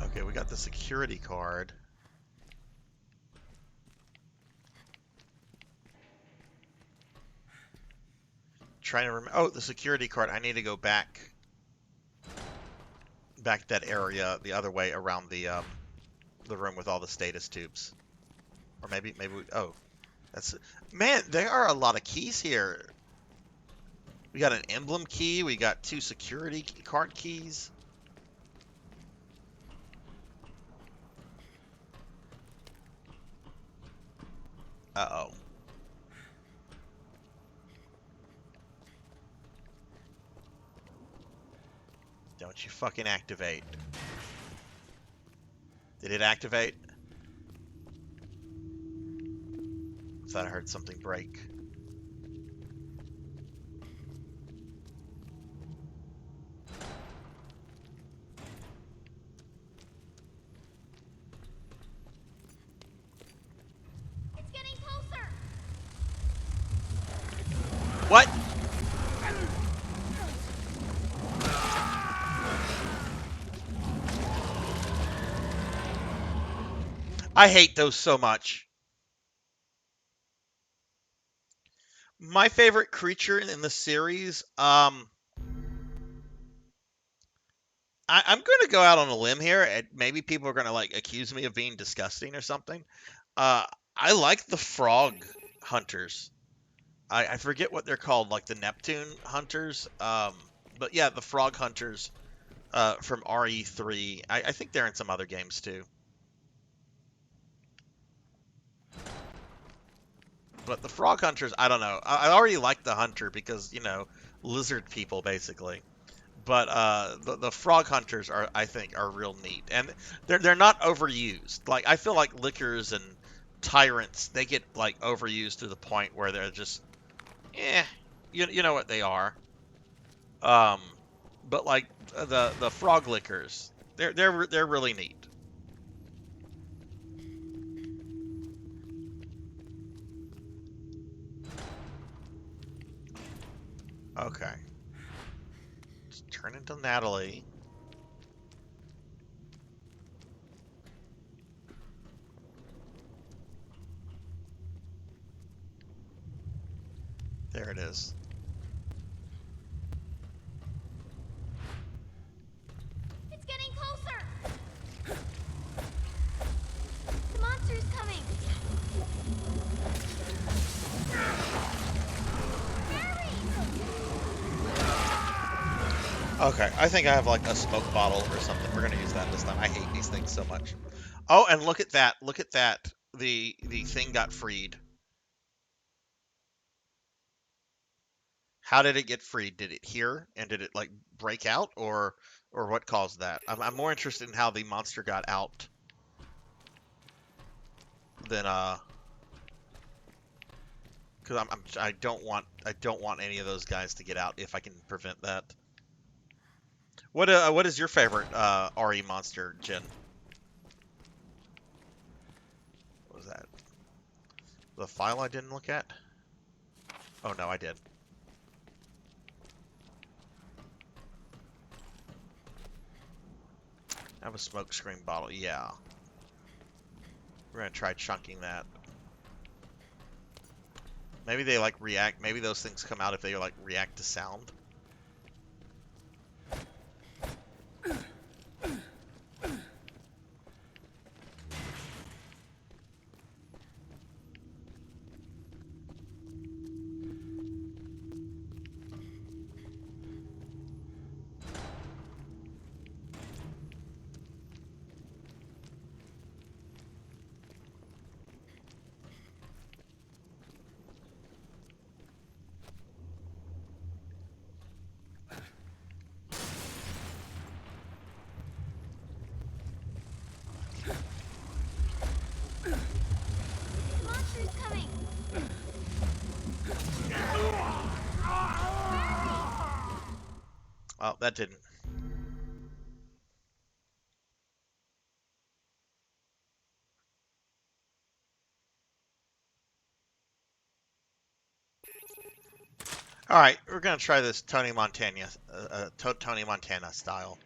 Okay, we got the security card. Trying to remember. Oh, the security card. I need to go back that area the other way around the room with all the status tubes. Or maybe we, oh, that's, man, there are a lot of keys here. We got an emblem key. We got 2 security card keys. Uh-oh. Don't you fucking activate. Did it activate? Thought I heard something break. It's getting closer. What? I hate those so much. My favorite creature in the series, I'm going to go out on a limb here, and maybe people are going to like accuse me of being disgusting or something. I like the frog hunters. I forget what they're called, like the Neptune hunters. But yeah, the frog hunters from RE3. I think they're in some other games too. But the frog hunters, I don't know. I already like the hunter because, you know, lizard people basically. But the frog hunters are, I think, are real neat, and they're not overused. Like, I feel like lickers and tyrants, they get like overused to the point where they're just, you know what they are. But like the frog lickers, they're really neat. Okay. Let's turn into Natalie. There it is. It's getting closer. The monster's coming. Okay, I think I have like a smoke bottle or something. We're gonna use that this time. I hate these things so much. Oh, and look at that. Look at that. The thing got freed. How did it get freed? Did it hear and did it like break out, or Or what caused that? I'm more interested in how the monster got out than because I don't want any of those guys to get out if I can prevent that. What is your favorite RE monster, Jen? What was that? The file I didn't look at? Oh no, I did. I have a smoke screen bottle, yeah. We're gonna try chunking that. Maybe they like react, maybe those things come out if they like react to sound. Monster's coming. Oh, that didn't. All right, we're gonna try this Tony Montana style.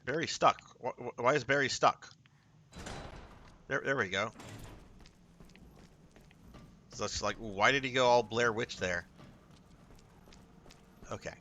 Barry's stuck. Why is Barry stuck? There we go. So it's like, why did he go all Blair Witch there? Okay.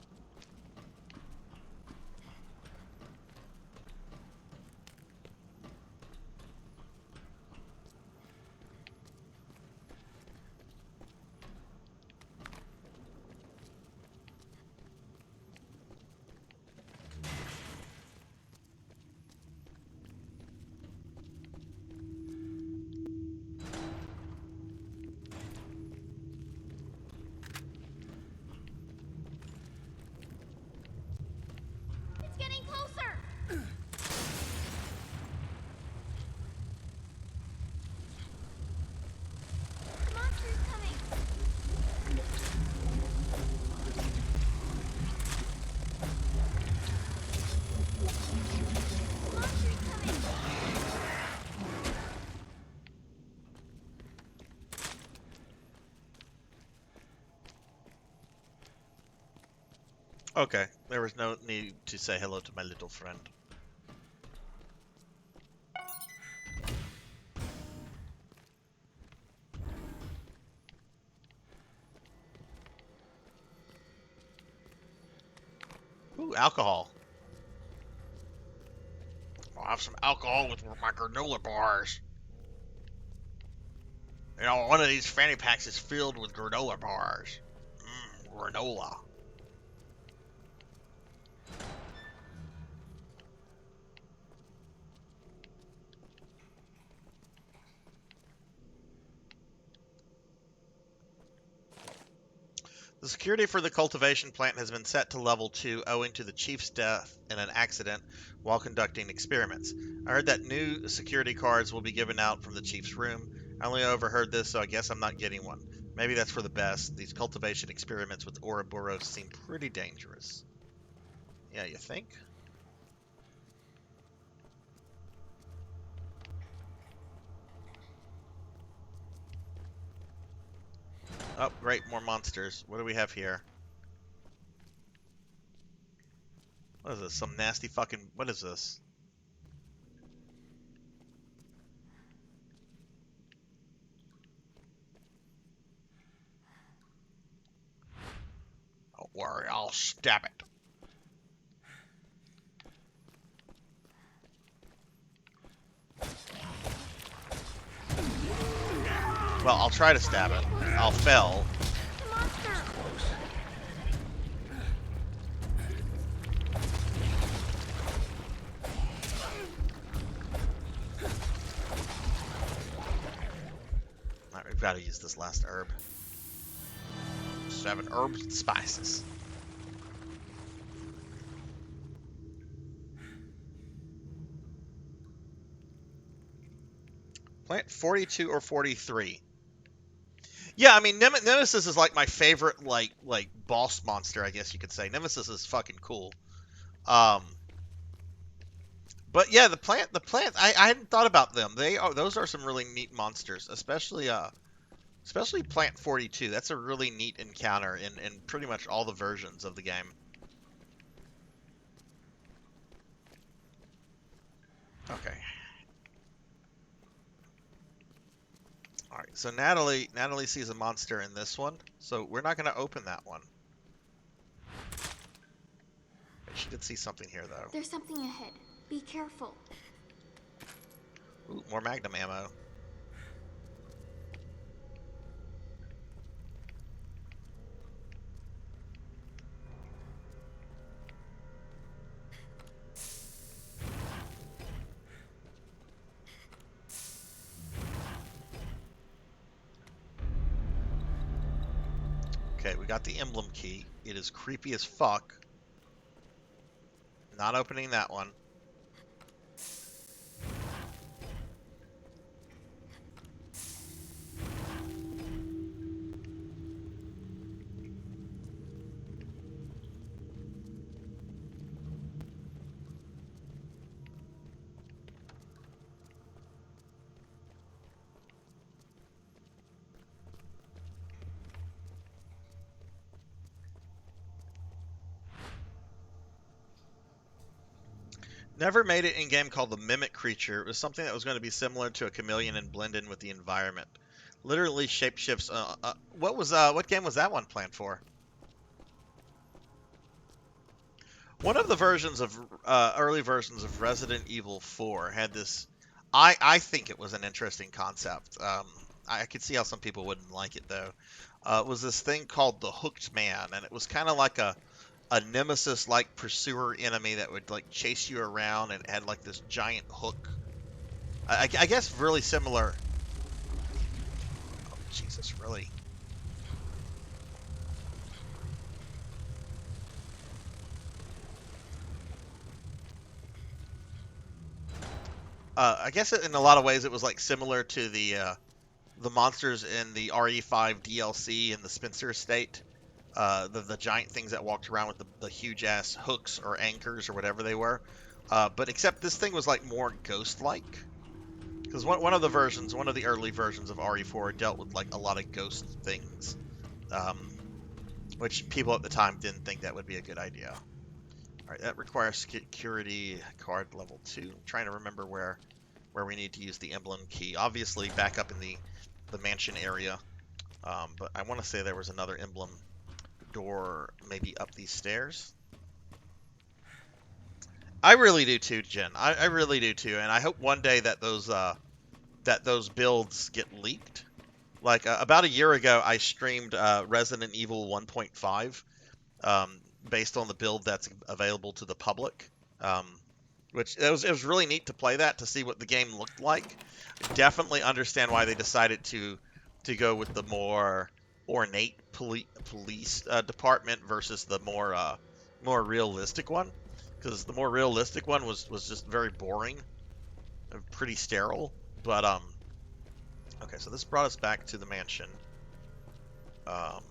It's getting closer. The monster's coming. The monster's coming. Okay, there was no need to say hello to my little friend. Ooh, alcohol. I'll have some alcohol with my granola bars. You know, one of these fanny packs is filled with granola bars. Granola. The security for the cultivation plant has been set to level 2 owing to the chief's death in an accident while conducting experiments. I heard that new security cards will be given out from the chief's room. I only overheard this, so I guess I'm not getting one. Maybe that's for the best. These cultivation experiments with Ouroboros seem pretty dangerous. Yeah, you think? Oh, great, more monsters. What do we have here? What is this? Some nasty fucking... What is this? Don't worry, I'll stab it. Well, I'll try to stab it. I'll fail. The monster. Alright, we've got to use this last herb. 7 herbs and spices. Plant 42 or 43. Yeah, I mean, Nemesis is like my favorite, like boss monster, I guess you could say. Nemesis is fucking cool. But yeah, the plants, I hadn't thought about them. Those are some really neat monsters, especially Plant 42. That's a really neat encounter in pretty much all the versions of the game. Okay. All right, so Natalie sees a monster in this one, so we're not going to open that one. She did see something here, though. There's something ahead. Be careful. Ooh, more Magnum ammo. Okay, we got the emblem key. It is creepy as fuck. Not opening that one. Never made it in game called the Mimic Creature. It was something that was going to be similar to a chameleon and blend in with the environment. Literally shapeshifts. What game was that one planned for? One of the versions of early versions of Resident Evil 4 had this. I think it was an interesting concept. I could see how some people wouldn't like it though. It was this thing called the Hooked Man, and it was kind of like a nemesis-like pursuer enemy that would like chase you around and had like this giant hook. I guess really similar. Oh, Jesus, really? I guess in a lot of ways it was like similar to the monsters in the RE5 DLC in the Spencer Estate. The giant things that walked around with the huge ass hooks or anchors or whatever they were. But except this thing was like more ghost-like. Because one of the early versions of RE4 dealt with like a lot of ghost things. Which people at the time didn't think that would be a good idea. Alright, that requires security card level 2. I'm trying to remember where we need to use the emblem key. Obviously back up in the mansion area. But I want to say there was another emblem door maybe up these stairs. I really do too, Jen. I really do too, and I hope one day that those builds get leaked. Like about a year ago, I streamed Resident Evil 1.5 based on the build that's available to the public. Which it was really neat to play that to see what the game looked like. Definitely understand why they decided to go with the more ornate police department versus the more realistic one, because the more realistic one was just very boring and pretty sterile. But okay, so this brought us back to the mansion. I've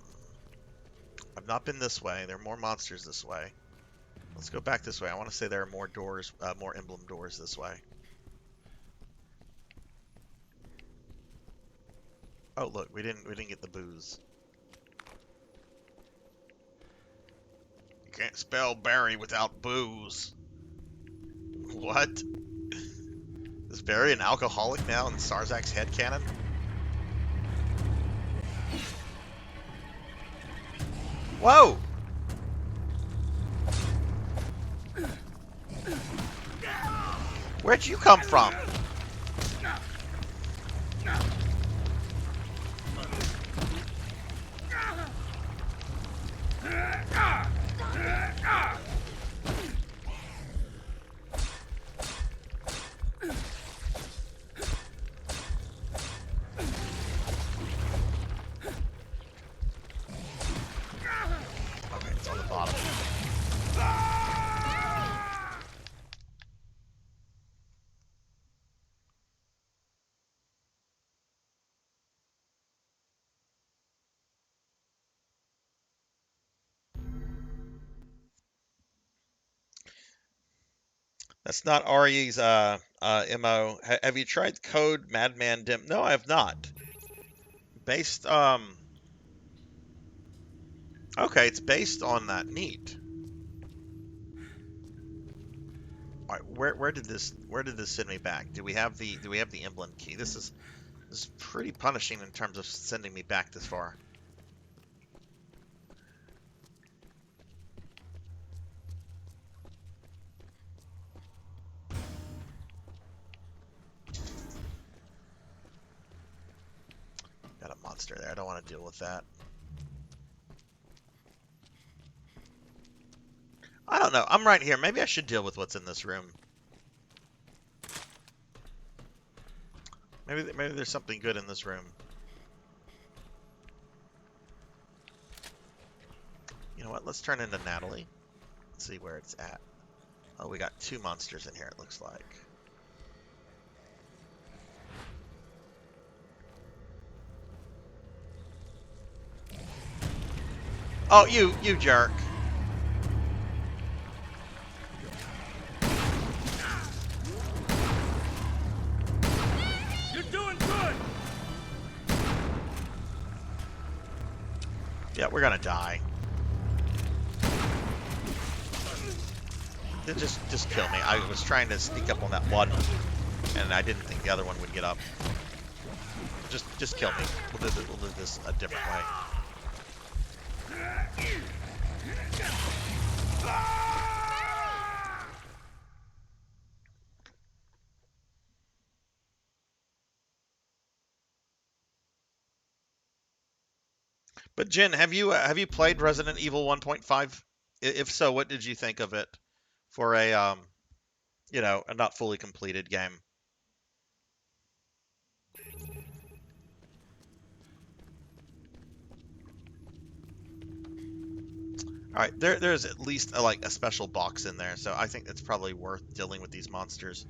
not been this way. There are more monsters this way. Let's go back this way. I want to say there are more doors, more emblem doors this way. Oh look, we didn't get the booze. You can't spell Barry without booze. What? Is Barry an alcoholic now in Sarzac's headcanon? Whoa! Where'd you come from? That's not Ari's MO. Have you tried Code Madman Dim? No, I have not. Based okay, it's based on that. Neat. All right, where did this send me back? Do we have the emblem key? This is pretty punishing in terms of sending me back this far. Got a monster there. I don't want to deal with that. I don't know. I'm right here. Maybe I should deal with what's in this room. Maybe there's something good in this room. You know what? Let's turn into Natalie. Let's see where it's at. Oh, we got 2 monsters in here, it looks like. Oh, you jerk. You're doing good. Yeah, we're gonna die. Just kill me. I was trying to sneak up on that one, and I didn't think the other one would get up. Just kill me. We'll do this a different way. But Jen, have you played Resident Evil 1.5? If so, what did you think of it for a you know, a not fully completed game? All right, there's at least like a special box in there, so I think it's probably worth dealing with these monsters.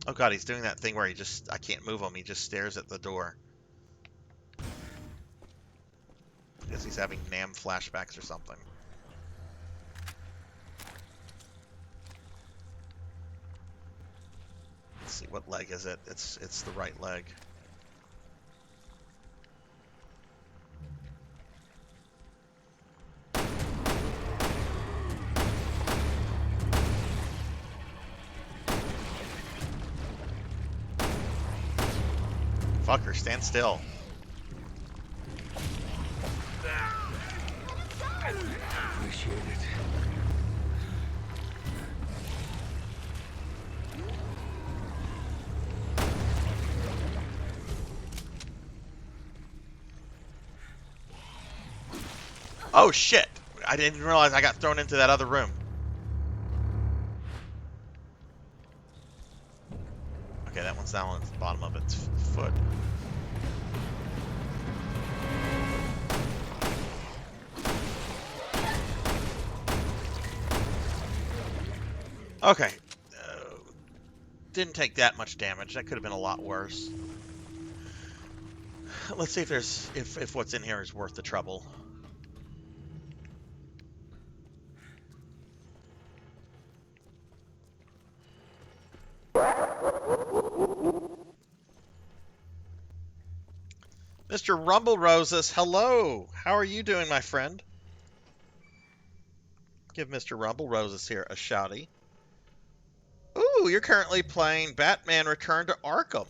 Oh god, he's doing that thing where I can't move him. He just stares at the door. I guess he's having Nam flashbacks or something. Let's see, what leg is it? It's the right leg. Fucker, stand still. Appreciate it. Oh shit! I didn't realize I got thrown into that other room. Okay, that one's down on the bottom of its foot. Okay. Didn't take that much damage. That could have been a lot worse. Let's see if what's in here is worth the trouble. Mr. Rumble Roses, hello! How are you doing, my friend? Give Mr. Rumble Roses here a shouty. Ooh, you're currently playing Batman Return to Arkham.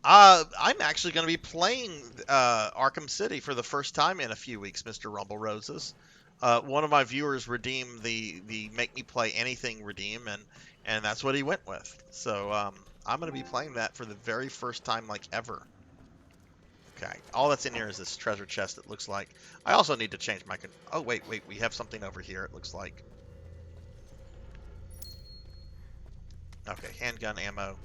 I'm actually going to be playing Arkham City for the first time in a few weeks, Mr. Rumble Roses. One of my viewers redeemed the Make Me Play Anything redeem, and that's what he went with. So I'm going to be playing that for the very first time, like, ever. Okay, all that's in here is this treasure chest, it looks like. I also need to change my... Oh, wait, we have something over here, it looks like. Okay, handgun ammo.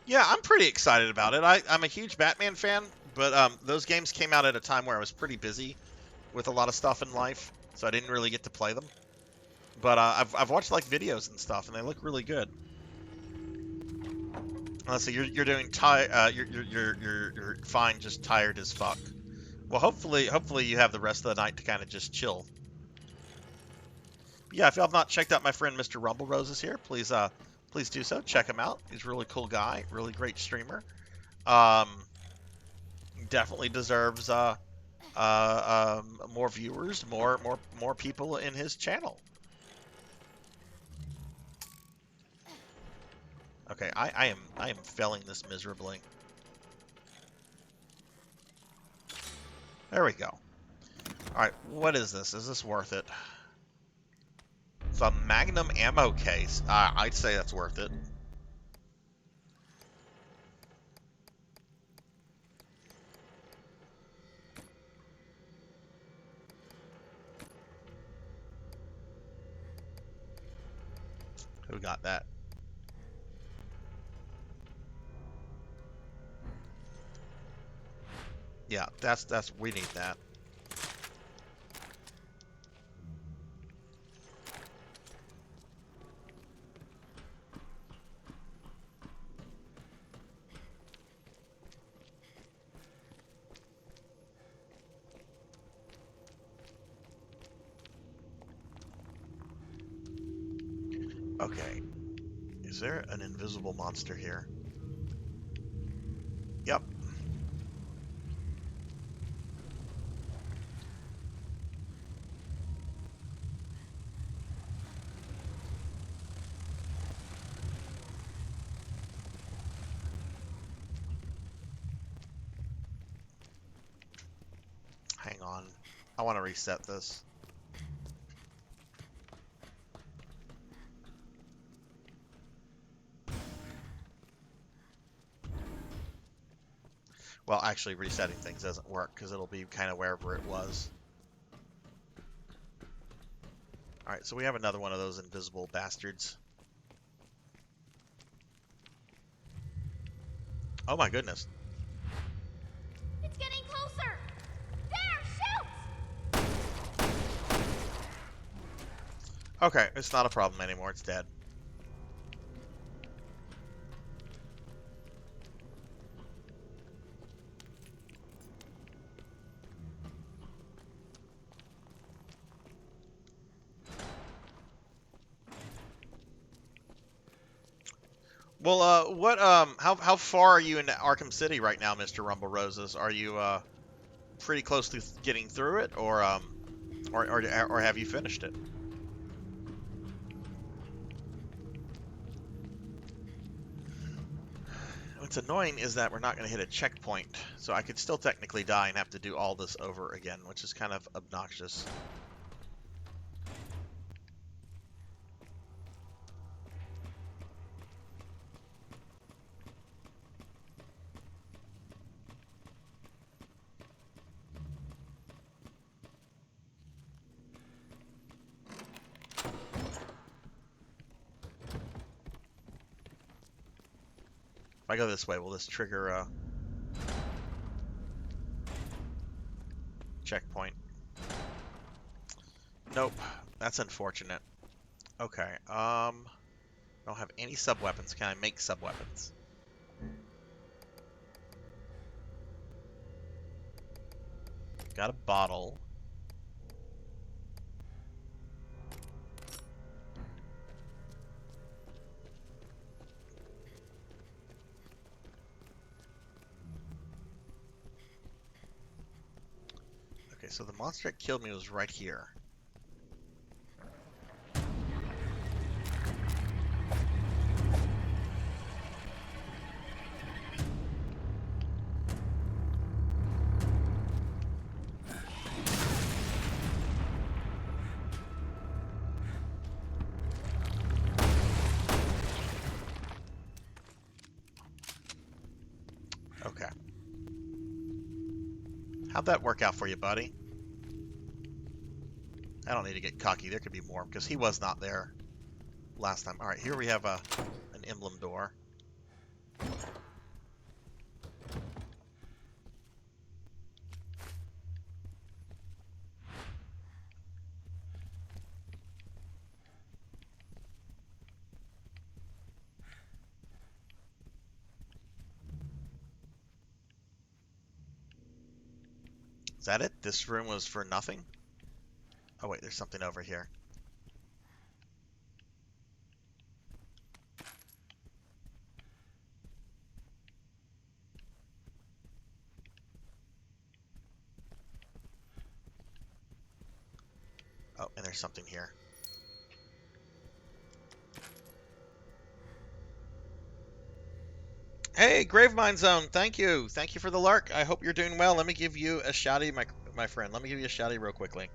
Yeah, I'm pretty excited about it. I'm a huge Batman fan, but those games came out at a time where I was pretty busy with a lot of stuff in life, so I didn't really get to play them. But I've watched like videos and stuff, and they look really good. So you're doing you're fine, just tired as fuck. Well, hopefully you have the rest of the night to kind of just chill. Yeah, if y'all have not checked out my friend Mr. Rumble Roses here, please do so. Check him out. He's a really cool guy, really great streamer. Definitely deserves more viewers, more people in his channel. Okay, I am failing this miserably. There we go. All right, what is this? Is this worth it? It's a Magnum ammo case. I'd say that's worth it. Who got that? Yeah, that's we need that. Okay. Is there an invisible monster here? Yep. Hang on. I want to reset this. Well, actually, resetting things doesn't work because it'll be kind of wherever it was. Alright, so we have another one of those invisible bastards. Oh my goodness. It's getting closer! There, shoot! Okay, it's not a problem anymore. It's dead. Well, how far are you into Arkham City right now, Mr. Rumble Roses? Are you pretty close to getting through it, or have you finished it? What's annoying is that we're not going to hit a checkpoint, so I could still technically die and have to do all this over again, which is kind of obnoxious. If I go this way, will this trigger checkpoint? Nope. That's unfortunate. Okay. I don't have any sub-weapons. Can I make sub-weapons? Got a bottle. Okay, so the monster that killed me was right here. Okay. How'd that work out for you, buddy? I don't need to get cocky. There could be more, because he was not there last time. Alright, here we have an emblem door. Is that it? This room was for nothing? Oh wait, there's something over here. Oh, and there's something here. Hey, Gravemind Zone, thank you. Thank you for the lark. I hope you're doing well. Let me give you a shouty, my friend. Let me give you a shouty real quickly.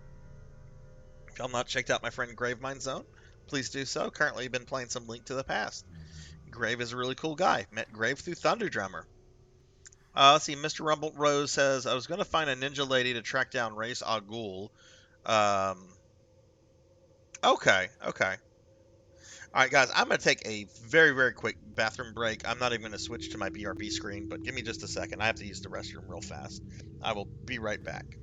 If y'all not checked out my friend Gravemind Zone, please do so. Currently been playing some Link to the Past. Grave is a really cool guy. Met Grave through Thunder Drummer. Let's see, Mr. Rumble Rose says, I was going to find a ninja lady to track down Ra's al Ghul. Okay. All right, guys, I'm going to take a very, very quick bathroom break. I'm not even going to switch to my BRB screen, but give me just a second. I have to use the restroom real fast. I will be right back.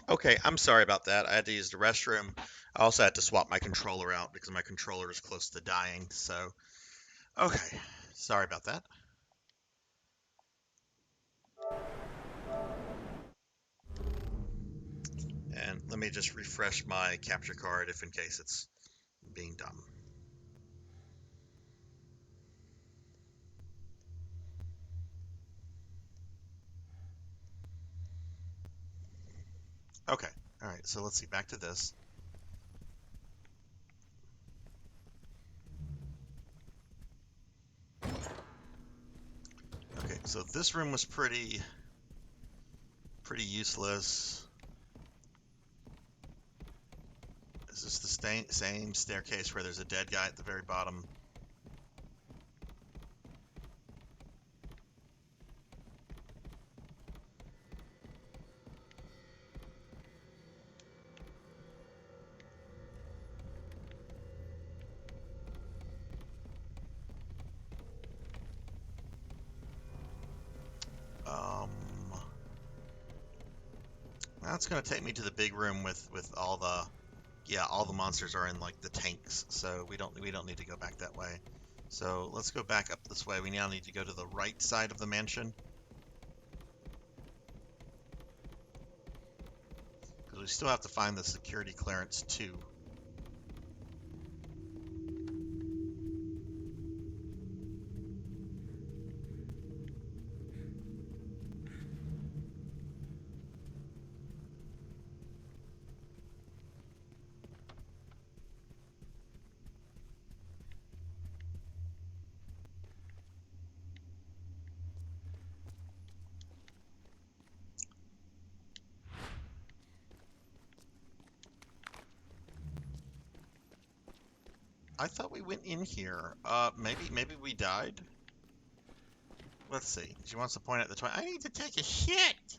Okay, I'm sorry about that. I had to use the restroom. I also had to swap my controller out because my controller is close to dying. So, okay, sorry about that. And let me just refresh my capture card if in case it's being dumb. Okay, all right, so let's see, back to this. Okay, so this room was pretty useless. Is this the same staircase where there's a dead guy at the very bottom? That's gonna take me to the big room with all the monsters are in like the tanks, so we don't need to go back that way. So let's go back up this way. We now need to go to the right side of the mansion because we still have to find the security clearance too. I thought we went in here. Maybe we died. Let's see. She wants to point at the toilet. I need to take a shit.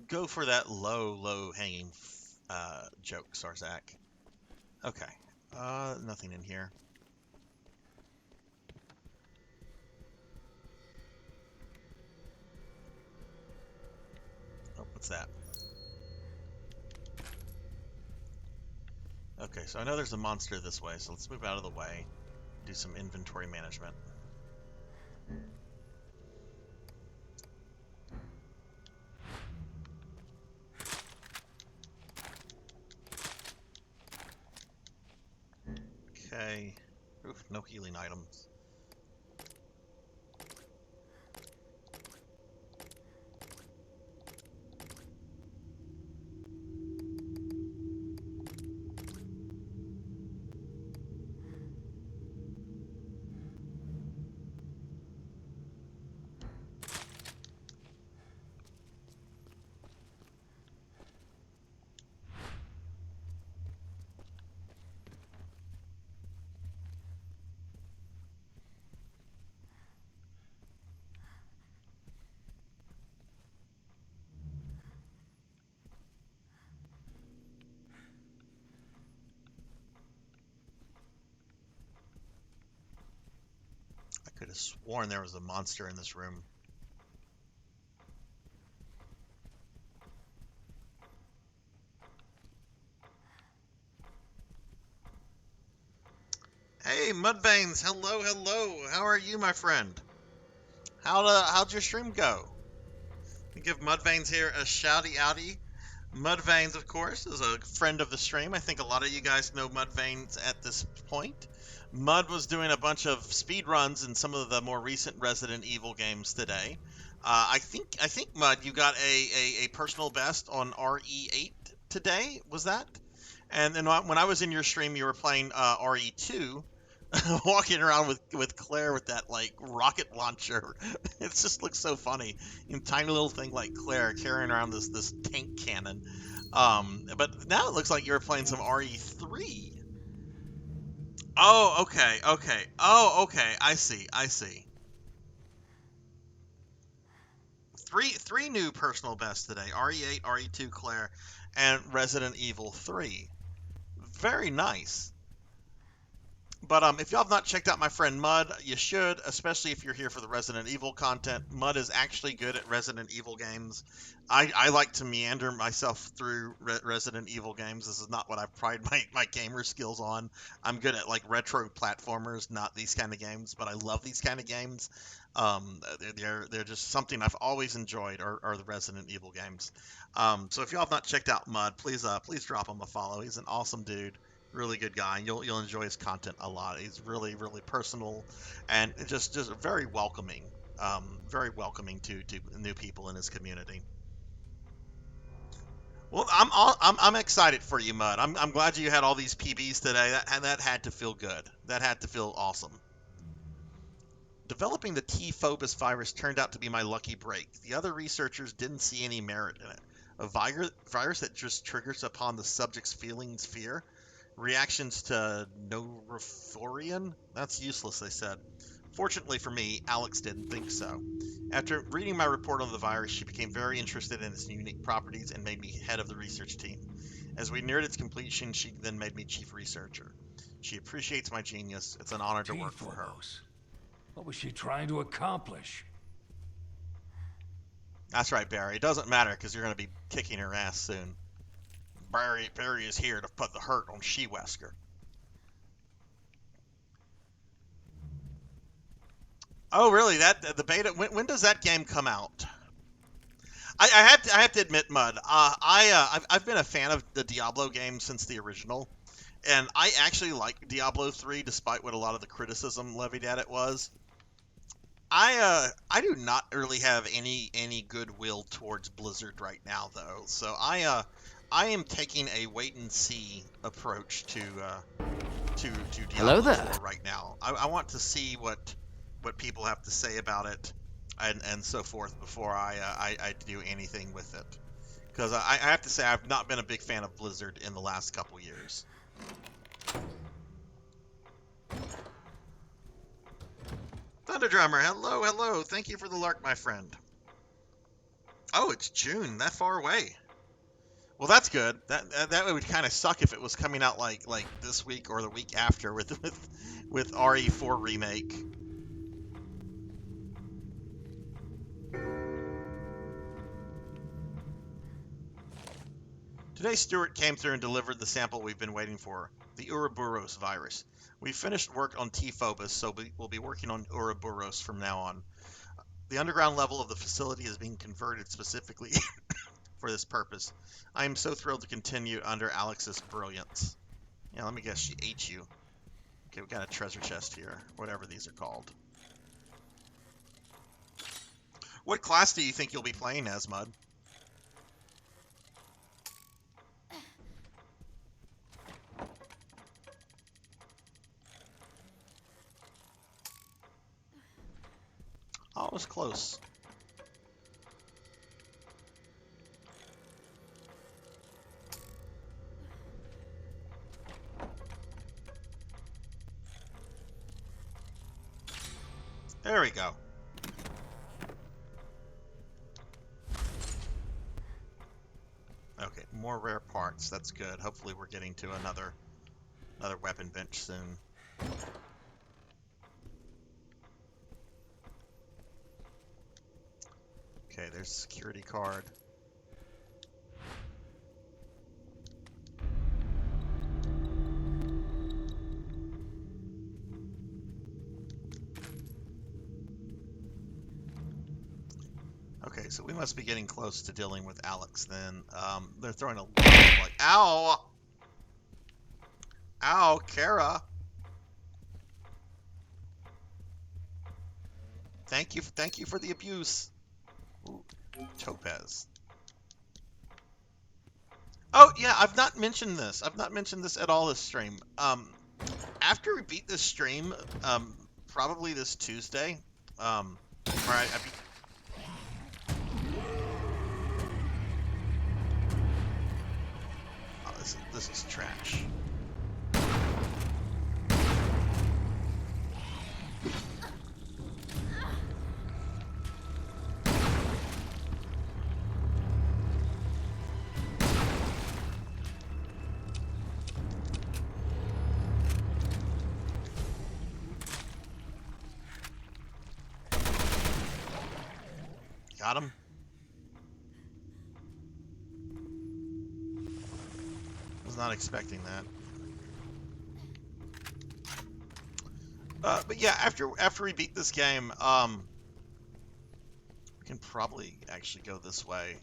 Go for that low hanging joke, Sarzac. Okay. Nothing in here. Oh, what's that? Okay, so I know there's a monster this way, so let's move out of the way. Do some inventory management. Okay. Oof, no healing items. I could have sworn there was a monster in this room. Hey, Mudveins, hello, hello. How are you, my friend? How'd your stream go? We give Mudveins here a shouty outy. Mudveins, of course, is a friend of the stream. I think a lot of you guys know Mudveins at this point. Mud was doing a bunch of speed runs in some of the more recent Resident Evil games today. I think Mud, you got a personal best on RE8 today. Was that? And then when I was in your stream, you were playing RE2. Walking around with Claire with that like rocket launcher. It just looks so funny. Tiny little thing like Claire carrying around this tank cannon. But now it looks like you're playing some RE3. Oh, okay. Oh, okay. I see. Three new personal bests today. RE8, RE2 Claire, and Resident Evil 3. Very nice. But if y'all have not checked out my friend Mud, you should, especially if you're here for the Resident Evil content. Mud is actually good at Resident Evil games. I like to meander myself through Resident Evil games. This is not what I pride my gamer skills on. I'm good at like retro platformers, not these kind of games, but I love these kind of games. They're just something I've always enjoyed are the Resident Evil games. So if y'all have not checked out Mud, please drop him a follow. He's an awesome dude. Really good guy, and you'll enjoy his content a lot. He's really personal, and just very welcoming to new people in his community. Well, I'm excited for you, Mud. I'm glad you had all these PBs today. That had to feel good. That had to feel awesome. Developing the T-Phobos virus turned out to be my lucky break. The other researchers didn't see any merit in it. A virus that just triggers upon the subject's feelings fear. Reactions to Norophorian? That's useless, they said. Fortunately for me, Alex didn't think so. After reading my report on the virus, she became very interested in its unique properties and made me head of the research team. As we neared its completion, she then made me chief researcher. She appreciates my genius. It's an honor to work for her. What was she trying to accomplish? That's right, Barry. It doesn't matter because you're going to be kicking her ass soon. Barry is here to put the hurt on She-Wesker. Oh, really? The beta? When does that game come out? I have to admit, Mud. I've been a fan of the Diablo games since the original, and I actually like Diablo 3, despite what a lot of the criticism levied at it was. I do not really have any goodwill towards Blizzard right now, though. So I am taking a wait and see approach to Diablo 4 right now. I want to see what people have to say about it and so forth before I do anything with it. Because I have to say I've not been a big fan of Blizzard in the last couple years. Thunderdrummer, hello. Thank you for the lark, my friend. Oh, it's June. That far away. Well, that's good. That would kind of suck if it was coming out like this week or the week after with RE4 remake. Today, Stuart came through and delivered the sample we've been waiting for, the Ouroboros virus. We finished work on T-Phobos, so we'll be working on Ouroboros from now on. The underground level of the facility is being converted specifically for this purpose. I am so thrilled to continue under Alex's brilliance. Yeah, let me guess, she ate you. Okay, we got a treasure chest here, whatever these are called. What class do you think you'll be playing as, Mud? Oh, it was close. There we go. Okay, more rare parts. That's good. Hopefully we're getting to another weapon bench soon. Okay, there's a security card. Okay, so we must be getting close to dealing with Alex then. They're throwing a lot of, like, ow! Ow, Kara! Thank you for the abuse. Ooh, Topaz. Oh, yeah, I've not mentioned this. I've not mentioned this at all this stream. After we beat this stream, probably this Tuesday, or I beat... Oh, this is trash. Got him. Was not expecting that. But yeah, after we beat this game, we can probably actually go this way.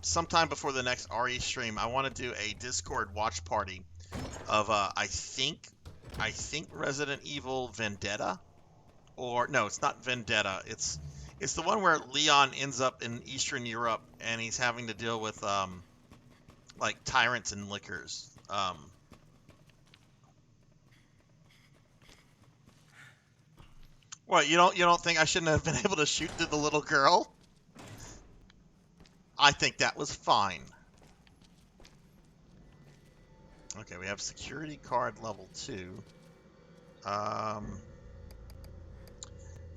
Sometime before the next RE stream, I want to do a Discord watch party of I think Resident Evil Vendetta. Or no, it's not Vendetta. It's the one where Leon ends up in Eastern Europe and he's having to deal with like tyrants and lickers. What, you don't think I shouldn't have been able to shoot through the little girl? I think that was fine. Okay, we have security card level 2.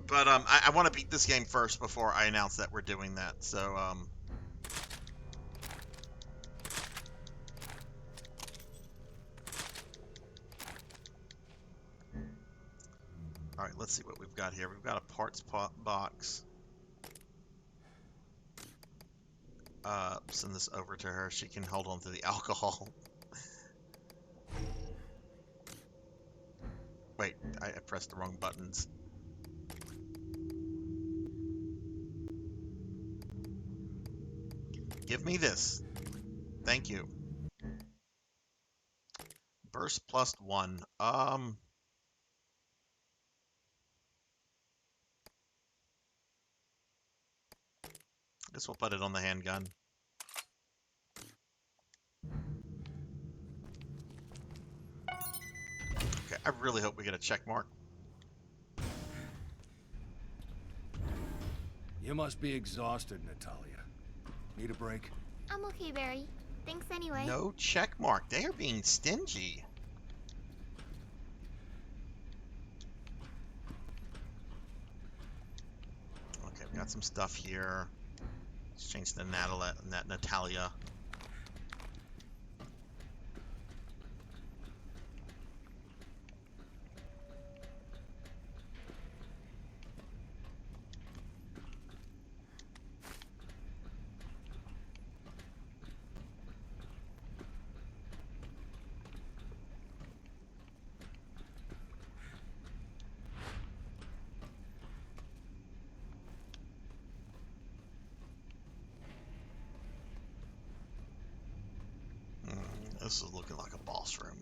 But I want to beat this game first before I announce that we're doing that. So all right, let's see what we've got here. We've got a parts box. Send this over to her. She can hold on to the alcohol. Wait, I pressed the wrong buttons. Give me this. Thank you. Burst plus 1. I guess we'll put it on the handgun. Okay, I really hope we get a check mark. You must be exhausted, Natalia. Need a break? I'm okay, Barry. Thanks anyway. No check mark. They are being stingy. Okay, we got some stuff here. Let's change to Natalia. This is looking like a boss room.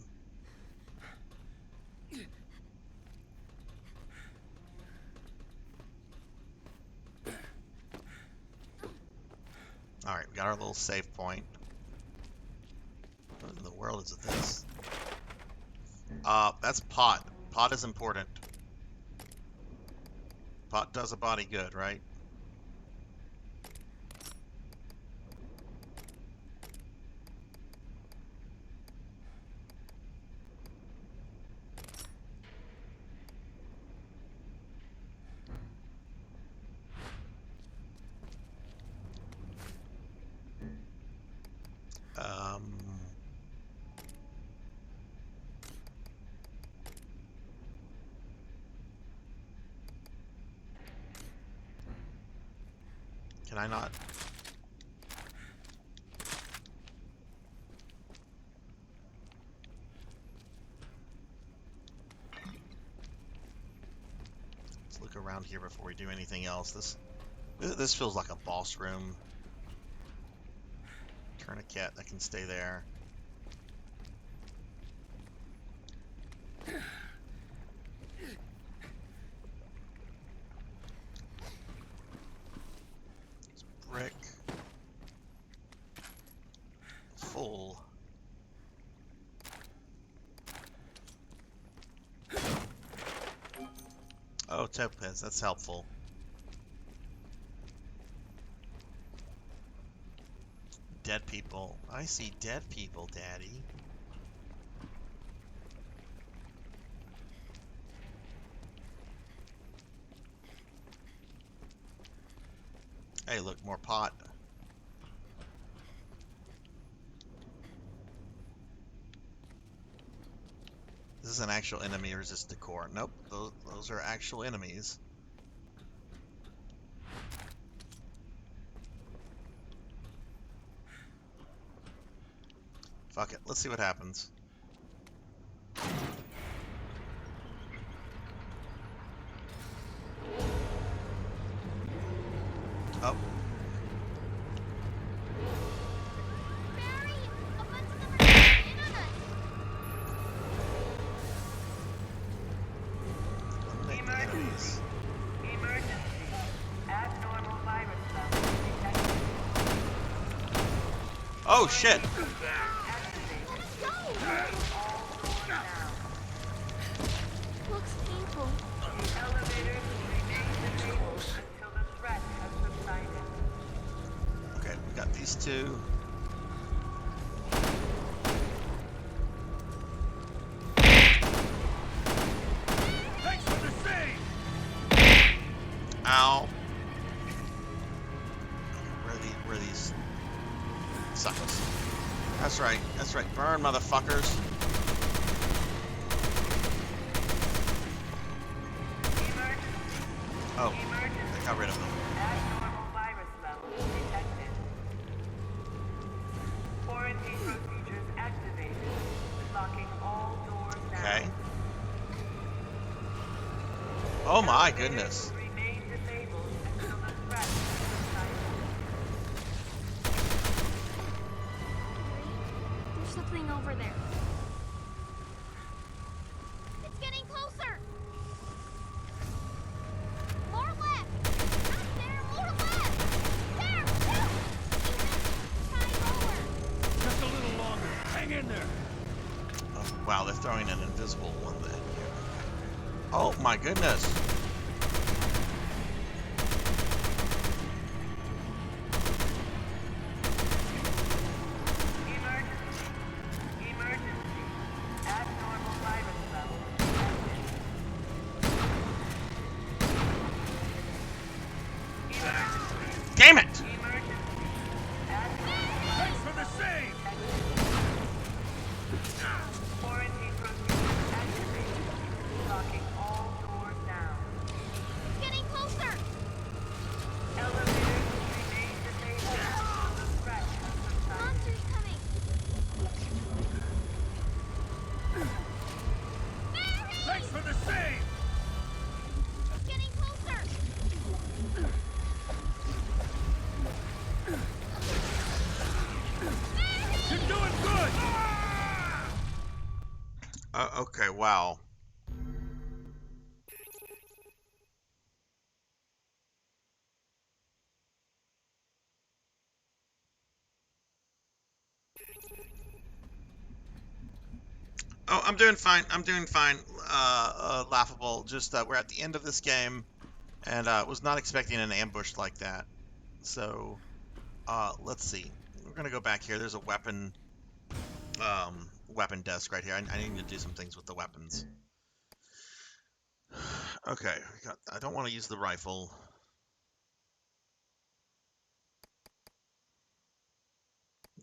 Alright, we got our little save point. What in the world is this? That's pot. Pot is important. Pot does a body good, right? Can I not? Let's look around here before we do anything else. This feels like a boss room. Tourniquet that can stay there. Brick. Full. Oh, topaz, that's helpful. Dead people. I see dead people, Daddy. Hey, look, more pot. Is this an actual enemy or is this decor? Nope, those are actual enemies. Fuck it, let's see what happens. Oh. Barry, a bunch of them are in on us. Eliminate the enemies. Emergency. Abnormal virus levels detected. Oh shit! Looks painful. Elevators remain disabled until the threat has subsided. Okay, we got these two. Thanks for the save! Ow. Where are these suckers? That's right, burn, motherfuckers. Oh, I got rid of them. Abnormal virus levels detected. Quarantine procedures activated. Locking all doors now. Okay. Oh my goodness. Remain disabled until the threat has subsided. There's something over there. It's getting closer. More left. Not there. More left. There. Help. Ethan, try lower. Just a little longer. Hang in there. Oh, wow, they're throwing an invisible one then. Oh my goodness. Emergency. Abnormal virus levels detected. Emergency. Damn it! Emergency. Thanks for the save! Quarantine procedures activated. Locking all doors down. Okay, wow. Oh, I'm doing fine. I'm doing fine. Laughable. Just we're at the end of this game, and was not expecting an ambush like that. So, let's see. We're gonna go back here. There's a weapon desk right here. I need to do some things with the weapons. Okay, I don't want to use the rifle.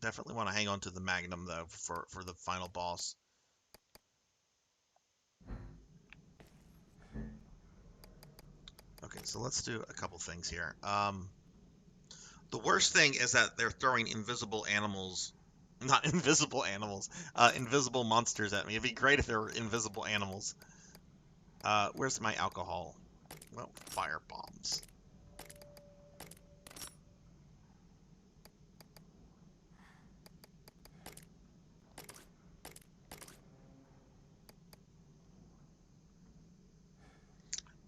Definitely want to hang on to the Magnum though for the final boss. Okay, so let's do a couple things here. The worst thing is that they're throwing invisible animals, not invisible animals, invisible monsters at me. It'd be great if there were invisible animals. Where's my alcohol? Well, fire bombs.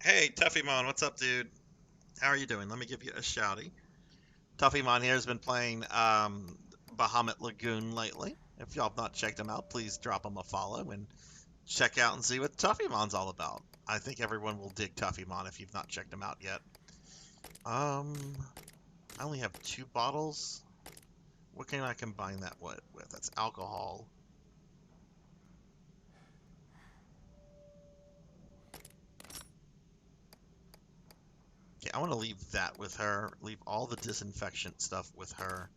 Hey, Tuffymon, what's up, dude? How are you doing? Let me give you a shouty. Tuffymon here has been playing Bahamut Lagoon lately. If y'all have not checked him out, please drop him a follow and check out and see what Tuffymon's all about. I think everyone will dig Tuffymon if you've not checked him out yet. I only have 2 bottles. What can I combine that with? That's alcohol. Okay, I want to leave that with her. Leave all the disinfection stuff with her.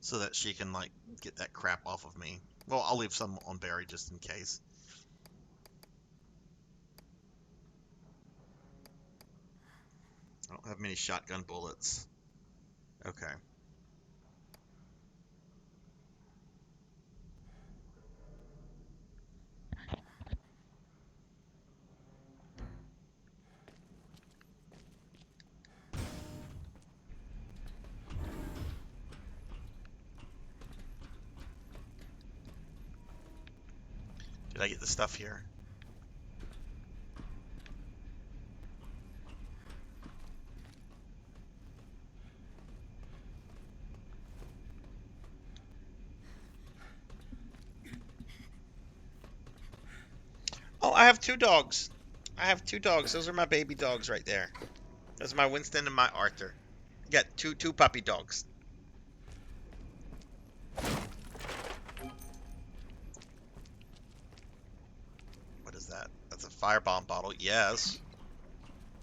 So that she can, like, get that crap off of me. Well, I'll leave some on Barry just in case. I don't have many shotgun bullets. Okay. Did I get the stuff here? Oh, I have 2 dogs. I have 2 dogs. Those are my baby dogs right there. Those are my Winston and my Arthur. Got two puppy dogs. What is that? That's a firebomb bottle. Yes.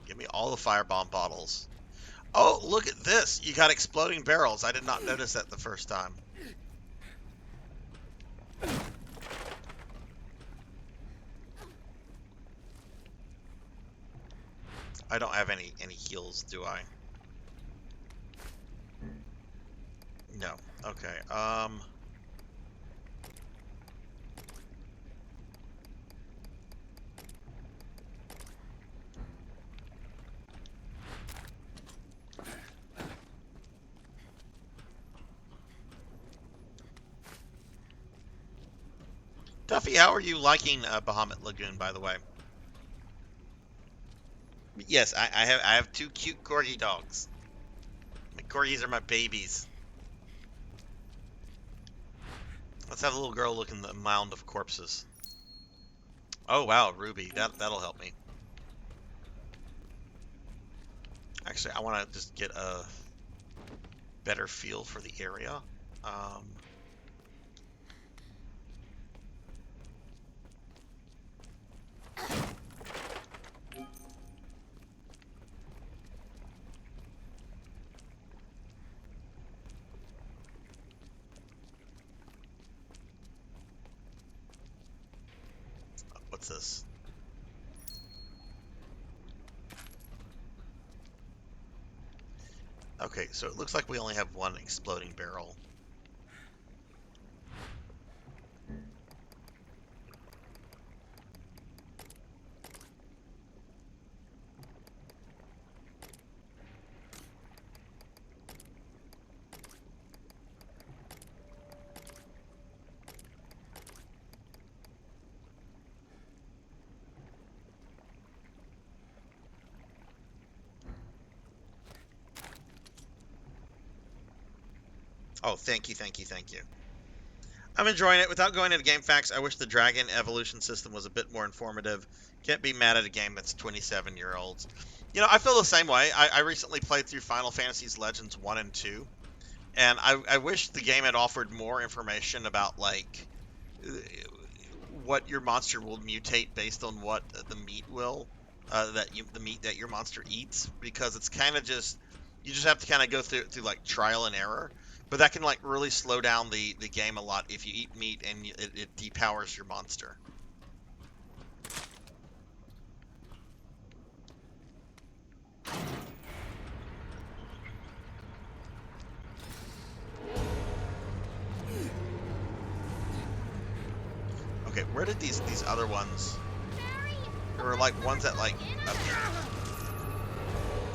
Give me all the firebomb bottles. Oh, look at this. You got exploding barrels. I did not notice that the first time. I don't have any heals, do I? No. Okay. Duffy, how are you liking Bahamut Lagoon, by the way? Yes, I have 2 cute corgi dogs. My corgis are my babies. Let's have a little girl look in the mound of corpses. Oh wow, Ruby, that'll help me. Actually, I want to just get a better feel for the area. What's this? Okay, so it looks like we only have 1 exploding barrel. Oh, thank you, thank you, thank you. I'm enjoying it. Without going into game facts, I wish the dragon evolution system was a bit more informative. Can't be mad at a game that's 27-year-olds. You know, I feel the same way. I recently played through Final Fantasy's Legends 1 and 2, and I wish the game had offered more information about, like, what your monster will mutate based on what the meat will, the meat that your monster eats, because it's kind of just, you just have to kind of go through like trial and error. But that can like really slow down the game a lot if you eat meat and it depowers your monster. Okay, where did these other ones? There were like ones that like.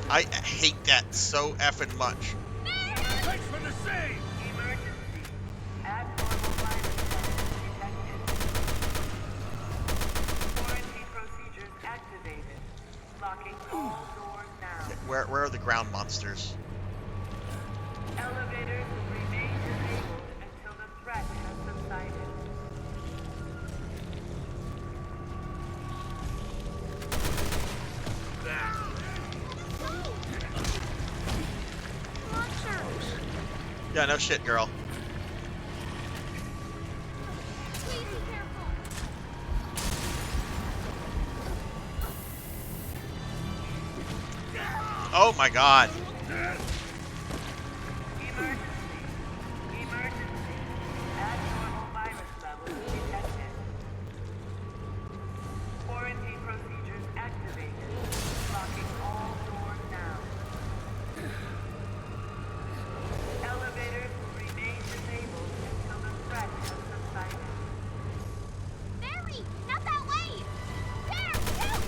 I hate that so effing much. Thanks for the save! Emergency. Abnormal virus detected. Quarantine procedures activated. Locking all doors now. Where are the ground monsters? Elevators will remain disabled until the threat has subsided. Yeah, no shit, girl. Please be careful. Oh my god. Emergency. Emergency. Abnormal virus levels detected. Quarantine procedures activated. Locking all doors now. Elevators will remain disabled until the threat has subsided. Barry, not that way! There, shoot!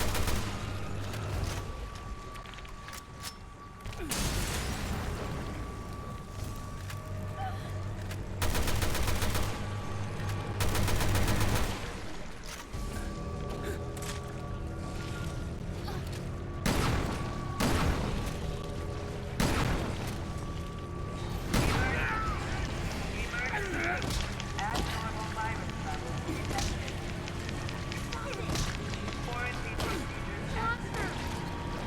Abnormal virus levels detected. Quarantine procedures activated.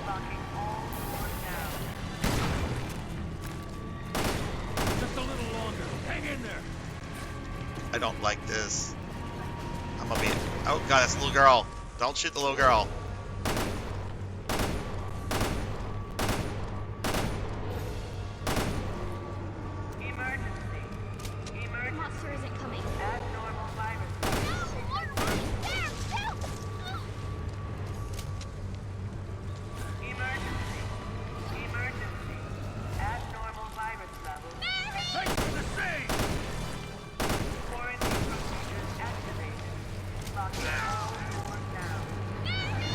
Locking all doors now. Just a little longer. Hang in there. I don't like this. I'm gonna be. Oh god, that's a little girl. Don't shoot the little girl. Emergency. The Emergency. monster isn't coming. Abnormal virus levels. No, more right! There, shoot! Emergency. Emergency. Abnormal virus levels. Thanks for the save! Quarantine procedures activated. Locking all doors now.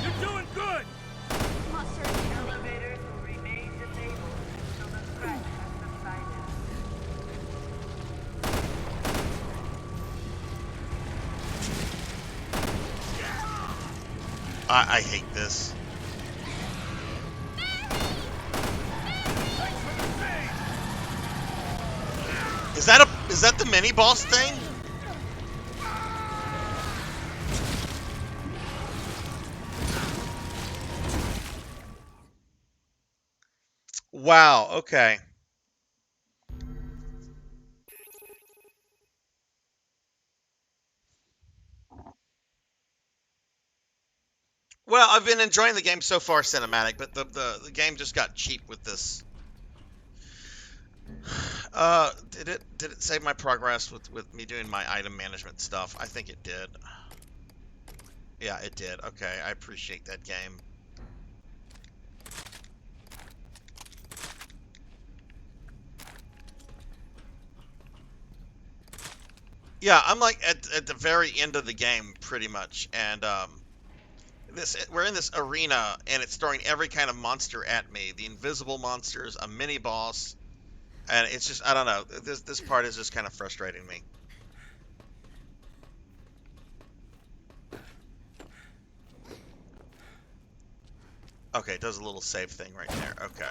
You're doing good! The monster isn't coming. Elevators will remain disabled until the threat has subsided. I hate this. Is that the mini boss thing? Wow, okay. Well, I've been enjoying the game so far cinematic, but the game just got cheap with this. Did it save my progress with me doing my item management stuff? I think it did. Yeah, it did. Okay, I appreciate that game. Yeah, I'm like at the very end of the game pretty much, and we're in this arena and it's throwing every kind of monster at me. The invisible monsters, a mini boss, and it's just, I don't know. This part is just kind of frustrating me. Okay, it does a little save thing right there. Okay.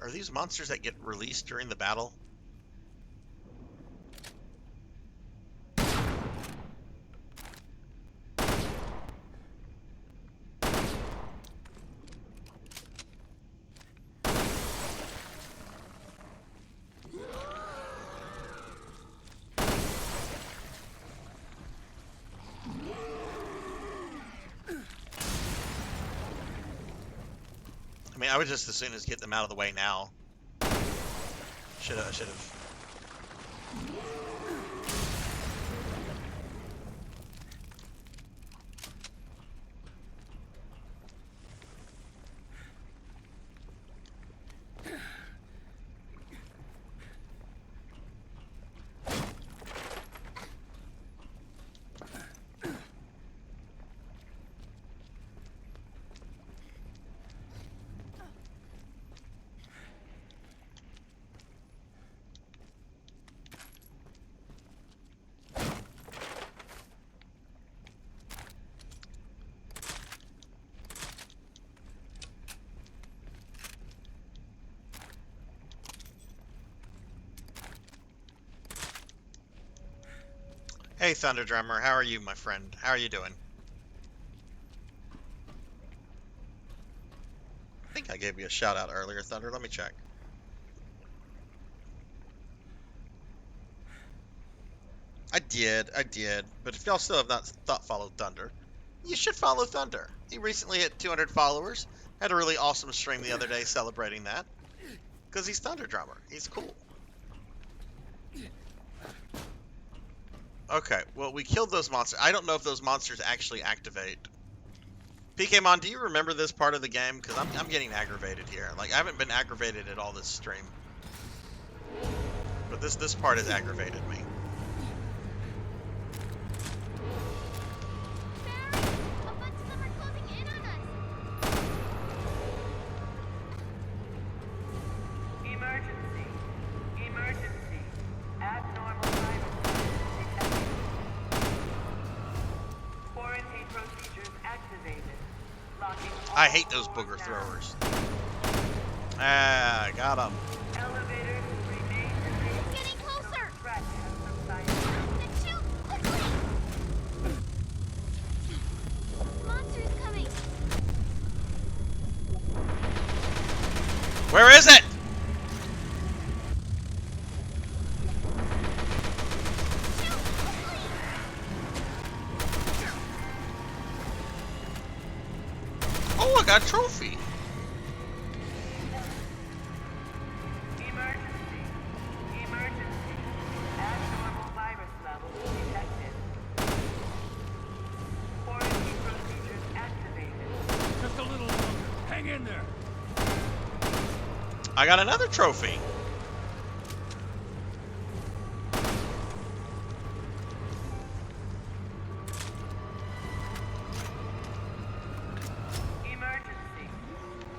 Are these monsters that get released during the battle? I mean, I would just as soon as get them out of the way now. Should have. Hey, Thunder Drummer, how are you, my friend? How are you doing? I think I gave you a shout out earlier, Thunder. Let me check. I did. But if y'all still have not followed Thunder, you should follow Thunder. He recently hit 200 followers. Had a really awesome stream the other day celebrating that. Because he's Thunder Drummer. He's cool. Okay, well, we killed those monsters. I don't know if those monsters actually activate. PKmon, do you remember this part of the game? Because I'm getting aggravated here. Like, I haven't been aggravated at all this stream. But this part has aggravated me. I hate those booger throwers. Ah, got him. Elevators remain disabled. It's getting closer. Threat has subsided. Then shoot quickly. Monsters coming. Where is it? Oh, I got a trophy. Emergency. Abnormal virus levels detected. Quarantine procedures activated. Just a little longer. Hang in there. I got another trophy.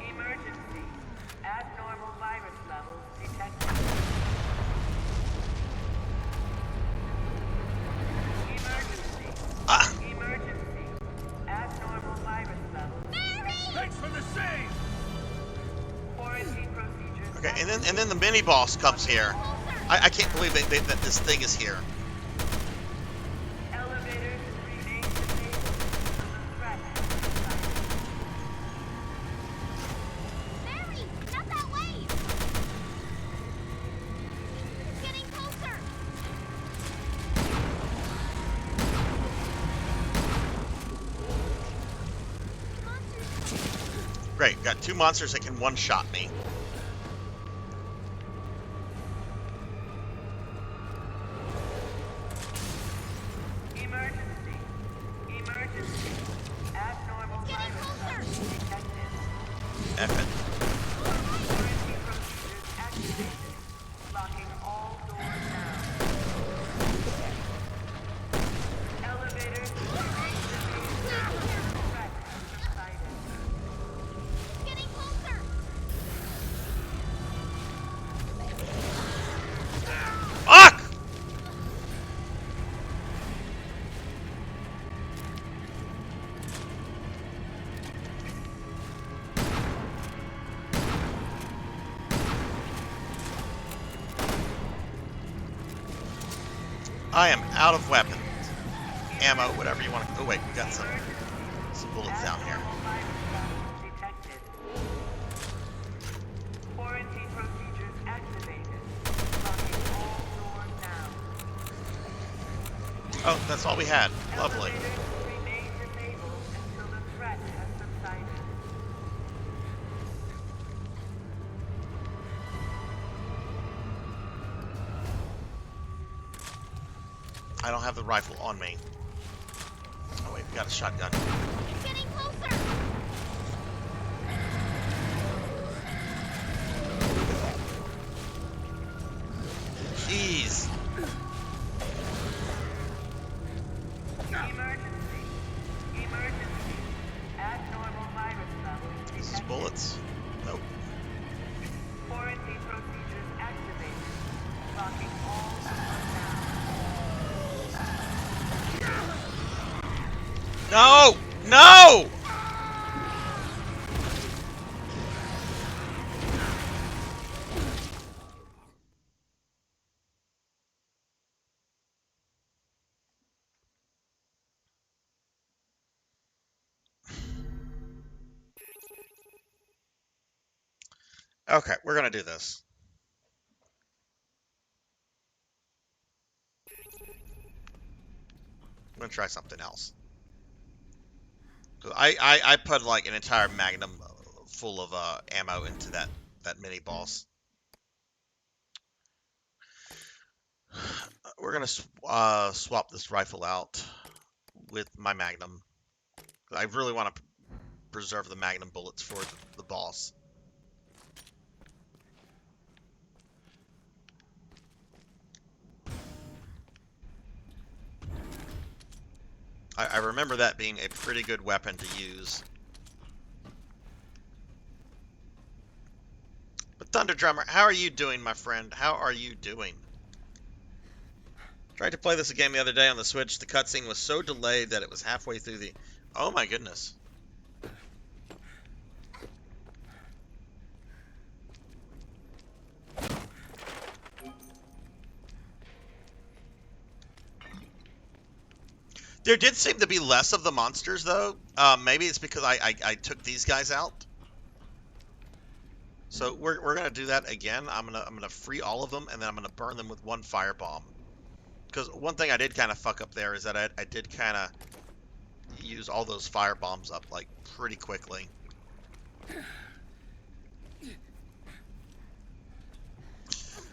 Emergency. Abnormal virus levels detected. Emergency. Abnormal virus levels. Thanks for the save. Quarantine procedures. Okay, and then the mini boss comes here. I can't believe that this thing is here. Elevators remain disabled. The threat has subsided. Barry, not that way. It's getting closer. Great, got two monsters that can one-shot me. Emergency. Abnormal virus levels detected. F it. Quarantine procedures activated. Locking all doors down. Elevators remain disabled. The threat has subsided. It's getting closer. Fuck! I am out of weapons. Ammo, whatever you want to. Oh wait, we got some bullets down here. Detected. Quarantine procedures activated. Locking all doors now. Oh, that's all we had. Lovely. Elevators remain disabled until the threat has subsided. I don't have the rifle on me. Oh wait, we got a shotgun. It's getting closer! Jeez. Emergency. Emergency. Abnormal virus levels Is this detected. bullets? Nope. Quarantine procedures activated. Locking all doors now. No! No! Okay, we're gonna do this. I'm gonna try something else. 'Cause I put like an entire magnum full of ammo into that mini boss. We're gonna swap this rifle out with my magnum. I really want to preserve the magnum bullets for the boss. I remember that being a pretty good weapon to use. But Thunder Drummer, how are you doing, my friend? How are you doing? Tried to play this game the other day on the Switch. The cutscene was so delayed that it was halfway through the... Oh my goodness. There did seem to be less of the monsters, though. Maybe it's because I took these guys out. So we're gonna do that again. I'm gonna free all of them, and then I'm gonna burn them with one firebomb. Because one thing I did kind of fuck up there is that I did kind of use all those fire bombs up like pretty quickly.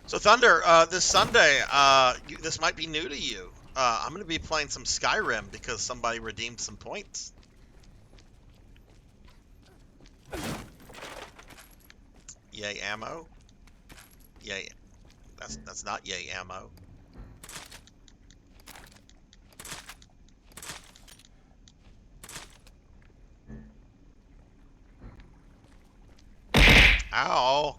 So Thunder, this Sunday, this might be new to you. I'm going to be playing some Skyrim because somebody redeemed some points. Yay ammo. Yay. That's not yay ammo. Ow.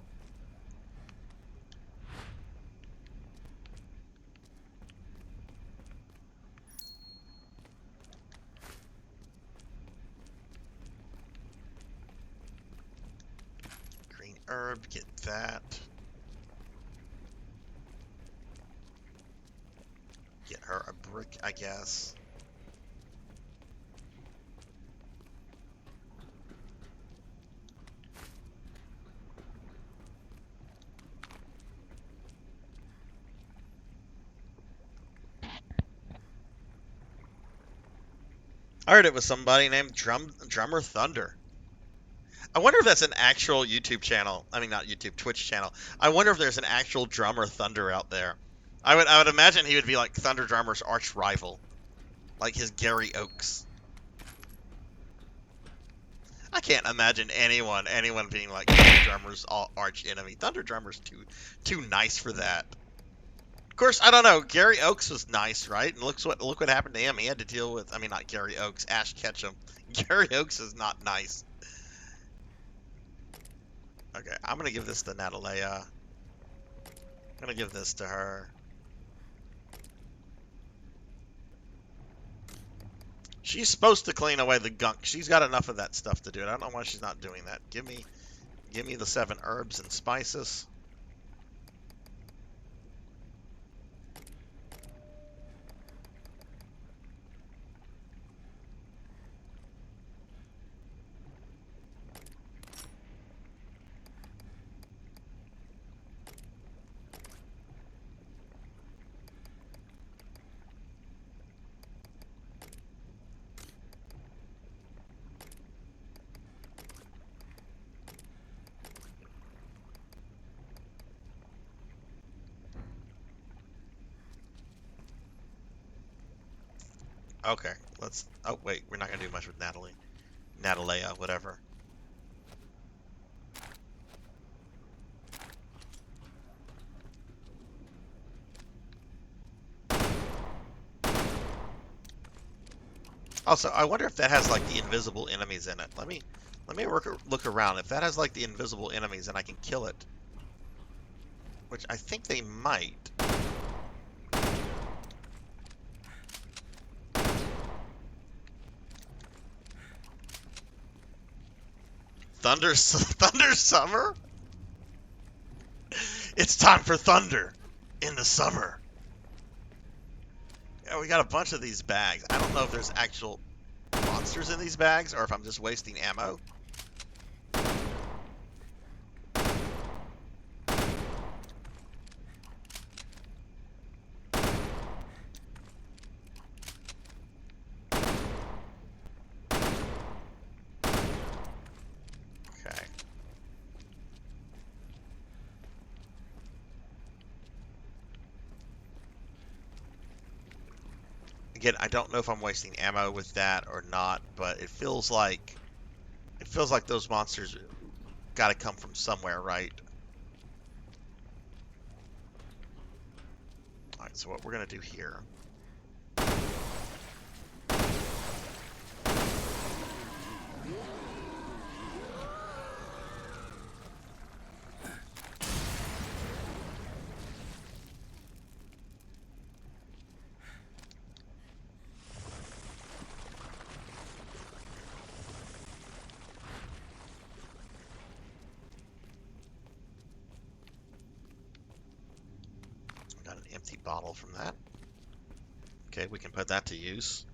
Green herb, get that. Get her a brick, I guess. I heard it was somebody named Drummer Thunder. I wonder if that's an actual YouTube channel. I mean, not YouTube, Twitch channel. I wonder if there's an actual Drummer Thunder out there. I would imagine he would be like Thunder Drummer's arch rival, like his Gary Oaks. I can't imagine anyone being like Thunder Drummer's arch enemy. Thunder Drummer's too nice for that. Of course, I don't know. Gary Oaks was nice, right? And look what happened to him. He had to deal with, I mean, not Gary Oaks, Ash Ketchum. Gary Oaks is not nice. Okay, I'm gonna give this to Natalea. I'm gonna give this to her. She's supposed to clean away the gunk. She's got enough of that stuff to do it. I don't know why she's not doing that. Give me the 7 herbs and spices. Okay, let's... Oh, wait, we're not going to do much with Natalie. Natalea, whatever. Also, I wonder if that has, like, the invisible enemies in it. Let me look around. If that has, like, the invisible enemies and I can kill it. Which I think they might. Thunder Summer? It's time for thunder in the summer. Yeah, we got a bunch of these bags. I don't know if there's actual monsters in these bags or if I'm just wasting ammo. Okay. Again, I don't know if I'm wasting ammo with that or not, but it feels like those monsters got to come from somewhere, right? All right, so what we're gonna do here. Got an empty bottle from that. Okay, we can put that to use.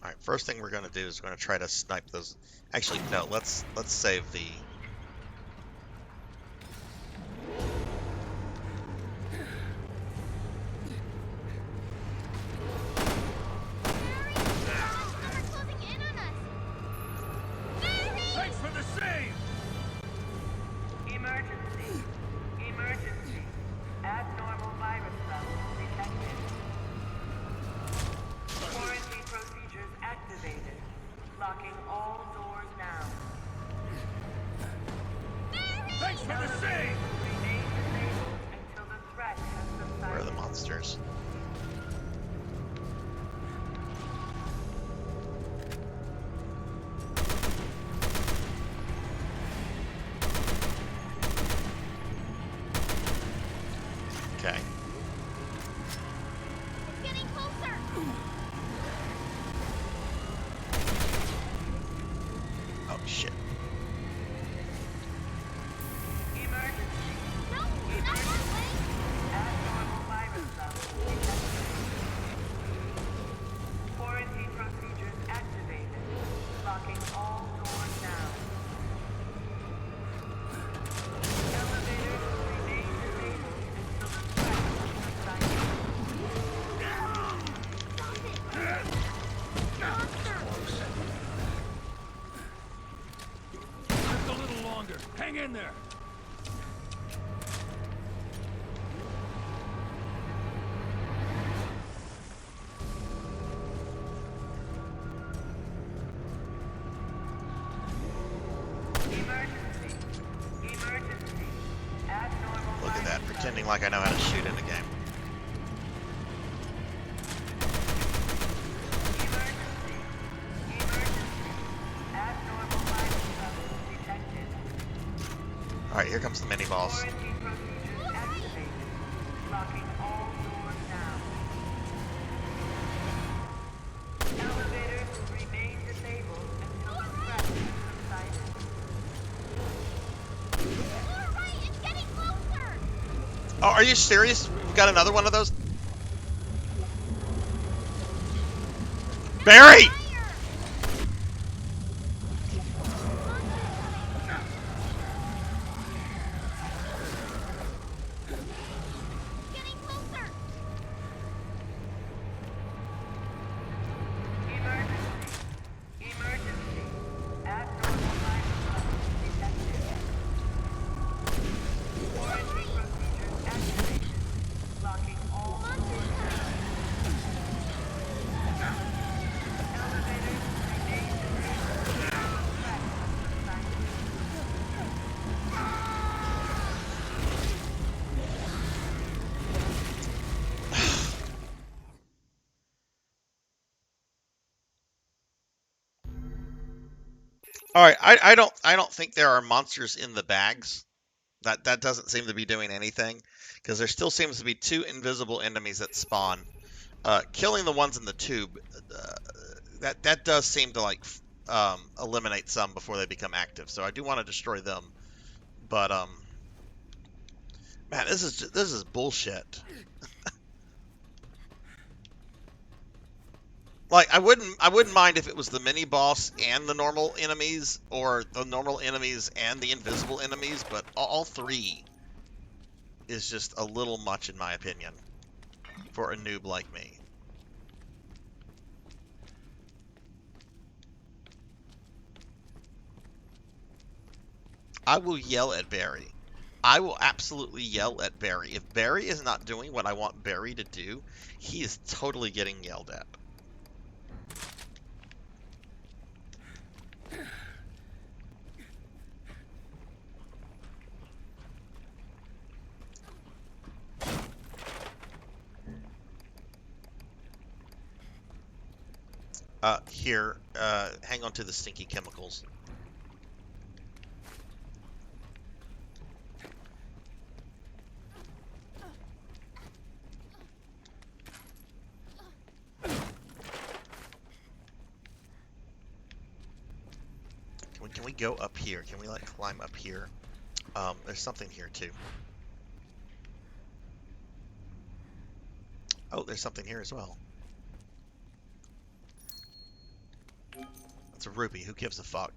All right, first thing we're going to do is we're going to try to snipe those. Actually, no, let's save the... Thanks for the save! Emergency. Emergency. Abnormal virus levels detected. Quarantine procedures activated. Locking all doors now. Thanks for the save! Remain disabled until the threat has subsided. Where are the monsters? Okay. It's getting closer. Oh, shit. Emergency. No, not that way. Abnormal virus levels detected. Quarantine procedures activated. Locking all doors now. Elevators will remain disabled until the threat has subsided. Just a little longer. Hang in there. Emergency. Emergency. Abnormal Look at that, virus pretending like I know how to shoot in the game. Emergency. Emergency. Abnormal virus levels detected. Alright, here comes the mini boss. Quarantine procedures activated. Locking all doors now. Elevators will remain disabled until the threat has subsided. You're right, it's getting closer. Oh, are you serious? We got another one of those? Barry! Getting closer. All right, I don't think there are monsters in the bags. That doesn't seem to be doing anything because there still seems to be 2 invisible enemies that spawn. Killing the ones in the tube, uh, that does seem to like eliminate some before they become active. So I do want to destroy them. But man, this is bullshit. Like I wouldn't mind if it was the mini boss and the normal enemies, or the normal enemies and the invisible enemies, but all 3 is just a little much in my opinion for a noob like me. I will yell at Barry. I will absolutely yell at Barry. If Barry is not doing what I want Barry to do, he is totally getting yelled at. Here, hang on to the stinky chemicals. Can we go up here? Can we like climb up here? There's something here too. Oh, there's something here as well. That's a rupee. Who gives a fuck?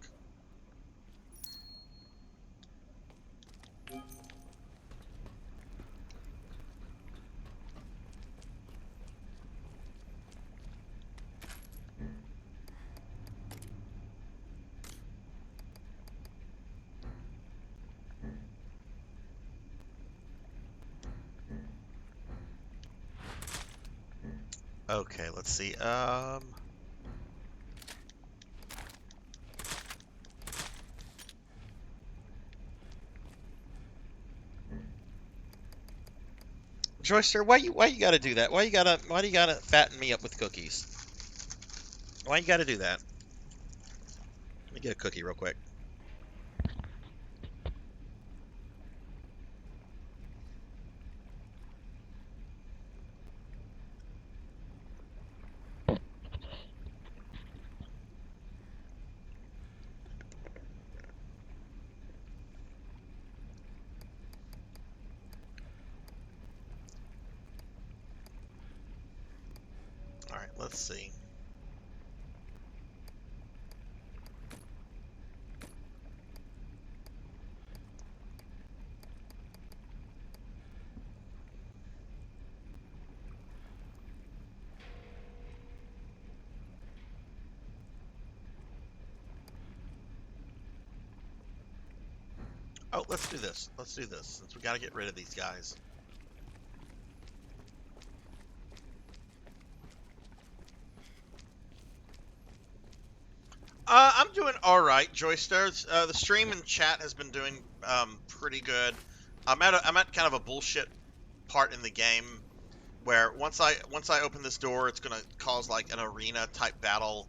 Okay, let's see. Joyster, why you gotta do that? Why do you gotta fatten me up with cookies? Why you gotta do that? Let me get a cookie real quick. Alright, let's see. Oh, let's do this. Let's do this, since we gotta get rid of these guys. I'm doing alright, Joysters. The stream and chat has been doing pretty good. I'm at kind of a bullshit part in the game where once I open this door, it's gonna cause like an arena type battle,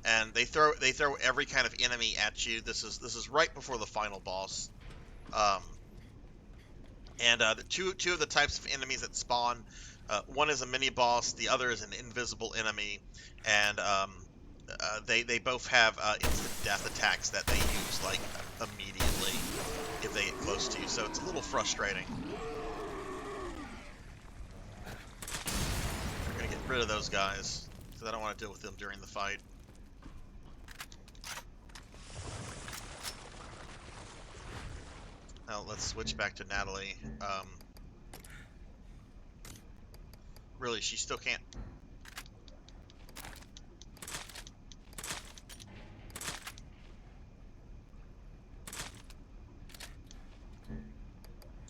and they throw every kind of enemy at you. This is right before the final boss. The two of the types of enemies that spawn, one is a mini boss, the other is an invisible enemy, and they both have instant death attacks that they use like immediately if they get close to you. So it's a little frustrating. We're gonna get rid of those guys because I don't want to deal with them during the fight. Now let's switch back to Natalie. Really, she still can't.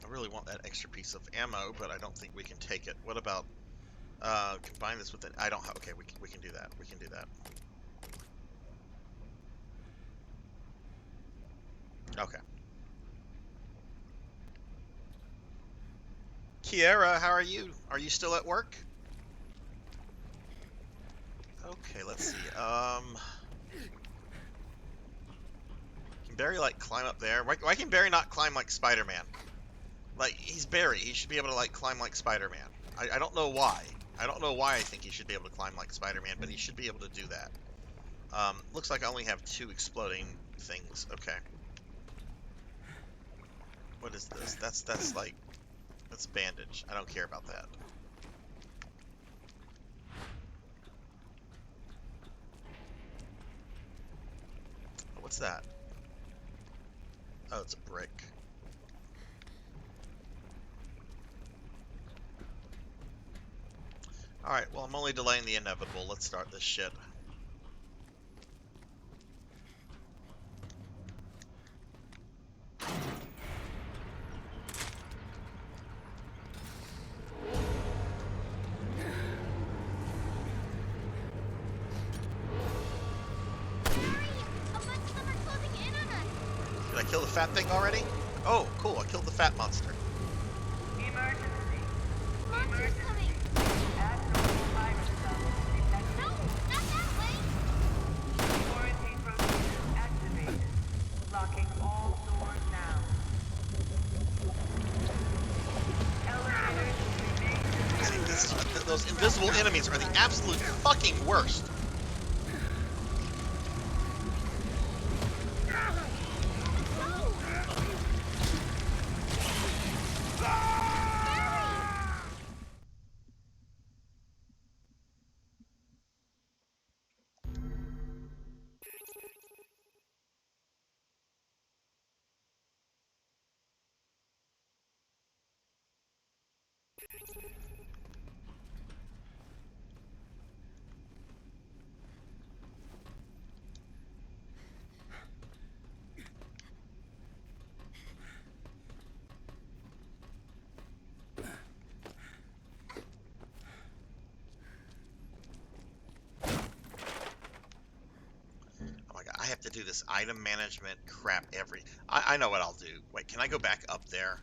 I really want that extra piece of ammo, but I don't think we can take it. What about combine this with it? I don't have. Okay, we can do that. We can do that. Okay. Kiera, how are you? Are you still at work? Okay, let's see. Can Barry, like, climb up there? Why can Barry not climb like Spider-Man? Like, he's Barry. He should be able to, like, climb like Spider-Man. I don't know why. I don't know why I think he should be able to climb like Spider-Man, but he should be able to do that. Looks like I only have 2 exploding things. Okay. What is this? That's like... That's bandage. I don't care about that. What's that? Oh, it's a brick. Alright, well, I'm only delaying the inevitable. Let's start this shit. Did I kill the fat thing already? Oh, cool. I killed the fat monster. Emergency. Monster's coming. Abnormal virus levels detected. No, not that way. Quarantine procedures activated. Locking all doors now. Elevators remain See, those invisible enemies are the absolute fucking worst. I have to do this item management crap I know what I'll do. Wait, can I go back up there?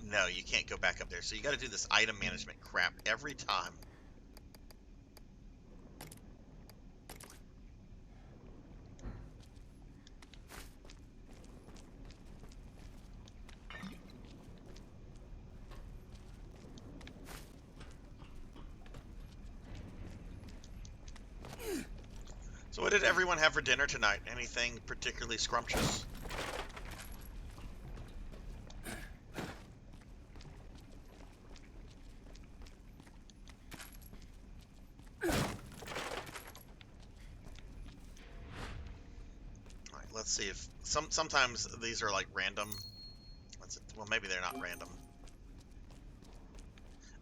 No, you can't go back up there. So you got to do this item management crap every time. So what did everyone have for dinner tonight? Anything particularly scrumptious? Alright, let's see if... Sometimes these are like random. Well, maybe they're not random.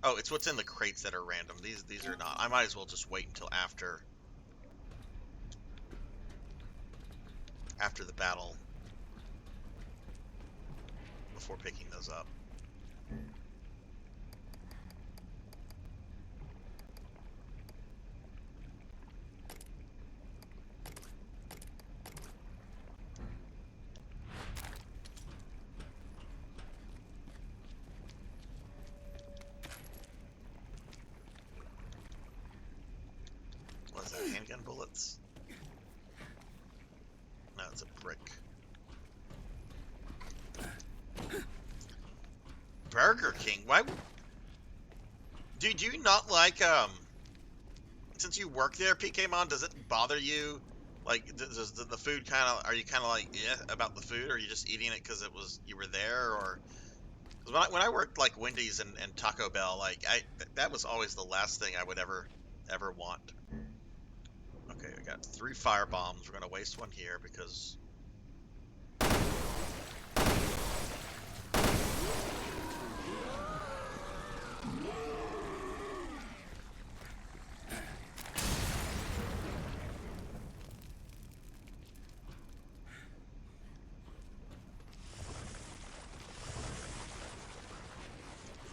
Oh, it's what's in the crates that are random. These are not. I might as well just wait until after the battle before picking those up. What is that, handgun bullets? No, it's a brick. Burger King? Why? Do you not like, since you work there, PKmon, does it bother you? Like, does the food kind of, are you kind of like, yeah, about the food, or are you just eating it because you were there, or? Because when I worked, like, Wendy's and Taco Bell, like, that was always the last thing I would ever want. Okay, we got 3 fire bombs. We're gonna waste one here because...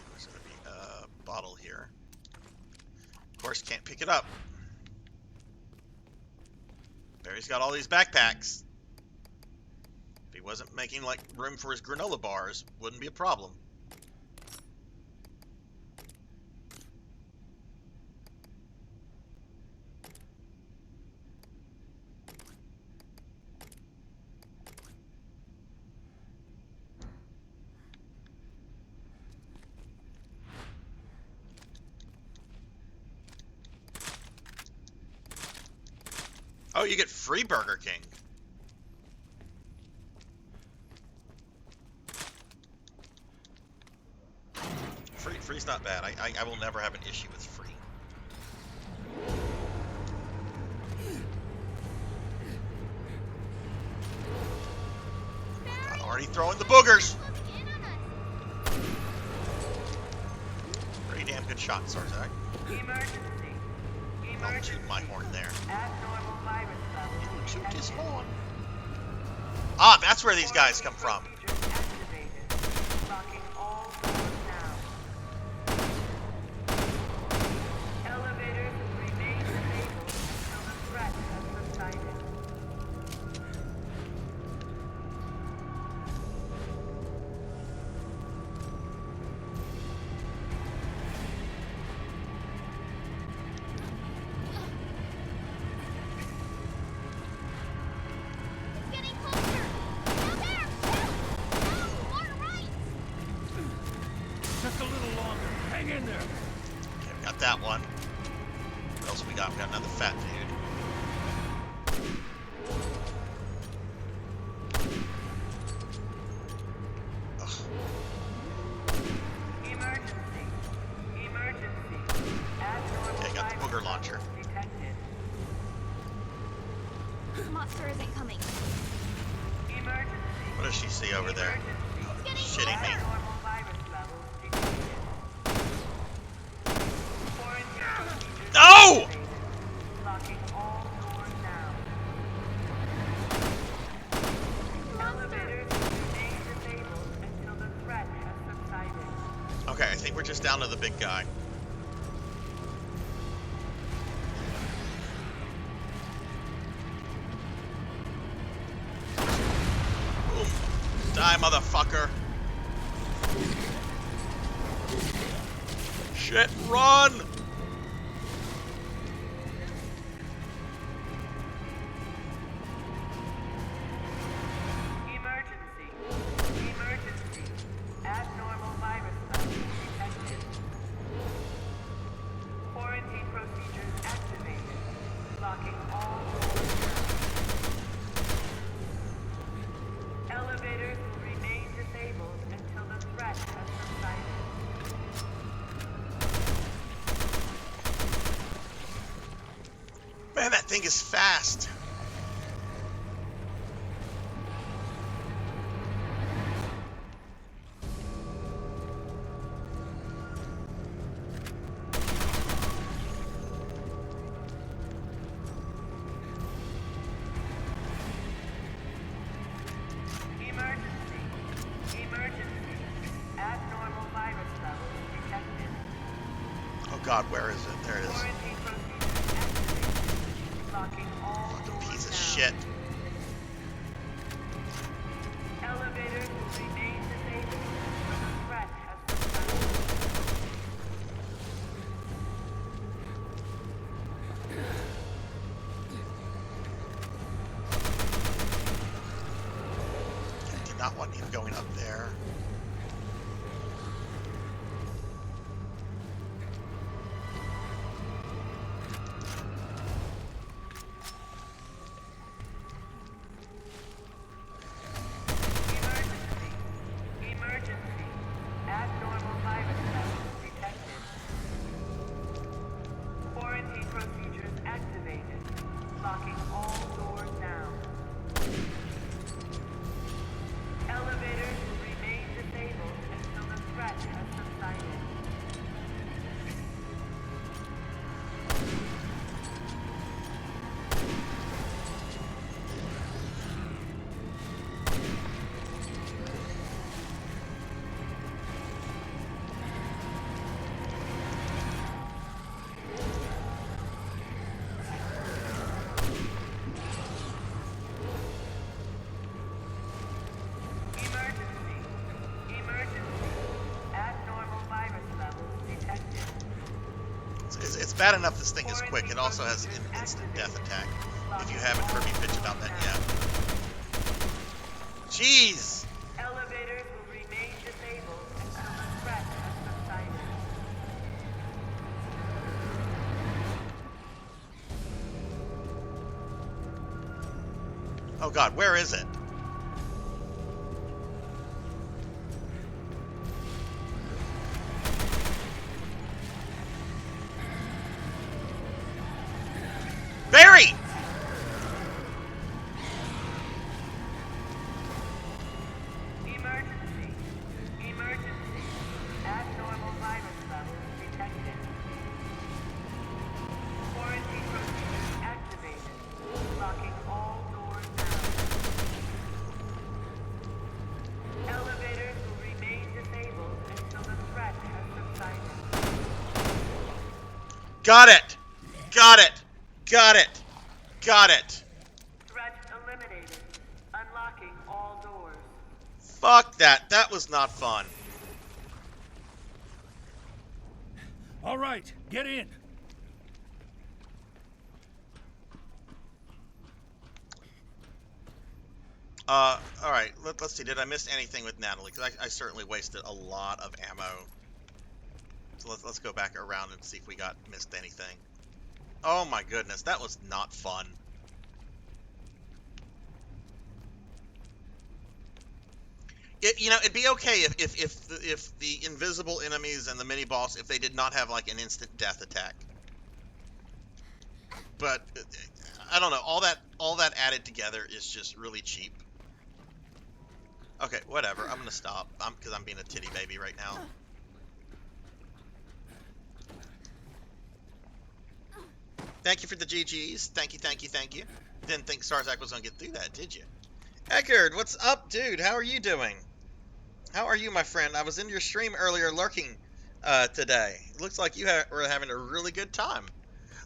There's gonna be a bottle here. Of course, can't pick it up. Barry's got all these backpacks. If he wasn't making, like, room for his granola bars, wouldn't be a problem. Oh, you get free Burger King. Free's not bad. I will never have an issue with free. God, already throwing the boogers. Pretty damn good shot, Sarzac. Emergency. Don't toot my horn there. Abnormal virus levels. Toot his horn. Ah, that's where these guys come from. Procedures activated. Locking all doors now. Elevators remain disabled until the threat has subsided. It's getting closer. Down there. Shoot. No, more right. Just a little longer. Hang in there. Okay, we got that one. What else we got? We got another fat dude. Ugh. Emergency. Emergency. Abnormal Okay, got the virus booger launcher. levels detected. The monster isn't coming. Emergency. What does she see over there? It's getting Shitting me. Abnormal virus levels detected. Quarantine procedures No! activated. Locking all doors now. Elevators remain disabled until the threat has subsided. Okay, I think we're just down to the big guy. Boom. Die, motherfucker. Shit, run! Emergency. Emergency. Abnormal virus levels detected. Quarantine procedures activated. Locking all doors now. Elevators will remain disabled until the threat has subsided. Man, that thing is fast. Emergency. Emergency. Abnormal virus levels detected. Oh god, where is it? There it is. Quarantine procedures activated. Locking all Fucking doors piece of now. shit. Elevators will remain disabled until the threat has subsided. I did not want him going up there. Emergency. Emergency. Abnormal virus levels detected. Quarantine procedures activated. Locking all doors now. Elevators will remain disabled until the threat has subsided. Emergency. Emergency. Abnormal virus levels detected. It's bad enough this thing is quick. It also has an instant death attack. If you haven't heard me bitch about that yet. Jeez! Elevators will remain disabled until the threat has subsided. Oh God, where is it? Barry! Emergency. Emergency. Abnormal virus levels detected. Quarantine procedures activated. Locking all doors now. Elevators will remain disabled until the threat has subsided. Got it! Got it! Got it! Got it! Threat eliminated. Unlocking all doors. Fuck that. That was not fun. All right, get in. Alright, let's see. Did I miss anything with Natalie? Because I certainly wasted a lot of ammo. So let's go back around and see if we missed anything. Oh my goodness, that was not fun. It'd be okay if the invisible enemies and the mini boss, if they did not have like an instant death attack. But I don't know. All that added together is just really cheap. Okay, whatever. I'm gonna stop. Because I'm being a titty baby right now. Thank you for the GGs. Thank you, thank you, thank you. Didn't think Sarzac was gonna get through that, did you? Eckard, what's up, dude? How are you doing? How are you, my friend? I was in your stream earlier lurking today. Looks like you were having a really good time.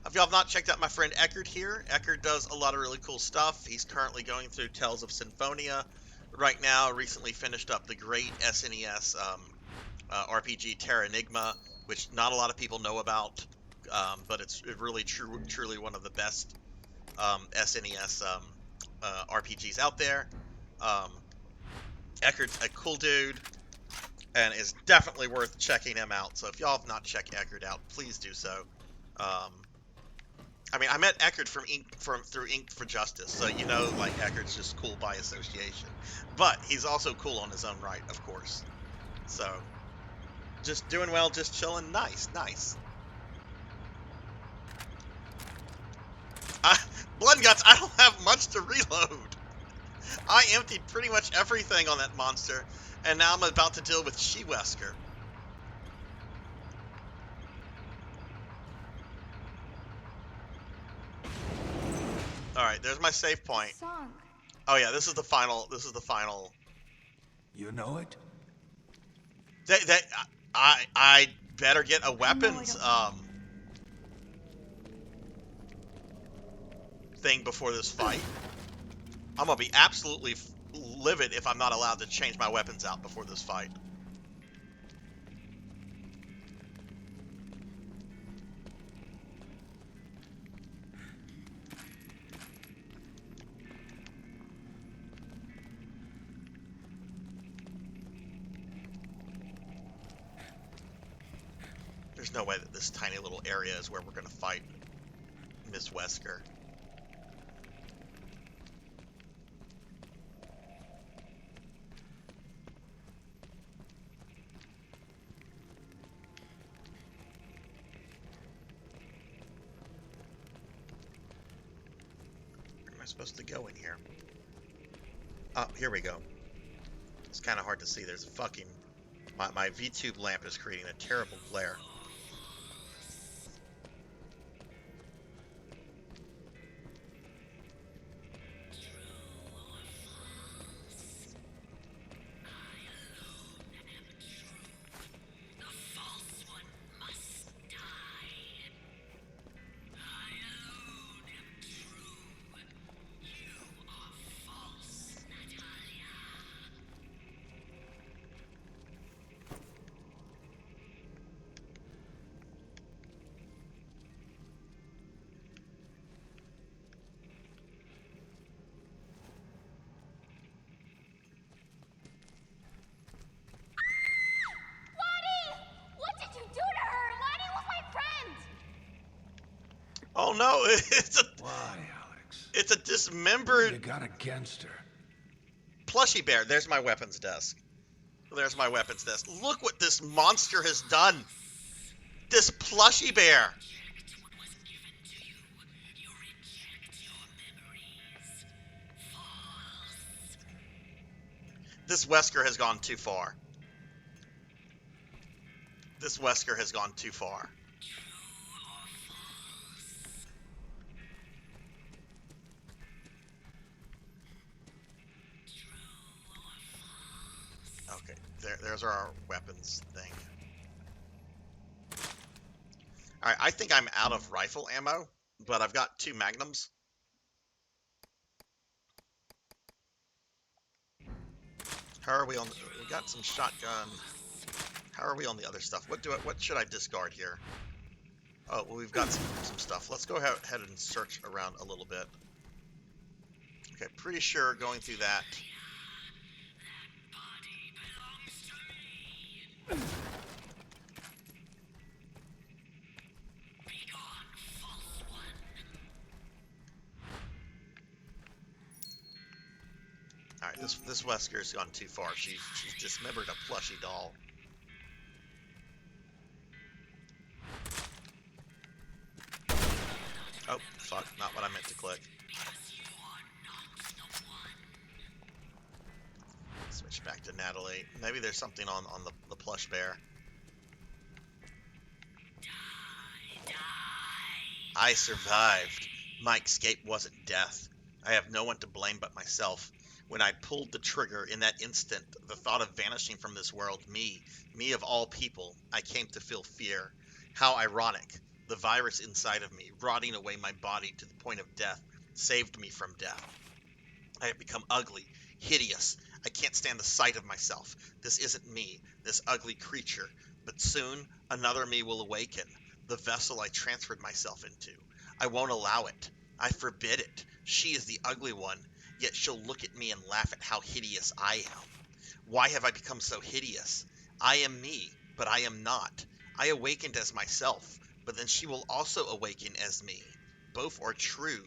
If y'all have not checked out my friend Eckard here, Eckard does a lot of really cool stuff. He's currently going through Tales of Symphonia right now. Recently finished up the great SNES RPG Terra Enigma, which not a lot of people know about, but it's really truly one of the best SNES RPGs out there. Eckard's a cool dude and is definitely worth checking him out. So if y'all have not checked Eckard out, please do so. I mean, I met Eckard through Ink for Justice, so like Eckard's just cool by association. But he's also cool on his own right, of course. So, just doing well, just chilling. Nice, nice. Blood Guts, I don't have much to reload. I emptied pretty much everything on that monster, and now I'm about to deal with She-Wesker. Alright, there's my save point. Oh yeah, this is the final. You know it? I better get a weapons thing before this fight. I'm gonna be absolutely livid if I'm not allowed to change my weapons out before this fight. There's no way that this tiny little area is where we're gonna fight Miss Wesker. Where am I supposed to go in here? Oh, here we go. It's kind of hard to see. There's a fucking... My VTube lamp is creating a terrible glare. Oh no, it's a... Why, Alex? It's a You dismembered got a gangster. plushy bear. There's my weapons desk. There's my weapons desk. Look what this monster has done. This plushy bear. This Wesker has gone too far. This Wesker has gone too far. Okay, there's our weapons thing. Alright, I think I'm out of rifle ammo, but I've got 2 magnums. How are we on? We got some shotgun. How are we on the other stuff? What should I discard here? Oh, well, we've got some stuff. Let's go ahead and search around a little bit. Okay, pretty sure going through that. Alright, this Wesker's gone too far. She's dismembered a plushy doll. Oh, fuck, not what I meant to click. Switch back to Natalie. Maybe there's something on the plush bear. I survived. My escape wasn't death. I have no one to blame but myself. When I pulled the trigger in that instant, the thought of vanishing from this world, me of all people, I came to feel fear. How ironic. The virus inside of me, rotting away my body to the point of death, saved me from death. I have become ugly, hideous. I can't stand the sight of myself. This isn't me, this ugly creature. But soon, another me will awaken, the vessel I transferred myself into. I won't allow it. I forbid it. She is the ugly one, yet she'll look at me and laugh at how hideous I am. Why have I become so hideous? I am me, but I am not. I awakened as myself, but then she will also awaken as me. Both are true.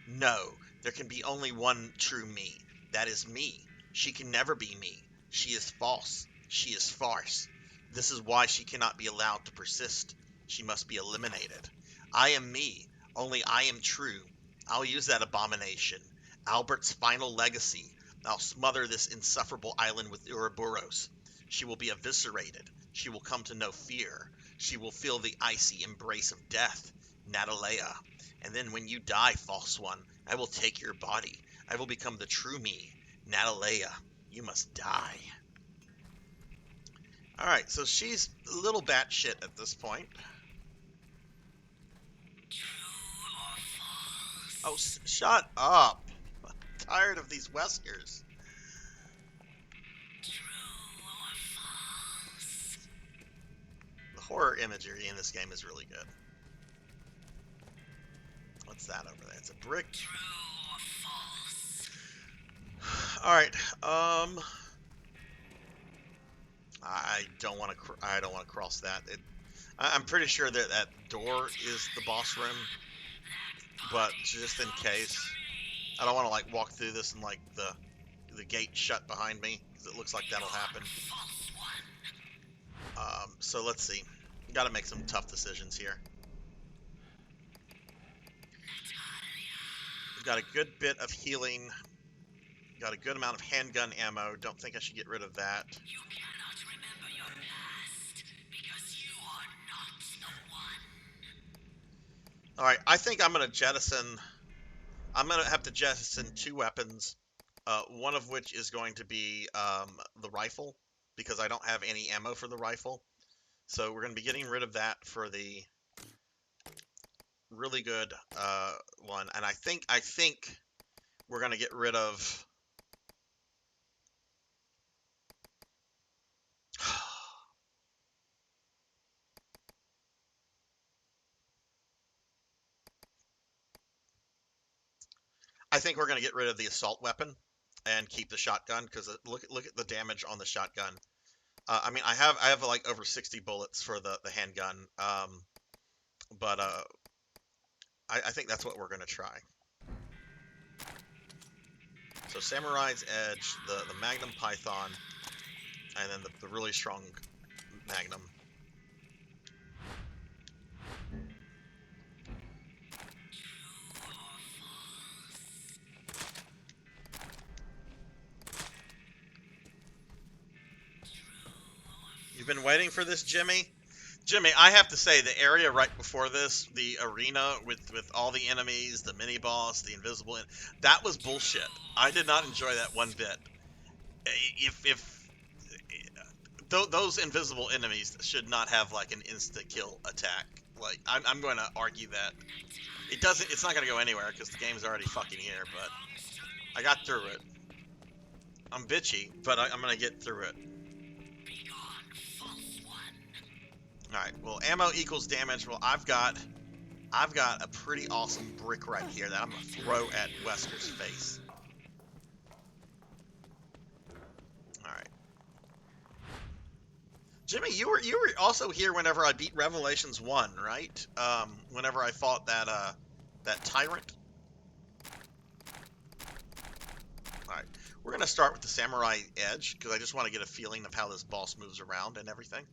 No, there can be only one true me. That is me. She can never be me. She is false. She is farce. This is why she cannot be allowed to persist. She must be eliminated. I am me, only I am true. I'll use that abomination. Albert's final legacy. I'll smother this insufferable island with Ouroboros. She will be eviscerated. She will come to know fear. She will feel the icy embrace of death, Natalia. And then when you die, false one, I will take your body. I will become the true me, Natalia. You must die. Alright, so she's a little batshit at this point. Oh, shut up. I'm tired of these Weskers. The horror imagery in this game is really good. What's that over there? It's a brick. Alright, I don't want to cross that. I'm pretty sure that that door is the boss room, but just in case, I don't want to like walk through this and like the gate shut behind me, because it looks like that'll happen. So let's see. Got to make some tough decisions here. We've got a good bit of healing. Got a good amount of handgun ammo. Don't think I should get rid of that. You cannot remember your past because you are not the one. Alright, I think I'm going to jettison... I'm going to have to jettison 2 weapons. One of which is going to be the rifle, because I don't have any ammo for the rifle. So we're going to be getting rid of that for the really good one. And I think we're going to get rid of... I think we're going to get rid of the assault weapon and keep the shotgun, because look at the damage on the shotgun. I mean, I have like over 60 bullets for the handgun, but I think that's what we're going to try. So Samurai's Edge, the Magnum Python, and then the really strong Magnum. You've been waiting for this, Jimmy? Jimmy, I have to say, the area right before this, the arena with all the enemies, the mini-boss, the invisible... that was bullshit. I did not enjoy that one bit. Those invisible enemies should not have, like, an insta-kill attack. Like, I'm going to argue that. It's not going to go anywhere, because the game's already fucking here, but... I got through it. I'm bitchy, but I'm going to get through it. Alright, well, ammo equals damage. Well, I've got a pretty awesome brick right here that I'm going to throw at Wesker's face. Alright. Jimmy, you were also here whenever I beat Revelations 1, right? Whenever I fought that tyrant. Alright, we're going to start with the Samurai Edge, because I just want to get a feeling of how this boss moves around and everything.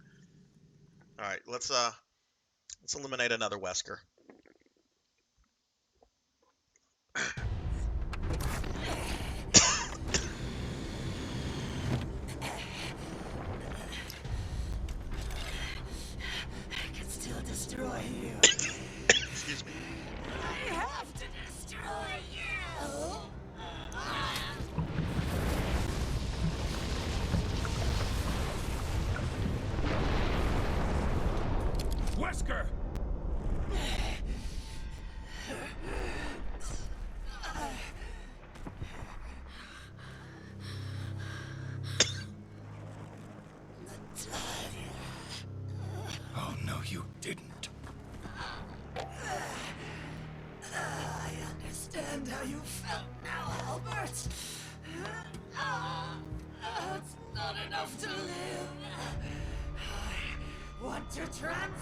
All right, let's eliminate another Wesker. I can still destroy you. Excuse me. I have to destroy you. Wesker! Oh, no, you didn't. I understand how you felt now, Albert. It's not enough to live. I want to transcend.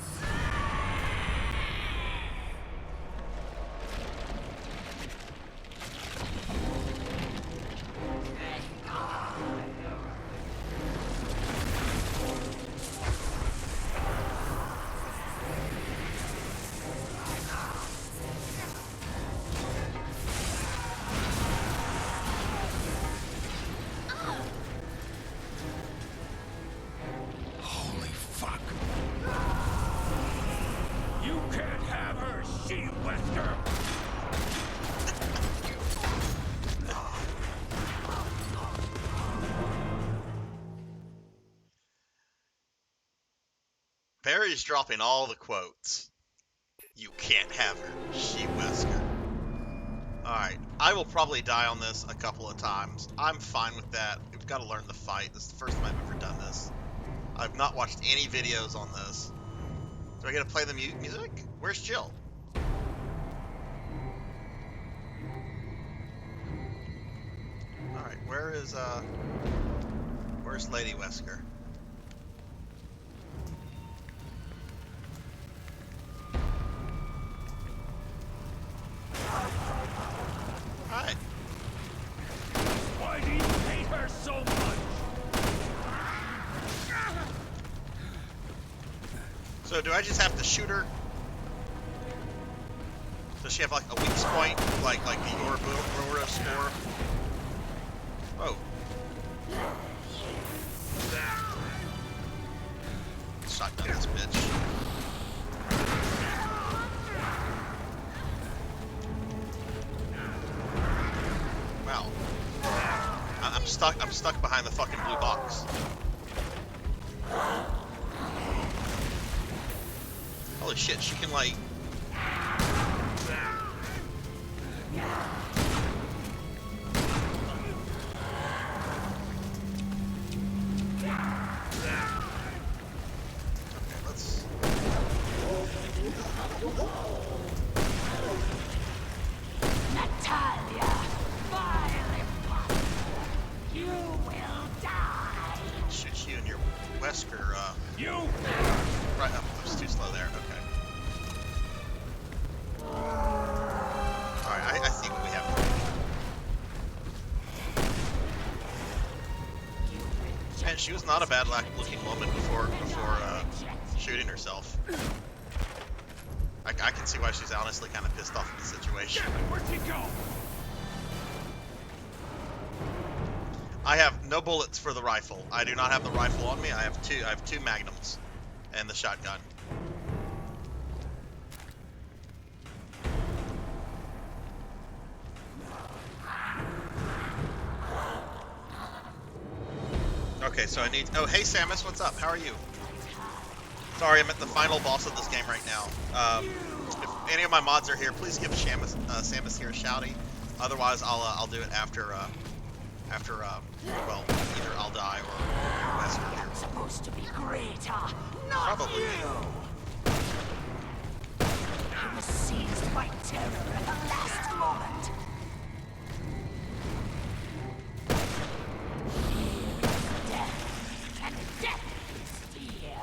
Holy fuck. You can't have her, She-Wesker! Barry's dropping all the quotes. You can't have her, She-Wesker. Alright, I will probably die on this a couple of times. I'm fine with that. We've got to learn the fight. This is the first time I've ever done this. I've not watched any videos on this. Do I get to play the music? Where's Jill? Alright, where's Lady Wesker? Alright. Why do you hate her so much? So do I just have to shoot her? Does she have like a weak point, like the Ouroboros score? Oh. Shotgun this bitch. Wow. I'm stuck behind the fucking blue box. Holy shit, she can like... Okay, let's... Natalia, vile imposter, you will die. Shoot you and your Wesker, You! right up. I was too slow there, okay. Alright, I think we have... Man, she was not a bad looking woman before shooting herself. I can see why she's honestly kind of pissed off at the situation. Where'd he go? I have no bullets for the rifle. I do not have the rifle on me. I have two magnums and the shotgun. Okay, so I need... Oh, hey, Samus, what's up? How are you? Sorry, I'm at the final boss of this game right now. If any of my mods are here, please give Samus here a shouty. Otherwise, I'll do it after, well, either I'll die or Wesker here. Supposed to be greater, not Probably. you. I was seized by terror at the last moment. And death is fear.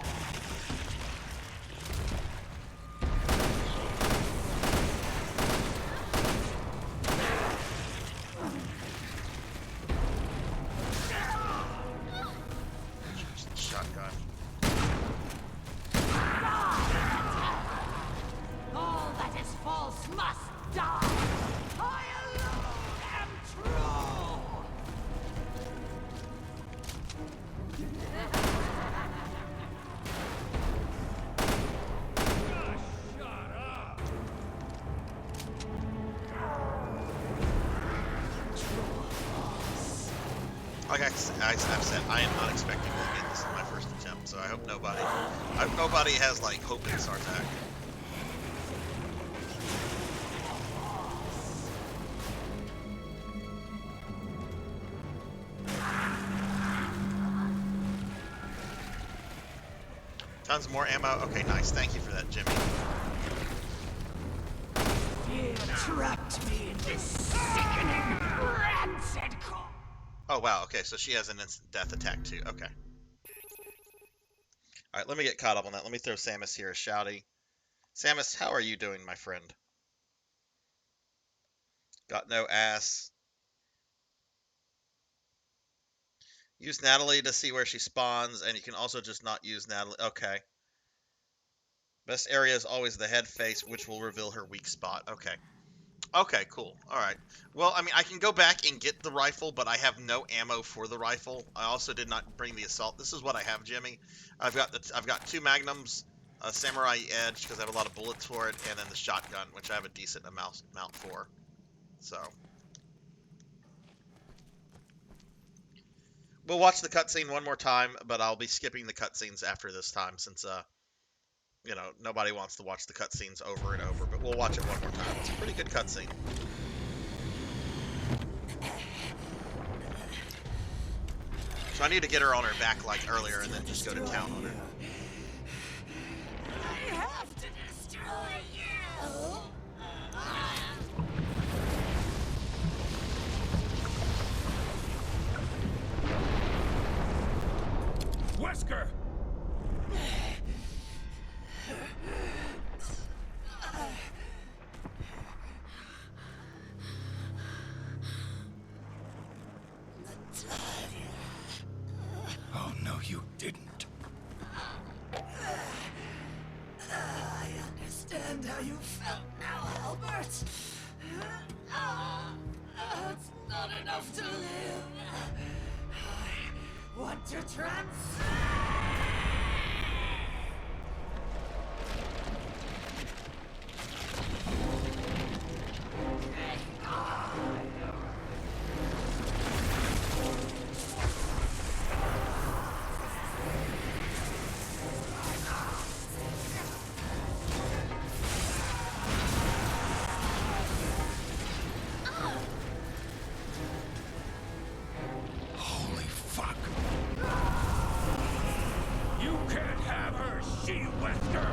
Shotgun. All that is false must die. I alone am true. Like I've said, I am not expecting to get this in my first attempt, so I hope nobody has like hope in Sarzac. Tons more ammo. Okay, nice. Thank you for that, Jimmy. Fear trapped me in this sickening, rancid core. Oh wow. Okay, so she has an instant death attack too. Okay. All right, let me get caught up on that. Let me throw Samus here a shouty. Samus, how are you doing, my friend? Got no ass. Use Natalie to see where she spawns, and you can also just not use Natalie. Okay. Best area is always the head face, which will reveal her weak spot. Okay. Okay, cool. Alright. Well, I mean, I can go back and get the rifle, but I have no ammo for the rifle. I also did not bring the assault. This is what I have, Jimmy. I've got two magnums, a samurai edge, because I have a lot of bullets for it, and then the shotgun, which I have a decent amount for. So... we'll watch the cutscene one more time, but I'll be skipping the cutscenes after this time since, you know, nobody wants to watch the cutscenes over and over, but we'll watch it one more time. It's a pretty good cutscene. So I need to get her on her back like earlier and then just go to town on her. I have to destroy you. Wesker! Oh, no, you didn't. I understand how you felt now, Albert. It's not enough to live. I want to transcend. Holy fuck. You can't have her, Wesker!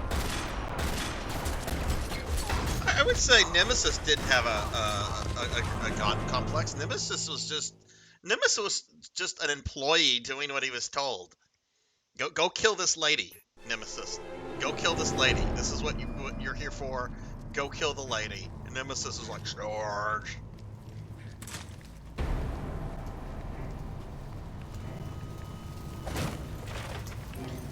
I would say Nemesis didn't have a god complex. Nemesis was just an employee doing what he was told. Go kill this lady, Nemesis. Go kill this lady. This is what you're here for. Go kill the lady. And Nemesis is like, George.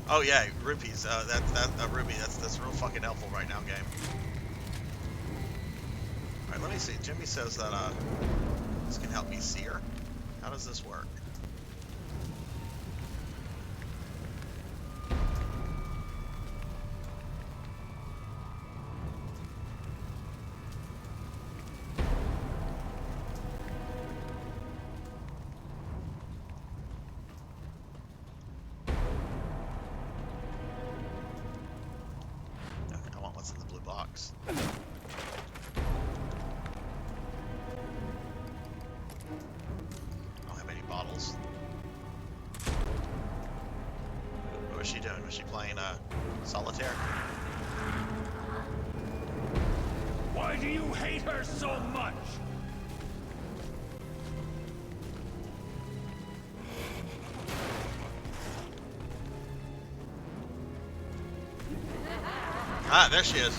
Oh yeah, rupees. That ruby. That's real fucking helpful right now, game. All right, let me see. Jimmy says that this can help me see her. How does this work? Okay, I want what's in the blue box. I don't have any bottles. What was she doing? Was she playing solitaire? Why do you hate her so much? Ah, there she is.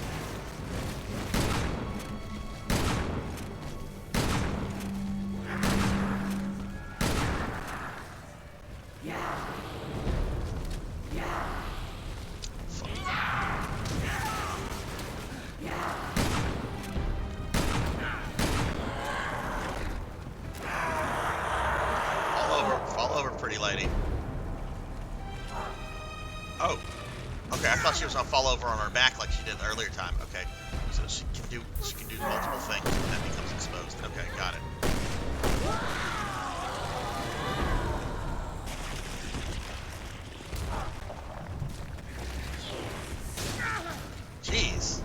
Fall over, pretty lady. Oh, okay. I thought she was gonna fall over on her back like she did the earlier time. Okay, so she can do multiple things when that becomes exposed. Okay, got it. Jeez.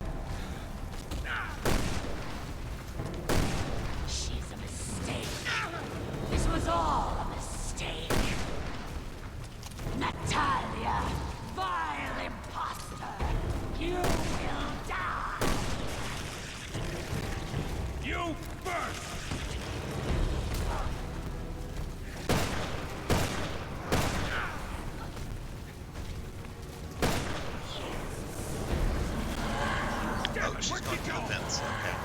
She's a mistake. This was all a mistake. Natalia, vile imposter, you will die. You first! Oh, she's going through the fence. Okay.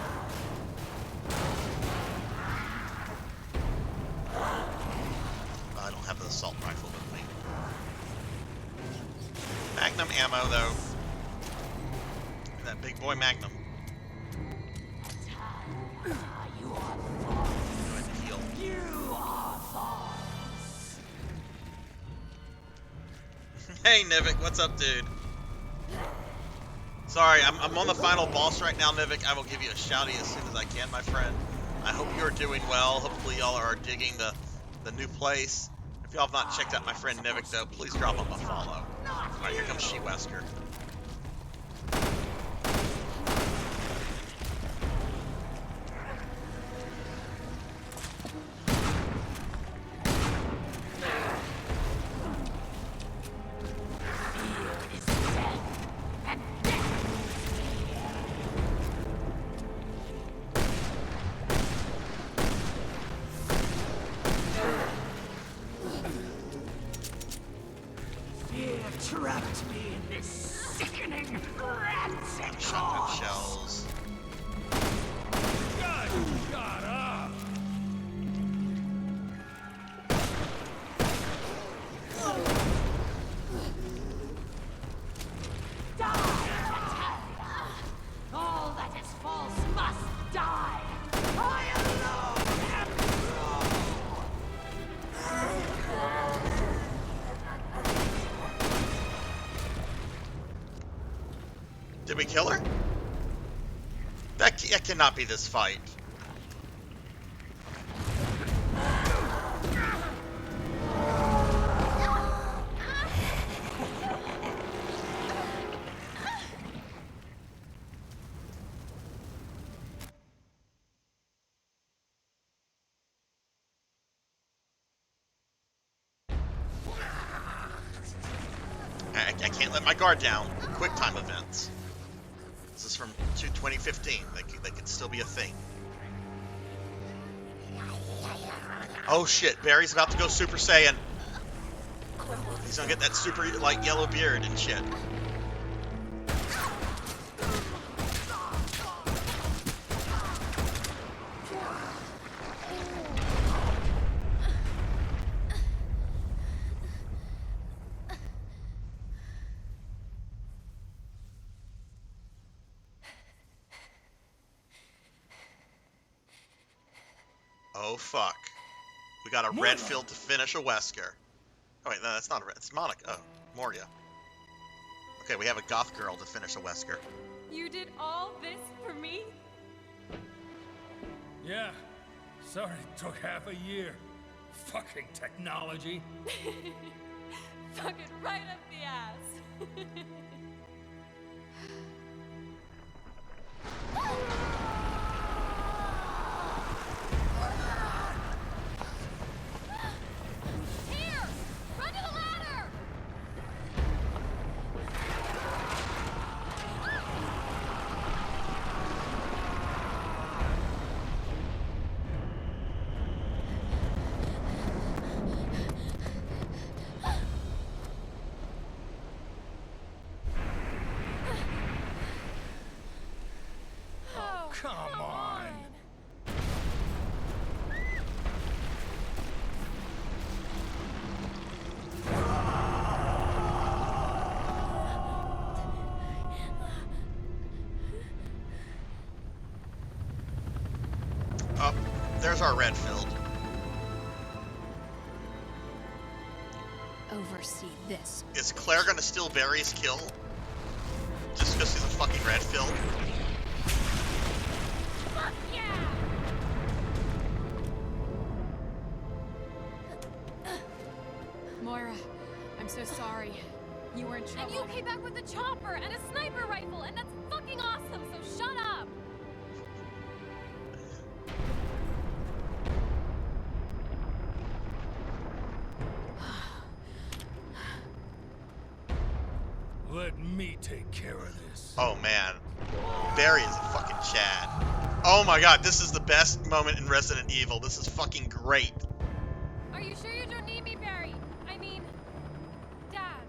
I don't have the assault rifle with me. Magnum ammo, though. That big boy Magnum. Natalia, you are Go ahead and heal. You are false. Hey, Nivik, what's up, dude? Sorry, I'm on the final boss right now, Nivik. I will give you a shouty as soon as I can, my friend. I hope you are doing well. Hopefully y'all are digging the new place. If y'all have not checked out my friend Nivik, though, please drop him a follow. Alright, here comes She-Wesker. Fear trapped me in this sickening, rancid Shotgun corpse. shells. God, shut up! Die, Natalia! All that is false must die! I alone am Did we kill her? That cannot be this fight. I can't let my guard down. Quick time events. This is from 2015. They could still be a thing. Oh shit, Barry's about to go Super Saiyan. He's gonna get that super, like, yellow beard and shit. Oh fuck. We got a Redfield to finish a Wesker. Oh wait, no, that's not a Red. It's Monica. Oh, Moria. Okay, we have a goth girl to finish a Wesker. You did all this for me? Yeah. Sorry it took half a year. Fucking technology. Fuck it right up the ass. Here! Run to the ladder! Come on. Oh, there's our Redfield. Oversee this. Is Claire gonna steal Barry's kill? Just because she's a fucking Redfield? Fuck yeah! Moira, I'm so sorry. You were in trouble. And you came back with a chopper and a sniper rifle, and that's fucking awesome, so shut up! Let me take care of this. Oh man. Barry is a fucking Chad. Oh my god, this is the best moment in Resident Evil. This is fucking great. Are you sure you don't need me, Barry? I mean, Dad.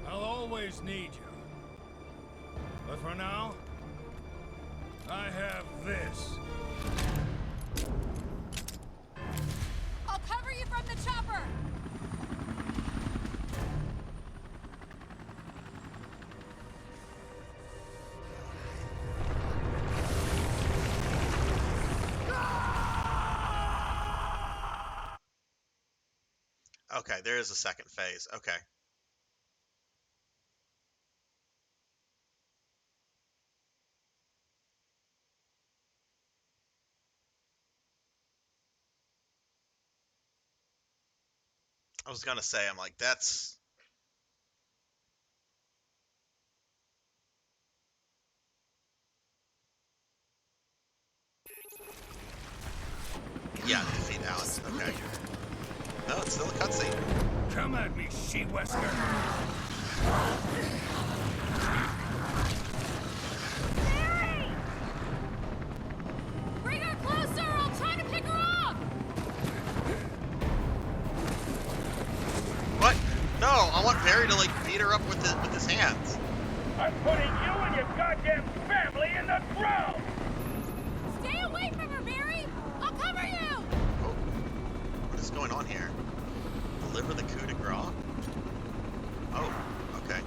I'll always need you. But for now, I have this. I'll cover you from the chopper! Okay, there is a second phase. Okay. I was gonna say, I'm like, that's... Yeah, defeat Alex. Okay. No, it's still a cutscene. Come at me, she-Wesker. Barry! Bring her closer! I'll try to pick her up! What? No, I want Barry to, like, beat her up with his hands. I'm putting you and your goddamn family in the ground! Stay away from her, Barry! I'll cover you! Oh. What is going on here? Deliver the coup de grace? Oh, okay.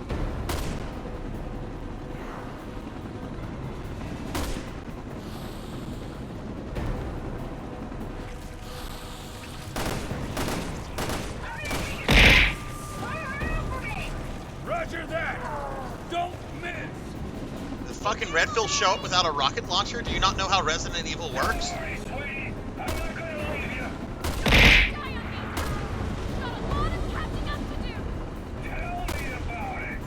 Roger that! Don't miss! Does fucking Redfield show up without a rocket launcher? Do you not know how Resident Evil works? Sorry, sweetie. I'm not gonna leave you. Die on me! Got a lot of catching up to do! Tell me about it.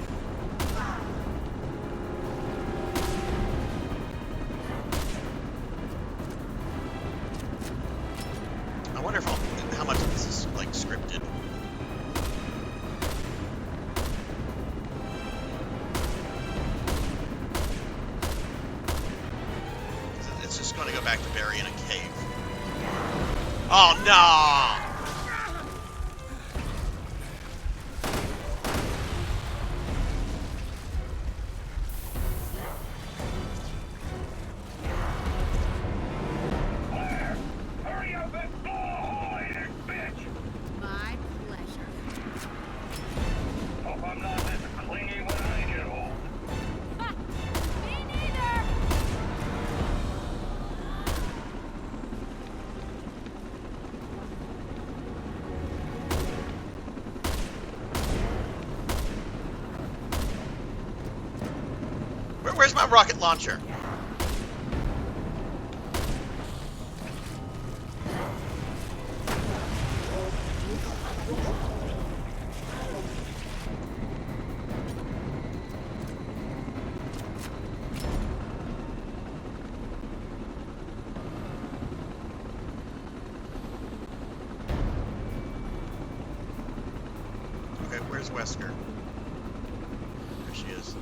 I wonder if how much of this is, like, scripted. It's just going to go back to Barry in a cave. Oh, no! Claire, hurry up and blow a hole in it, bitch! My pleasure. Hope I'm not this clingy when I get old. Ha! Me neither! where's my rocket launcher? Okay, where's Wesker? There she is.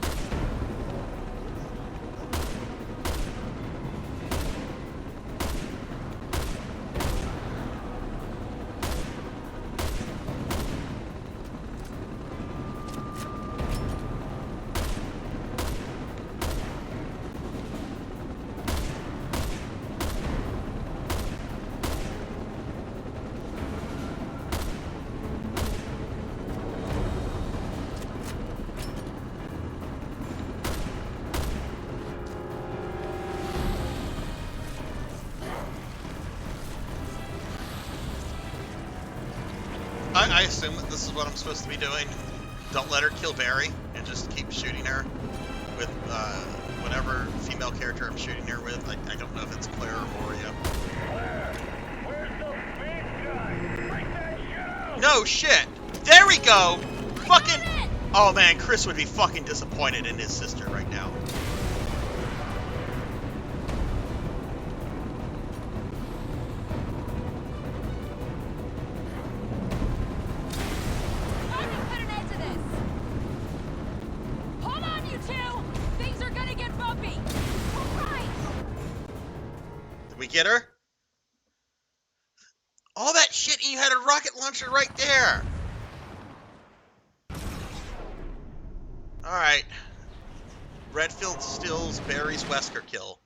I assume that this is what I'm supposed to be doing. Don't let her kill Barry, and just keep shooting her with whatever female character I'm shooting her with. I don't know if it's Claire or Moria. Where's the big guy? Break that shit out! No shit! There we go! Fucking... Oh man, Chris would be fucking disappointed in his sister right now. We get her? All that shit, and you had a rocket launcher right there! Alright. Redfield stills Barry's Wesker kill.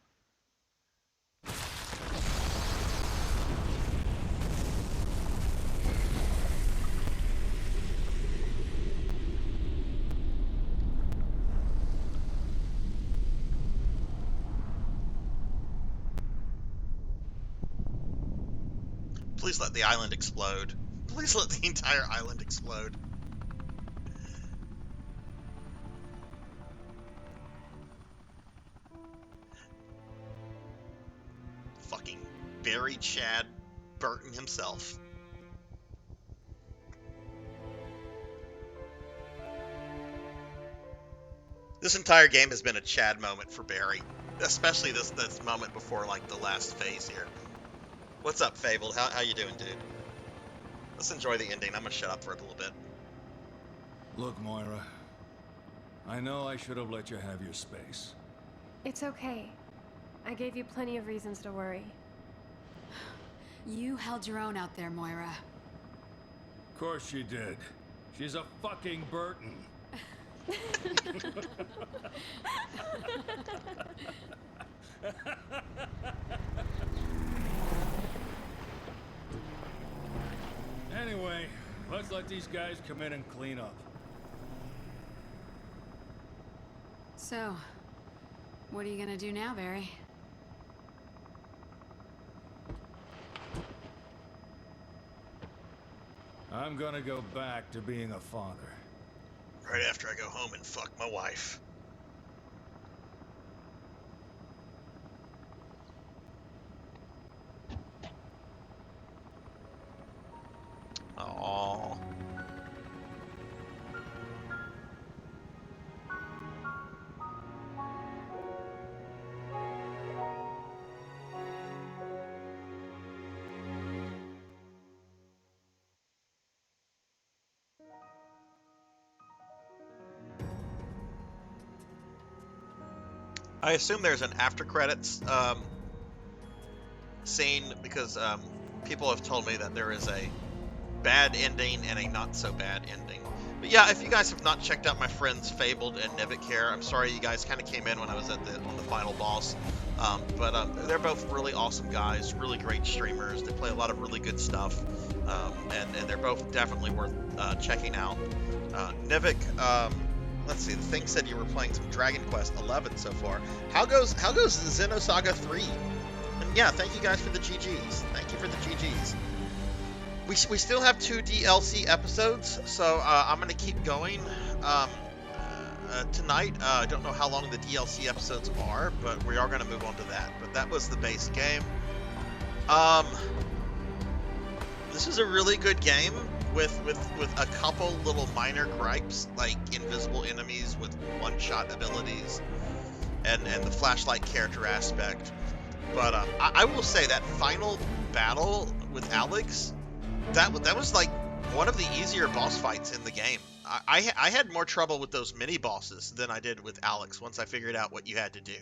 Please let the island explode. Please let the entire island explode. Fucking Barry Chad Burton himself. This entire game has been a Chad moment for Barry. Especially this moment before, like, the last phase here. What's up, Fabled? How you doing, dude? Let's enjoy the ending. I'm gonna shut up for a little bit. Look, Moira. I know I should have let you have your space. It's okay. I gave you plenty of reasons to worry. You held your own out there, Moira. Of course she did. She's a fucking Burton. Anyway, let's let these guys come in and clean up. So, what are you gonna do now, Barry? I'm gonna go back to being a father. Right after I go home and fuck my wife. Aww. I assume there's an after credits scene because people have told me that there is a bad ending and a not so bad ending. But yeah, if you guys have not checked out my friends Fabled and ENVTuber, I'm sorry you guys kind of came in when I was on the final boss. But they're both really awesome guys, really great streamers. They play a lot of really good stuff, and they're both definitely worth checking out. Nevik, let's see. The thing said you were playing some Dragon Quest 11 so far. How goes Xenosaga 3? And yeah, thank you guys for the GGs. Thank you for the GGs. We still have 2 DLC episodes, so I'm gonna keep going. tonight, I don't know how long the DLC episodes are, but we are going to move on to that. But that was the base game. This is a really good game with a couple little minor gripes, like invisible enemies with one-shot abilities, and the flashlight character aspect. But I will say that final battle with Alex, that was like one of the easier boss fights in the game. I had more trouble with those mini bosses than I did with Alex once I figured out what you had to do.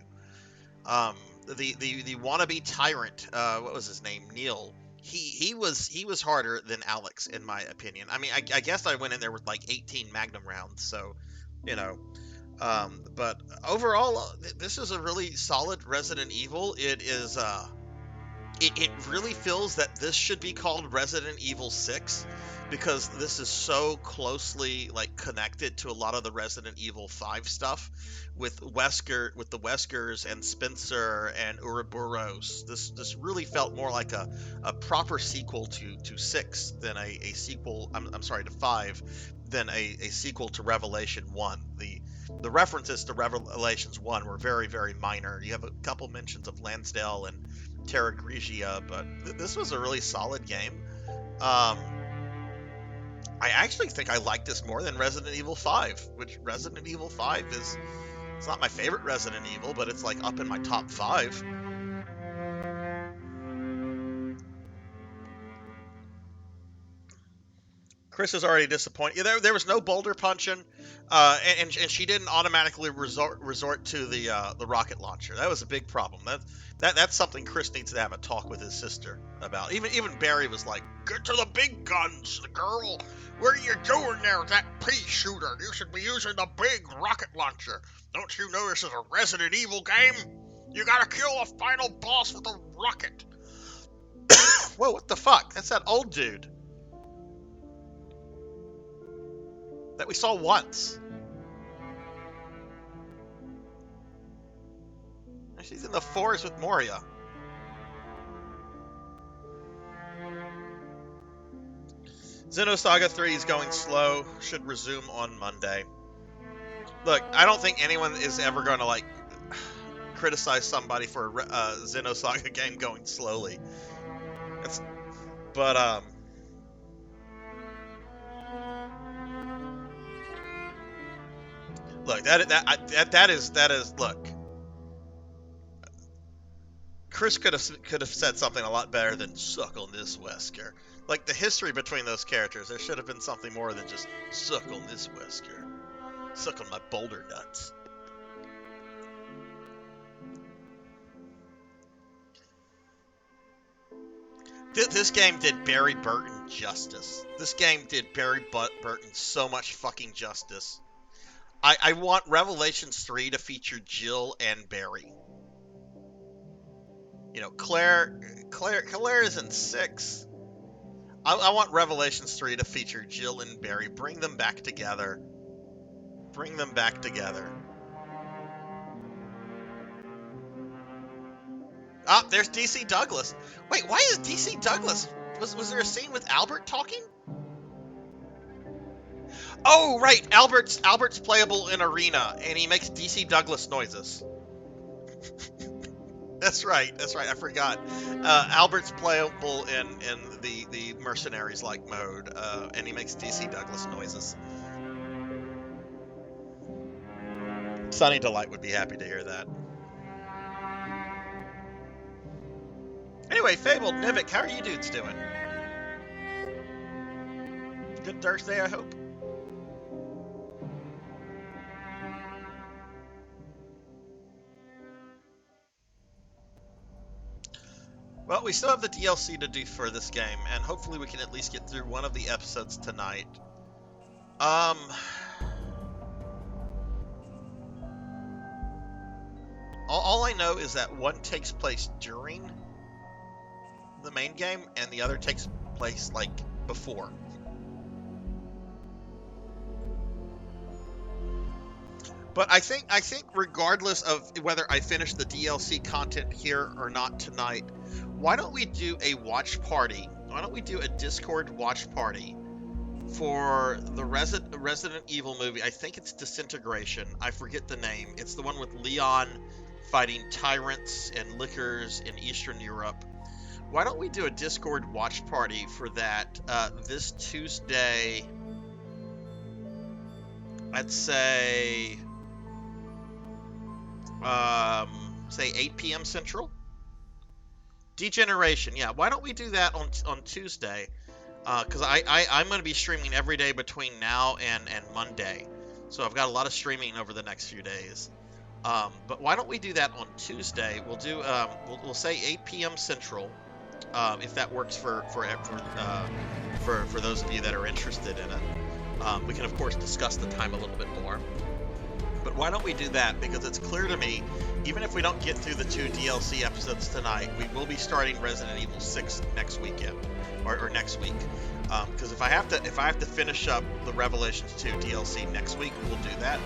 The wannabe tyrant, what was his name? Neil. He was harder than Alex, in my opinion. I mean, I guess I went in there with like 18 Magnum rounds, so, you know. But overall, this is a really solid Resident Evil. It is, it really feels that this should be called Resident Evil 6, because this is so closely like connected to a lot of the Resident Evil 5 stuff with the Weskers and Spencer and Ouroboros. This really felt more like a proper sequel to 6 than a sequel. I'm sorry, to 5 than a sequel to Revelation 1. The references to Revelations 1 were very, very minor. You have a couple mentions of Lansdale and Terra Grigia, but this was a really solid game. I actually think I like this more than Resident Evil 5, which Resident Evil 5 it's not my favorite Resident Evil, but it's like up in my top 5. Chris is already disappointed. There was no boulder punching, and she didn't automatically resort to the rocket launcher. That was a big problem. That's something Chris needs to have a talk with his sister about. Even Barry was like, "Get to the big guns, girl. What are you doing there with that pea shooter? You should be using the big rocket launcher. Don't you know this is a Resident Evil game? You gotta kill the final boss with a rocket." Whoa, what the fuck? That's that old dude that we saw once. She's in the forest with Moria. Xenosaga 3 is going slow. Should resume on Monday. Look, I don't think anyone is ever going to like criticize somebody for a Xenosaga game going slowly. Look, that is look. Chris could have said something a lot better than "suck on this, Wesker." Like the history between those characters, there should have been something more than just "suck on this, Wesker." Suck on my boulder nuts. This game did Barry Burton justice. This game did Barry Burton so much fucking justice. I want Revelations 3 to feature Jill and Barry. You know, Claire is in 6. I want Revelations 3 to feature Jill and Barry. Bring them back together. Bring them back together. Ah, there's DC Douglas. Wait, why is DC Douglas? Was there a scene with Albert talking? Oh, right. Albert's playable in Arena, and he makes DC Douglas noises. That's right. I forgot. Albert's playable in the Mercenaries-like mode, and he makes DC Douglas noises. Sunny Delight would be happy to hear that. Anyway, Fabled, Nivik, how are you dudes doing? Good Thursday, I hope. Well, we still have the DLC to do for this game, and hopefully we can at least get through one of the episodes tonight. All I know is that one takes place during the main game, and the other takes place, like, before. But I think regardless of whether I finish the DLC content here or not tonight, why don't we do a watch party? Why don't we do a Discord watch party for the Resident Evil movie. I think it's Disintegration. I forget the name. It's the one with Leon fighting tyrants and lickers in Eastern Europe. Why don't we do a Discord watch party for that this Tuesday? I'd say 8 p.m. Central. Degeneration, yeah. Why don't we do that on Tuesday? Because I'm going to be streaming every day between now and Monday. So I've got a lot of streaming over the next few days. But why don't we do that on Tuesday? We'll do we'll say 8 p.m. Central, if that works for those of you that are interested in it. We can of course discuss the time a little bit more. But why don't we do that? Because it's clear to me, even if we don't get through the 2 DLC episodes tonight, we will be starting Resident Evil 6 next weekend, or next week. Because if I have to finish up the Revelations 2 DLC next week, we'll do that.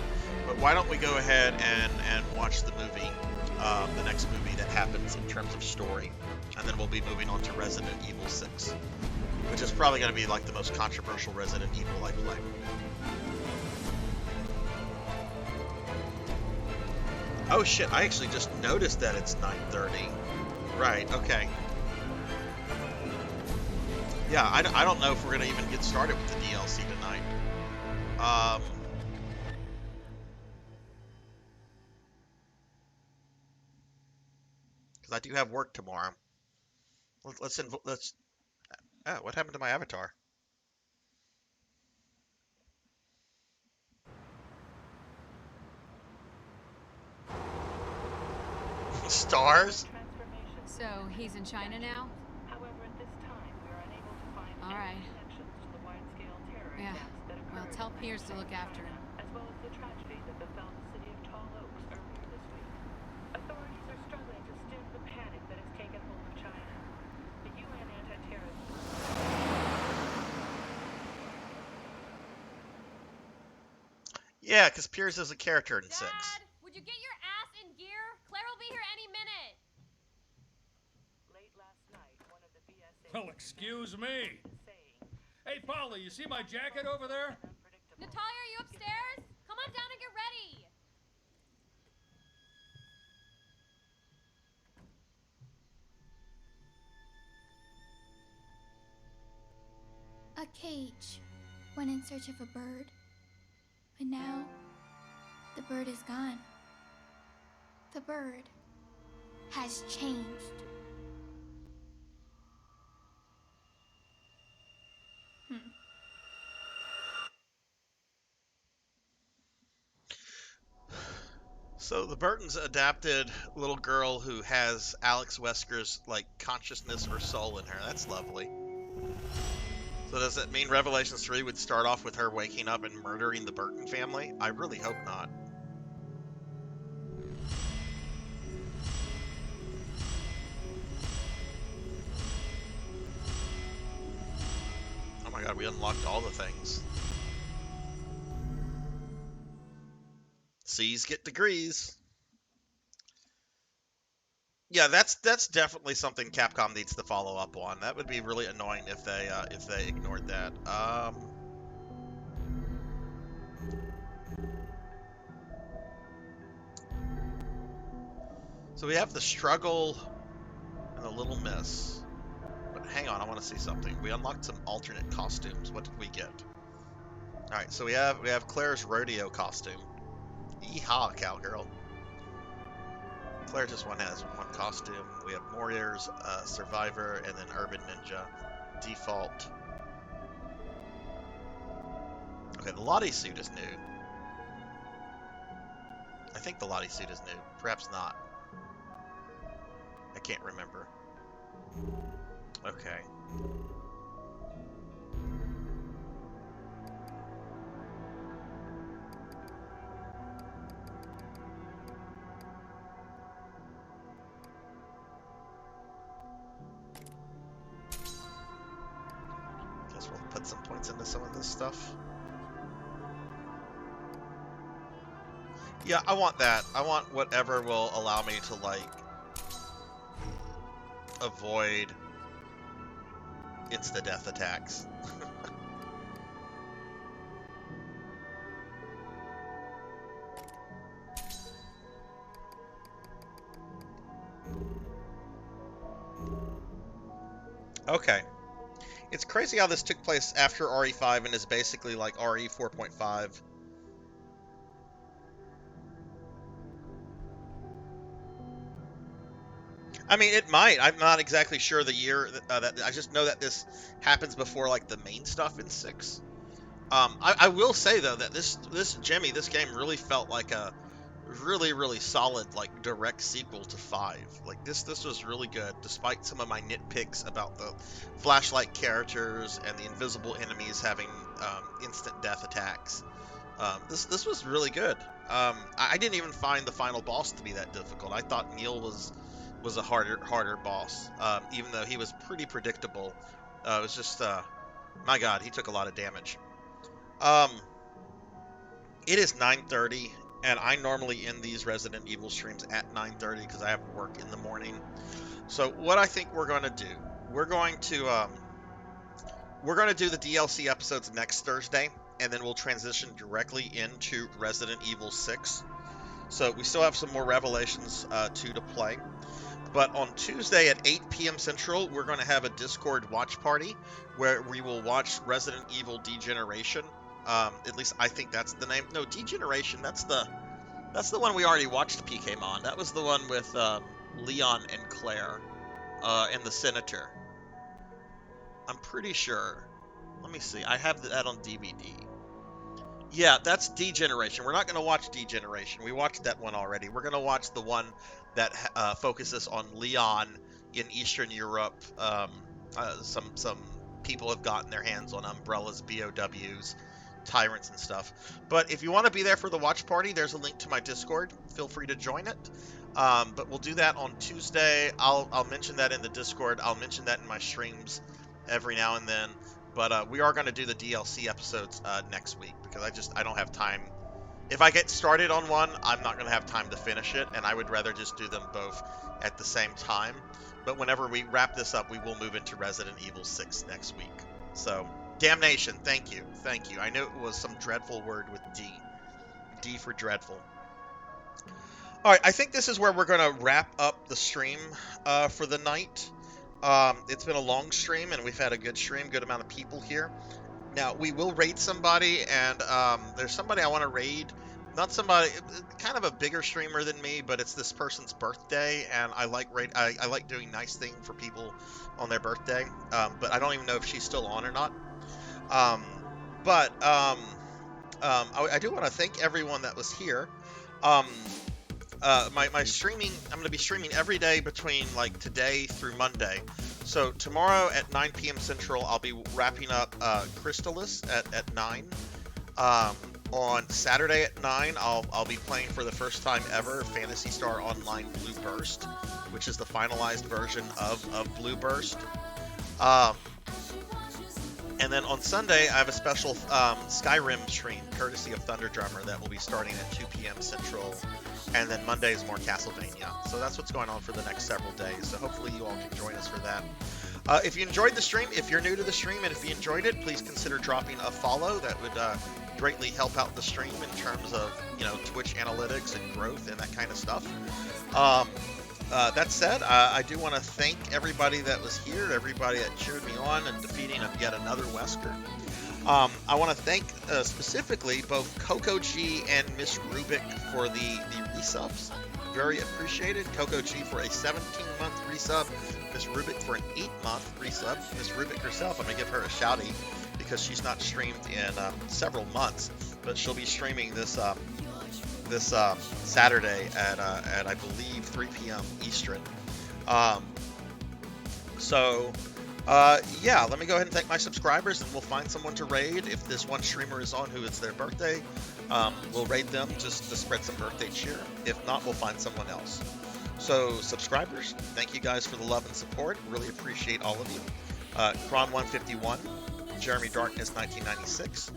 But why don't we go ahead and watch the movie, the next movie that happens in terms of story, and then we'll be moving on to Resident Evil 6, which is probably going to be like the most controversial Resident Evil I play. Oh shit, I actually just noticed that it's 9:30. Right, okay. Yeah, I don't know if we're going to even get started with the DLC tonight. Because I do have work tomorrow. Let's oh, what happened to my avatar? Stars? So he's in China now? However, at this time, we are unable to find All right. any connections to the wide-scale terror Yeah. attacks that occurred Well, tell in Piers to look China, after him. as well as the tragedy that befell the city of Tall Oaks earlier this week. Authorities are struggling to stem the panic that has taken hold of China. The UN anti-terrorism. Yeah, because Piers is a character in 6. Dad, would you get your ass in gear? Claire will be here any minute. Late last night, one of the BSA Well, excuse me. Hey, Polly, you see my jacket over there? Natalia, are you upstairs? Come on down and get ready. A cage went in search of a bird, but now the bird is gone. The bird has changed. So the Burtons adapted a little girl who has Alex Wesker's like consciousness or soul in her. That's lovely. So does that mean Revelations 3 would start off with her waking up and murdering the Burton family? I really hope not. Oh my god, we unlocked all the things. C's get degrees. Yeah, that's definitely something Capcom needs to follow up on. That would be really annoying if they ignored that. So we have the struggle and the little miss. But hang on, I want to see something. We unlocked some alternate costumes. What did we get? All right, so we have Claire's rodeo costume. Yeehaw, cowgirl. Claire just has one costume. We have Warriors, Survivor, and then Urban Ninja. Default. Okay, the Lottie suit is new. I think the Lottie suit is new. Perhaps not. I can't remember. Okay. Guess we'll put some points into some of this stuff. Yeah, I want that. I want whatever will allow me to, like, avoid insta-death attacks. Okay. It's crazy how this took place after RE5 and is basically like RE 4.5. I mean, it might. I'm not exactly sure the year that. I just know that this happens before like the main stuff in 6. I will say though that this game really felt like a really solid like direct sequel to 5. Like this was really good, despite some of my nitpicks about the flashlight characters and the invisible enemies having instant death attacks. This was really good. I didn't even find the final boss to be that difficult. I thought Neil was a harder boss, even though he was pretty predictable. It was just my God, he took a lot of damage. It is 9:30, and I normally end these Resident Evil streams at 9:30 because I have work in the morning. So what I think we're going to do, we're going to do the DLC episodes next Thursday, and then we'll transition directly into Resident Evil 6. So we still have some more Revelations 2 to play. But on Tuesday at 8 p.m. Central, we're going to have a Discord watch party where we will watch Resident Evil Degeneration. At least I think that's the name. No, Degeneration, that's the one we already watched PKmon. That was the one with Leon and Claire and the Senator. I'm pretty sure. Let me see. I have that on DVD. Yeah, that's Degeneration. We're not going to watch Degeneration. We watched that one already. We're going to watch the one that focuses on Leon in Eastern Europe. Some people have gotten their hands on umbrellas, BOWs, tyrants and stuff. But if you want to be there for the watch party, there's a link to my Discord. Feel free to join it. But we'll do that on Tuesday. I'll mention that in the Discord. I'll mention that in my streams every now and then. But we are going to do the DLC episodes next week because I don't have time. If I get started on one, I'm not going to have time to finish it, and I would rather just do them both at the same time. But whenever we wrap this up, we will move into Resident Evil 6 next week. So, Damnation, thank you. Thank you. I knew it was some dreadful word with D. D for dreadful. Alright, I think this is where we're going to wrap up the stream for the night. It's been a long stream, and we've had a good stream, good amount of people here. Now, we will raid somebody, and there's somebody I want to raid. Not somebody, kind of a bigger streamer than me, but it's this person's birthday, and I like doing nice things for people on their birthday. But I don't even know if she's still on or not. I do want to thank everyone that was here. My streaming, I'm going to be streaming every day between like today through Monday. So tomorrow at 9 p.m. Central, I'll be wrapping up Crystalis at 9. On Saturday at 9, I'll be playing for the first time ever Phantasy Star Online Blue Burst, which is the finalized version of Blue Burst. And then on Sunday, I have a special Skyrim stream, courtesy of Thunder Drummer, that will be starting at 2 p.m. Central. And then Monday is more Castlevania. So that's what's going on for the next several days. So hopefully you all can join us for that. If you enjoyed the stream, if you're new to the stream, and if you enjoyed it, please consider dropping a follow. That would greatly help out the stream in terms of, Twitch analytics and growth and that kind of stuff. That said, I do want to thank everybody that was here, everybody that cheered me on and defeating yet another Wesker. I want to thank specifically both Coco G and Miss Rubik for the resubs. Very appreciated. Coco G for a 17-month resub, Miss Rubik for an 8-month resub. Miss Rubik herself, I'm going to give her a shouty because she's not streamed in several months, but she'll be streaming this Saturday at I believe 3 p.m. Eastern. Yeah, let me go ahead and thank my subscribers, and we'll find someone to raid. If this one streamer is on who it's their birthday, we'll raid them just to spread some birthday cheer. If not, we'll find someone else. So, subscribers, thank you guys for the love and support. Really appreciate all of you. Kron151, Jeremy Darkness 1996,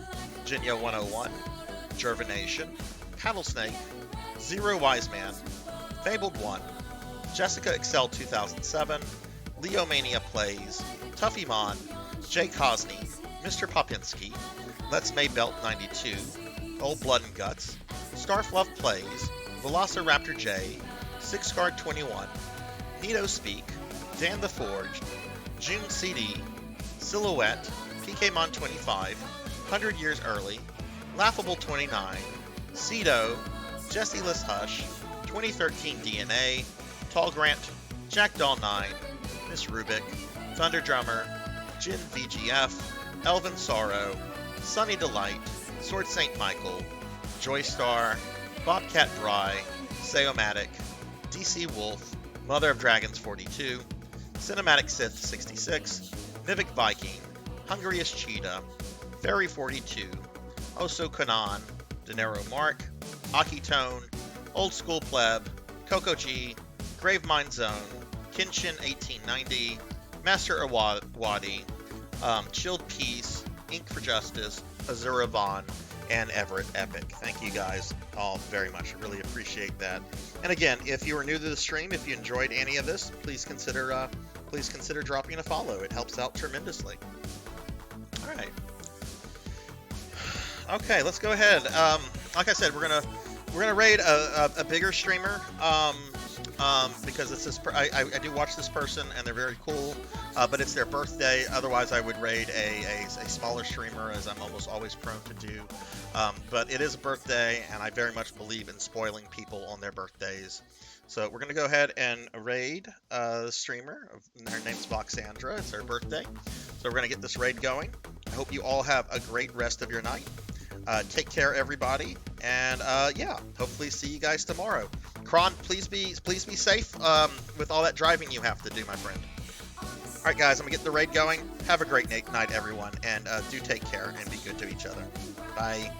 Jinyo 101, Jervination, Paddlesnake, Zero Wise Man, Fabled 1, Jessica Excel 2007, Leomania Plays, Tuffymon, Jay Cosney, Mr. Popinski, Let's May Belt 92, Old Blood and Guts, Starfluff Plays, Velociraptor J, Six Guard 21, Nito Speak, Dan the Forged, June CD, Silhouette, PKmon 25, 100 Years Early, Laughable 29, Cedo, Jessie Liz Hush, 2013 DNA, Tall Grant, Jack Doll 9, Miss Rubik, Thunder Drummer, Jin VGF, Elvin Sorrow, Sunny Delight, Sword Saint Michael, Joystar, Bobcat Bry, Seomatic, DC Wolf, Mother of Dragons 42, Cinematic Sith 66, Nivik Viking, Hungriest Cheetah, Fairy 42, Oso Kanan, Dinero Mark, Akitone, Old School Pleb, Coco G, Gravemind Zone, Kinshin 1890, Master Awadi, Chilled Peace, Ink for Justice, Azura Vaughn, and Everett Epic. Thank you guys all very much. I really appreciate that. And again, if you are new to the stream, if you enjoyed any of this, please consider dropping a follow. It helps out tremendously. All right. Okay, let's go ahead. Like I said, we're gonna raid a bigger streamer. Because it's this. I do watch this person and they're very cool, but it's their birthday. Otherwise, I would raid a smaller streamer, as I'm almost always prone to do. But it is a birthday, and I very much believe in spoiling people on their birthdays. So we're gonna go ahead and raid the streamer. Her name's Voxandra. It's her birthday, so we're gonna get this raid going. I hope you all have a great rest of your night. Take care, everybody, and yeah, hopefully see you guys tomorrow. Kron, please be safe with all that driving you have to do, my friend. All right, guys, I'm gonna get the raid going. Have a great night, everyone, and do take care and be good to each other. Bye.